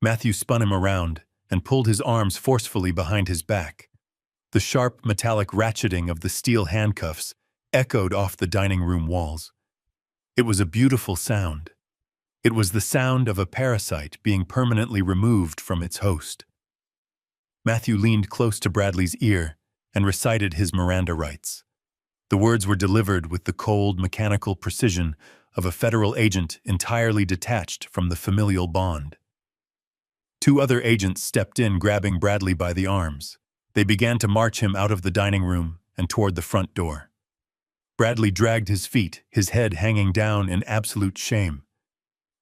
[SPEAKER 1] Matthew spun him around and pulled his arms forcefully behind his back. The sharp metallic ratcheting of the steel handcuffs echoed off the dining room walls. It was a beautiful sound. It was the sound of a parasite being permanently removed from its host. Matthew leaned close to Bradley's ear and recited his Miranda rights. The words were delivered with the cold, mechanical precision of a federal agent entirely detached from the familial bond. Two other agents stepped in, grabbing Bradley by the arms. They began to march him out of the dining room and toward the front door. Bradley dragged his feet, his head hanging down in absolute shame.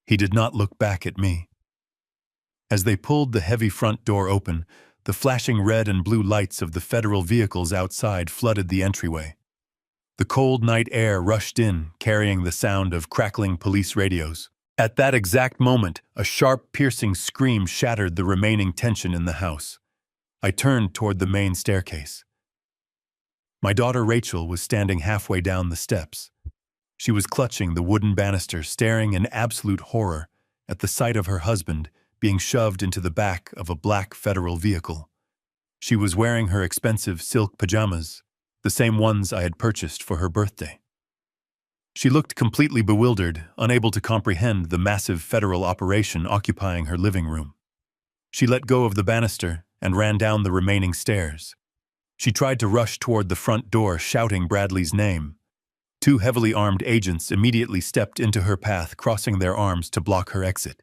[SPEAKER 1] He did not look back at me. As they pulled the heavy front door open, the flashing red and blue lights of the federal vehicles outside flooded the entryway. The cold night air rushed in, carrying the sound of crackling police radios. At that exact moment, a sharp, piercing scream shattered the remaining tension in the house. I turned toward the main staircase. My daughter Rachel was standing halfway down the steps. She was clutching the wooden banister, staring in absolute horror at the sight of her husband being shoved into the back of a black federal vehicle. She was wearing her expensive silk pajamas, the same ones I had purchased for her birthday. She looked completely bewildered, unable to comprehend the massive federal operation occupying her living room. She let go of the banister and ran down the remaining stairs. She tried to rush toward the front door, shouting Bradley's name. Two heavily armed agents immediately stepped into her path, crossing their arms to block her exit.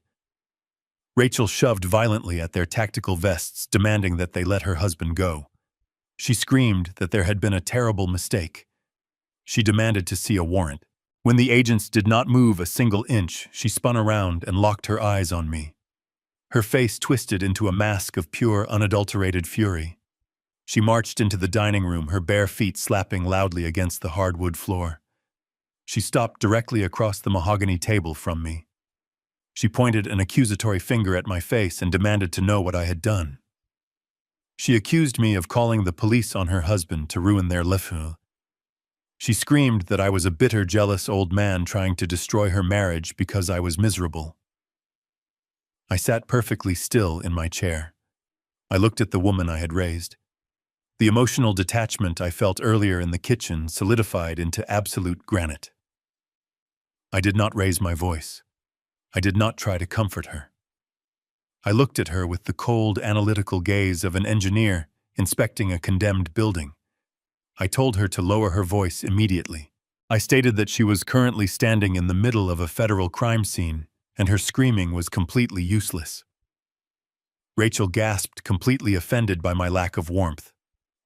[SPEAKER 1] Rachel shoved violently at their tactical vests, demanding that they let her husband go. She screamed that there had been a terrible mistake. She demanded to see a warrant. When the agents did not move a single inch, she spun around and locked her eyes on me. Her face twisted into a mask of pure, unadulterated fury. She marched into the dining room, her bare feet slapping loudly against the hardwood floor. She stopped directly across the mahogany table from me. She pointed an accusatory finger at my face and demanded to know what I had done. She accused me of calling the police on her husband to ruin their life. She screamed that I was a bitter, jealous old man trying to destroy her marriage because I was miserable. I sat perfectly still in my chair. I looked at the woman I had raised. The emotional detachment I felt earlier in the kitchen solidified into absolute granite. I did not raise my voice. I did not try to comfort her. I looked at her with the cold, analytical gaze of an engineer inspecting a condemned building. I told her to lower her voice immediately. I stated that she was currently standing in the middle of a federal crime scene, and her screaming was completely useless. Rachel gasped, completely offended by my lack of warmth.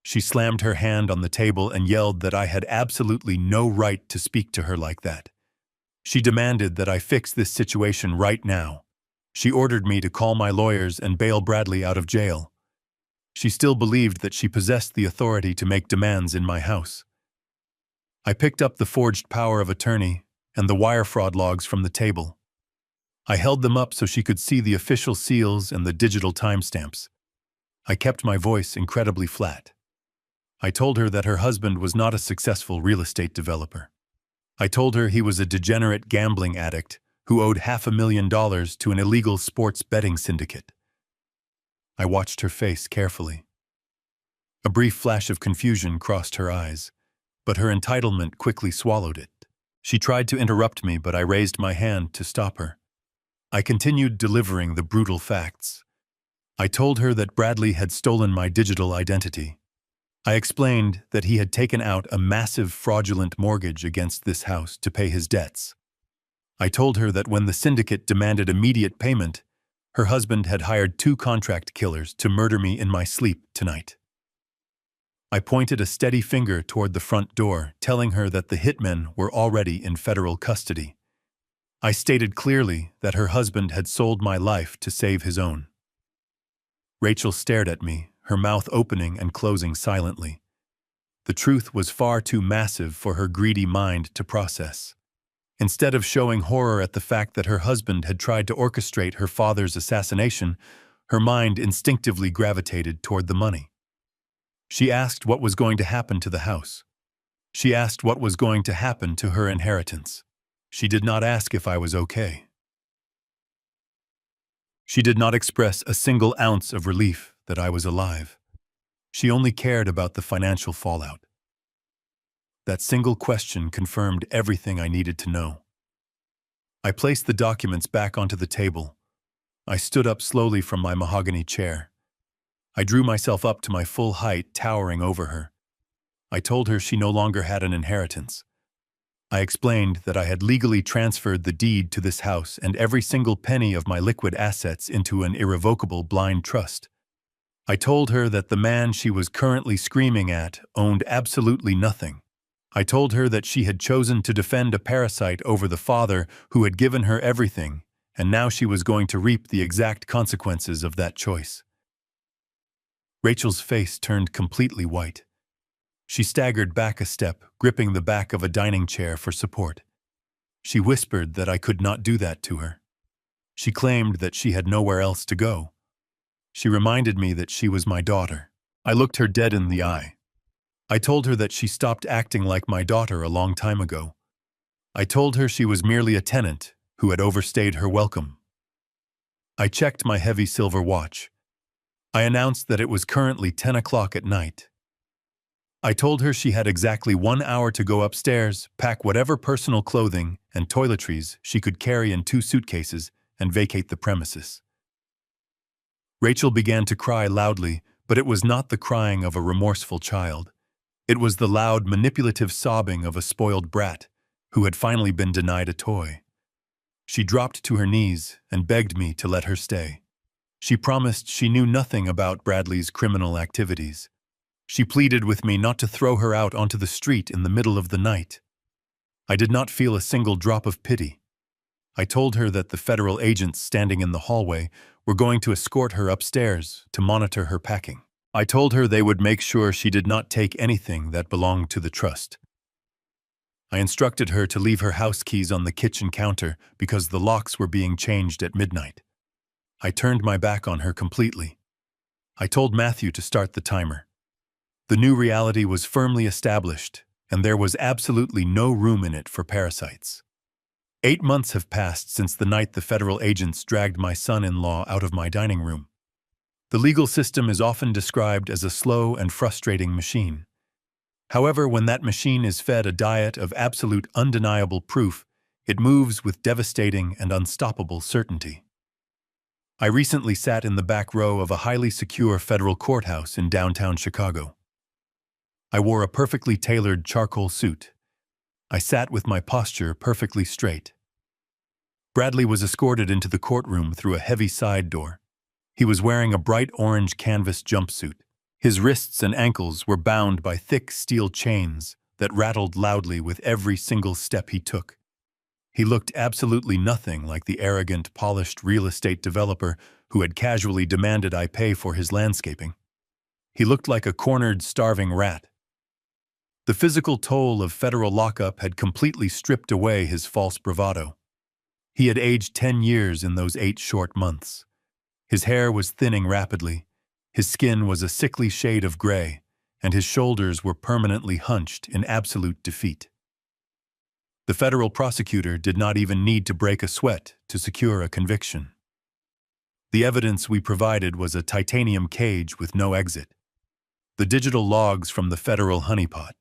[SPEAKER 1] She slammed her hand on the table and yelled that I had absolutely no right to speak to her like that. She demanded that I fix this situation right now. She ordered me to call my lawyers and bail Bradley out of jail. She still believed that she possessed the authority to make demands in my house. I picked up the forged power of attorney and the wire fraud logs from the table. I held them up so she could see the official seals and the digital timestamps. I kept my voice incredibly flat. I told her that her husband was not a successful real estate developer. I told her he was a degenerate gambling addict who owed $500,000 to an illegal sports betting syndicate. I watched her face carefully. A brief flash of confusion crossed her eyes, but her entitlement quickly swallowed it. She tried to interrupt me, but I raised my hand to stop her. I continued delivering the brutal facts. I told her that Bradley had stolen my digital identity. I explained that he had taken out a massive fraudulent mortgage against this house to pay his debts. I told her that when the syndicate demanded immediate payment, her husband had hired 2 contract killers to murder me in my sleep tonight. I pointed a steady finger toward the front door, telling her that the hitmen were already in federal custody. I stated clearly that her husband had sold my life to save his own. Rachel stared at me, her mouth opening and closing silently. The truth was far too massive for her greedy mind to process. Instead of showing horror at the fact that her husband had tried to orchestrate her father's assassination, her mind instinctively gravitated toward the money. She asked what was going to happen to the house. She asked what was going to happen to her inheritance. She did not ask if I was okay. She did not express a single ounce of relief that I was alive. She only cared about the financial fallout. That single question confirmed everything I needed to know. I placed the documents back onto the table. I stood up slowly from my mahogany chair. I drew myself up to my full height, towering over her. I told her she no longer had an inheritance. I explained that I had legally transferred the deed to this house and every single penny of my liquid assets into an irrevocable blind trust. I told her that the man she was currently screaming at owned absolutely nothing. I told her that she had chosen to defend a parasite over the father who had given her everything, and now she was going to reap the exact consequences of that choice. Rachel's face turned completely white. She staggered back a step, gripping the back of a dining chair for support. She whispered that I could not do that to her. She claimed that she had nowhere else to go. She reminded me that she was my daughter. I looked her dead in the eye. I told her that she stopped acting like my daughter a long time ago. I told her she was merely a tenant who had overstayed her welcome. I checked my heavy silver watch. I announced that it was currently 10 o'clock at night. I told her she had exactly 1 hour to go upstairs, pack whatever personal clothing and toiletries she could carry in 2 suitcases, and vacate the premises. Rachel began to cry loudly, but it was not the crying of a remorseful child. It was the loud, manipulative sobbing of a spoiled brat who had finally been denied a toy. She dropped to her knees and begged me to let her stay. She promised she knew nothing about Bradley's criminal activities. She pleaded with me not to throw her out onto the street in the middle of the night. I did not feel a single drop of pity. I told her that the federal agents standing in the hallway were going to escort her upstairs to monitor her packing. I told her they would make sure she did not take anything that belonged to the trust. I instructed her to leave her house keys on the kitchen counter because the locks were being changed at midnight. I turned my back on her completely. I told Matthew to start the timer. The new reality was firmly established, and there was absolutely no room in it for parasites. 8 months have passed since the night the federal agents dragged my son-in-law out of my dining room. The legal system is often described as a slow and frustrating machine. However, when that machine is fed a diet of absolute undeniable proof, it moves with devastating and unstoppable certainty. I recently sat in the back row of a highly secure federal courthouse in downtown Chicago. I wore a perfectly tailored charcoal suit. I sat with my posture perfectly straight. Bradley was escorted into the courtroom through a heavy side door. He was wearing a bright orange canvas jumpsuit. His wrists and ankles were bound by thick steel chains that rattled loudly with every single step he took. He looked absolutely nothing like the arrogant, polished real estate developer who had casually demanded I pay for his landscaping. He looked like a cornered, starving rat. The physical toll of federal lockup had completely stripped away his false bravado. He had aged 10 years in those 8 short months. His hair was thinning rapidly, his skin was a sickly shade of gray, and his shoulders were permanently hunched in absolute defeat. The federal prosecutor did not even need to break a sweat to secure a conviction. The evidence we provided was a titanium cage with no exit, the digital logs from the federal honeypot.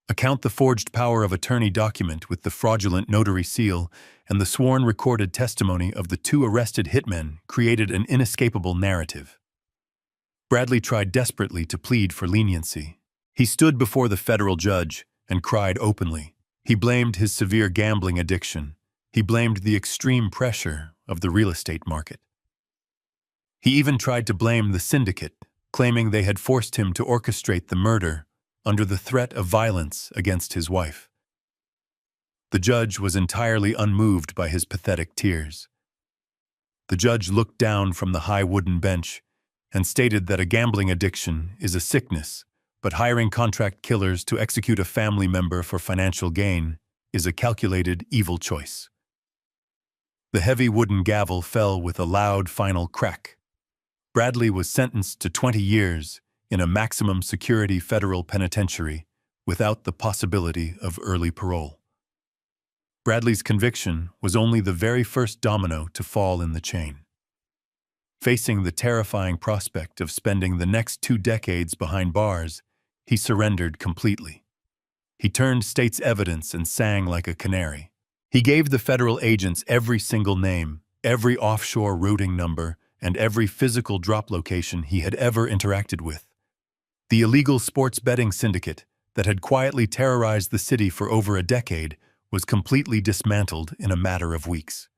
[SPEAKER 1] Account the forged power of attorney document with the fraudulent notary seal, and the sworn recorded testimony of the 2 arrested hitmen created an inescapable narrative. Bradley tried desperately to plead for leniency. He stood before the federal judge and cried openly. He blamed his severe gambling addiction. He blamed the extreme pressure of the real estate market. He even tried to blame the syndicate, claiming they had forced him to orchestrate the murder under the threat of violence against his wife. The judge was entirely unmoved by his pathetic tears. The judge looked down from the high wooden bench and stated that a gambling addiction is a sickness, but hiring contract killers to execute a family member for financial gain is a calculated evil choice. The heavy wooden gavel fell with a loud final crack. Bradley was sentenced to 20 years in a maximum security federal penitentiary without the possibility of early parole. Bradley's conviction was only the very first domino to fall in the chain. Facing the terrifying prospect of spending the next 2 decades behind bars, he surrendered completely. He turned state's evidence and sang like a canary. He gave the federal agents every single name, every offshore routing number, and every physical drop location he had ever interacted with. The illegal sports betting syndicate that had quietly terrorized the city for over a decade was completely dismantled in a matter of weeks.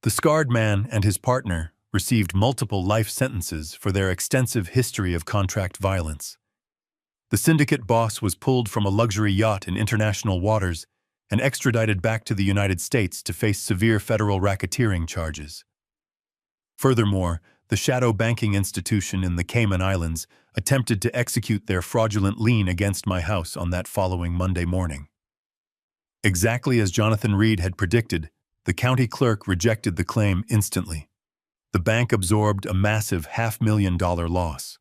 [SPEAKER 1] The scarred man and his partner received multiple life sentences for their extensive history of contract violence. The syndicate boss was pulled from a luxury yacht in international waters and extradited back to the United States to face severe federal racketeering charges. Furthermore, the shadow banking institution in the Cayman Islands attempted to execute their fraudulent lien against my house on that following Monday morning. Exactly as Jonathan Reed had predicted, the county clerk rejected the claim instantly. The bank absorbed a massive $500,000 loss.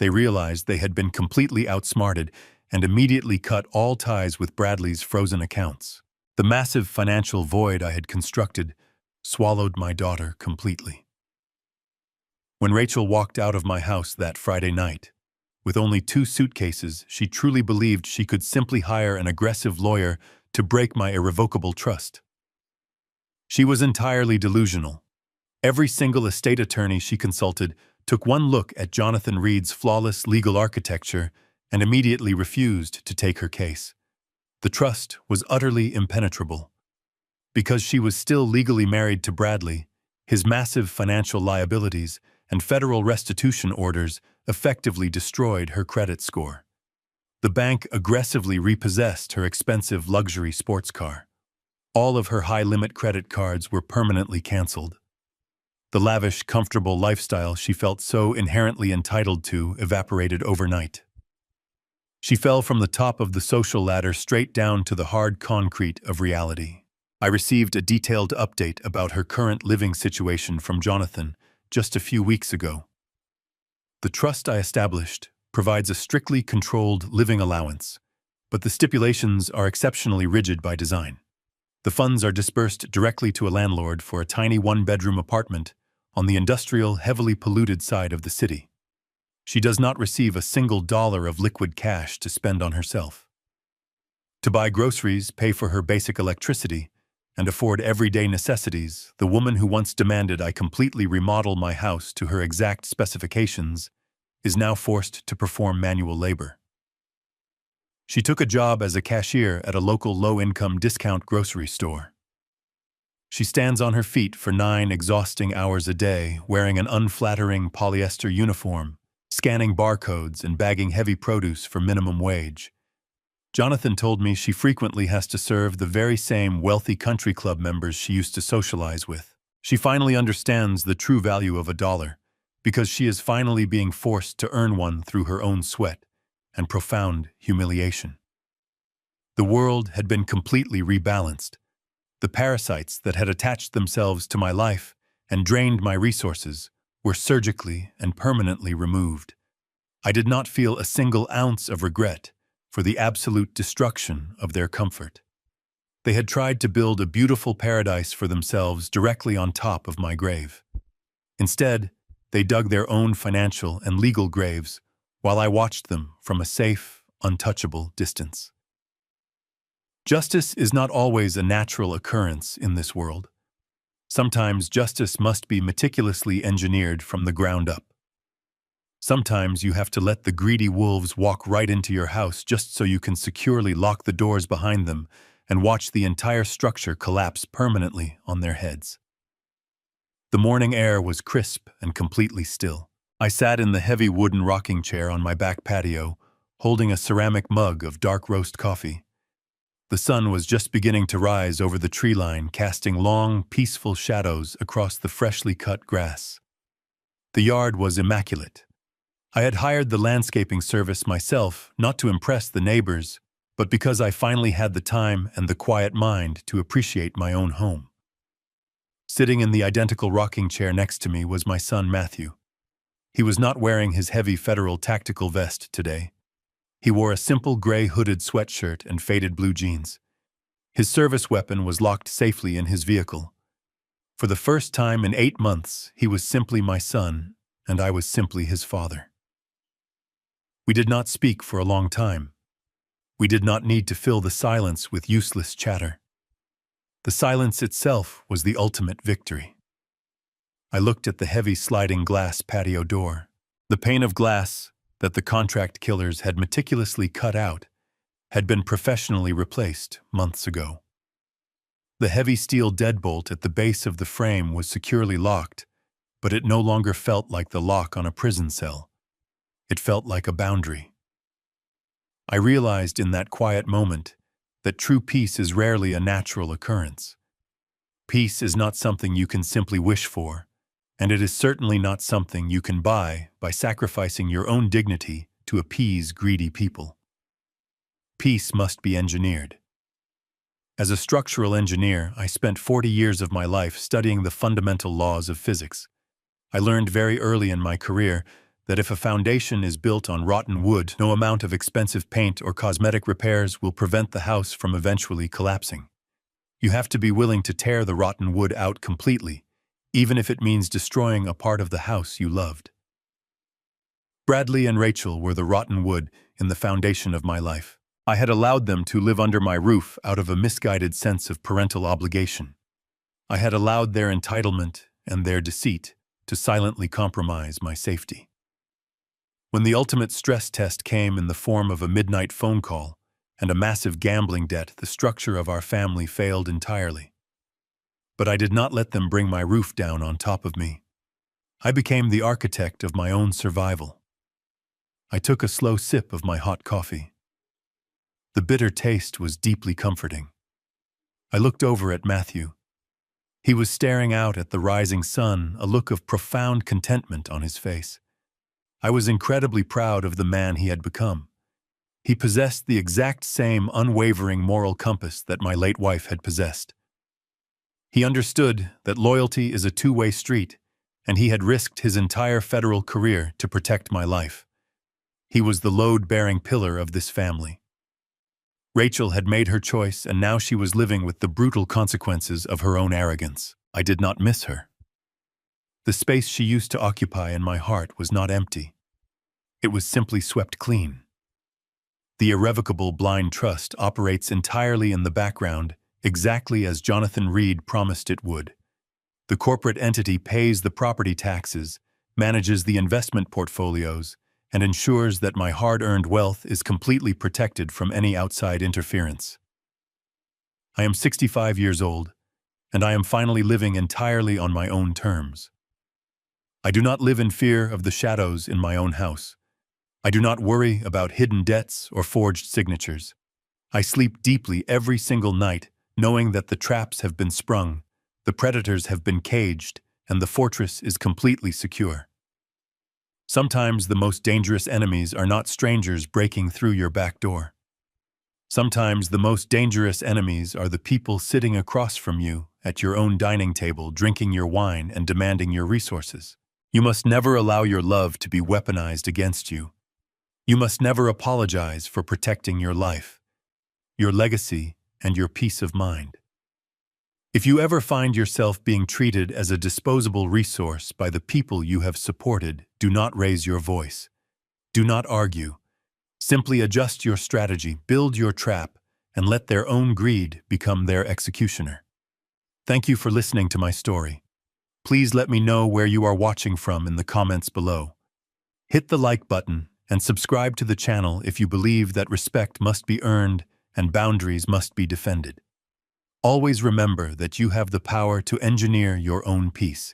[SPEAKER 1] They realized they had been completely outsmarted and immediately cut all ties with Bradley's frozen accounts. The massive financial void I had constructed swallowed my daughter completely. When Rachel walked out of my house that Friday night, with only 2 suitcases, she truly believed she could simply hire an aggressive lawyer to break my irrevocable trust. She was entirely delusional. Every single estate attorney she consulted took one look at Jonathan Reed's flawless legal architecture and immediately refused to take her case. The trust was utterly impenetrable. Because she was still legally married to Bradley, his massive financial liabilities and federal restitution orders effectively destroyed her credit score. The bank aggressively repossessed her expensive luxury sports car. All of her high-limit credit cards were permanently canceled. The lavish, comfortable lifestyle she felt so inherently entitled to evaporated overnight. She fell from the top of the social ladder straight down to the hard concrete of reality. I received a detailed update about her current living situation from Jonathan just a few weeks ago. The trust I established provides a strictly controlled living allowance, but the stipulations are exceptionally rigid by design. The funds are dispersed directly to a landlord for a tiny 1-bedroom apartment on the industrial, heavily polluted side of the city. She does not receive a single dollar of liquid cash to spend on herself. To buy groceries, pay for her basic electricity, and afford everyday necessities, the woman who once demanded I completely remodel my house to her exact specifications is now forced to perform manual labor. She took a job as a cashier at a local low-income discount grocery store. She stands on her feet for 9 exhausting hours a day, wearing an unflattering polyester uniform, scanning barcodes and bagging heavy produce for minimum wage. Jonathan told me she frequently has to serve the very same wealthy country club members she used to socialize with. She finally understands the true value of a dollar, because she is finally being forced to earn one through her own sweat and profound humiliation. The world had been completely rebalanced. The parasites that had attached themselves to my life and drained my resources were surgically and permanently removed. I did not feel a single ounce of regret for the absolute destruction of their comfort. They had tried to build a beautiful paradise for themselves directly on top of my grave. Instead, they dug their own financial and legal graves while I watched them from a safe, untouchable distance. Justice is not always a natural occurrence in this world. Sometimes justice must be meticulously engineered from the ground up. Sometimes you have to let the greedy wolves walk right into your house just so you can securely lock the doors behind them and watch the entire structure collapse permanently on their heads. The morning air was crisp and completely still. I sat in the heavy wooden rocking chair on my back patio, holding a ceramic mug of dark roast coffee. The sun was just beginning to rise over the tree line, casting long, peaceful shadows across the freshly cut grass. The yard was immaculate. I had hired the landscaping service myself, not to impress the neighbors, but because I finally had the time and the quiet mind to appreciate my own home. Sitting in the identical rocking chair next to me was my son Matthew. He was not wearing his heavy federal tactical vest today. He wore a simple gray hooded sweatshirt and faded blue jeans. His service weapon was locked safely in his vehicle. For the first time in 8 months, he was simply my son, and I was simply his father. We did not speak for a long time. We did not need to fill the silence with useless chatter. The silence itself was the ultimate victory. I looked at the heavy sliding glass patio door. The pane of glass that the contract killers had meticulously cut out had been professionally replaced months ago. The heavy steel deadbolt at the base of the frame was securely locked, but it no longer felt like the lock on a prison cell. It felt like a boundary. I realized in that quiet moment that true peace is rarely a natural occurrence. Peace is not something you can simply wish for, and it is certainly not something you can buy by sacrificing your own dignity to appease greedy people. Peace must be engineered. As a structural engineer, I spent 40 years of my life studying the fundamental laws of physics. I learned very early in my career that if a foundation is built on rotten wood, no amount of expensive paint or cosmetic repairs will prevent the house from eventually collapsing. You have to be willing to tear the rotten wood out completely, even if it means destroying a part of the house you loved. Bradley and Rachel were the rotten wood in the foundation of my life. I had allowed them to live under my roof out of a misguided sense of parental obligation. I had allowed their entitlement and their deceit to silently compromise my safety. When the ultimate stress test came in the form of a midnight phone call and a massive gambling debt, the structure of our family failed entirely. But I did not let them bring my roof down on top of me. I became the architect of my own survival. I took a slow sip of my hot coffee. The bitter taste was deeply comforting. I looked over at Matthew. He was staring out at the rising sun, a look of profound contentment on his face. I was incredibly proud of the man he had become. He possessed the exact same unwavering moral compass that my late wife had possessed. He understood that loyalty is a two-way street, and he had risked his entire federal career to protect my life. He was the load-bearing pillar of this family. Rachel had made her choice, and now she was living with the brutal consequences of her own arrogance. I did not miss her. The space she used to occupy in my heart was not empty. It was simply swept clean. The irrevocable blind trust operates entirely in the background, exactly as Jonathan Reed promised it would. The corporate entity pays the property taxes, manages the investment portfolios, and ensures that my hard-earned wealth is completely protected from any outside interference. I am 65 years old, and I am finally living entirely on my own terms. I do not live in fear of the shadows in my own house. I do not worry about hidden debts or forged signatures. I sleep deeply every single night, knowing that the traps have been sprung, the predators have been caged, and the fortress is completely secure. Sometimes the most dangerous enemies are not strangers breaking through your back door. Sometimes the most dangerous enemies are the people sitting across from you at your own dining table, drinking your wine and demanding your resources. You must never allow your love to be weaponized against you. You must never apologize for protecting your life, your legacy, and your peace of mind. If you ever find yourself being treated as a disposable resource by the people you have supported, do not raise your voice. Do not argue. Simply adjust your strategy, build your trap, and let their own greed become their executioner. Thank you for listening to my story. Please let me know where you are watching from in the comments below. Hit the like button and subscribe to the channel if you believe that respect must be earned and boundaries must be defended. Always remember that you have the power to engineer your own peace.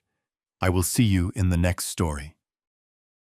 [SPEAKER 1] I will see you in the next story.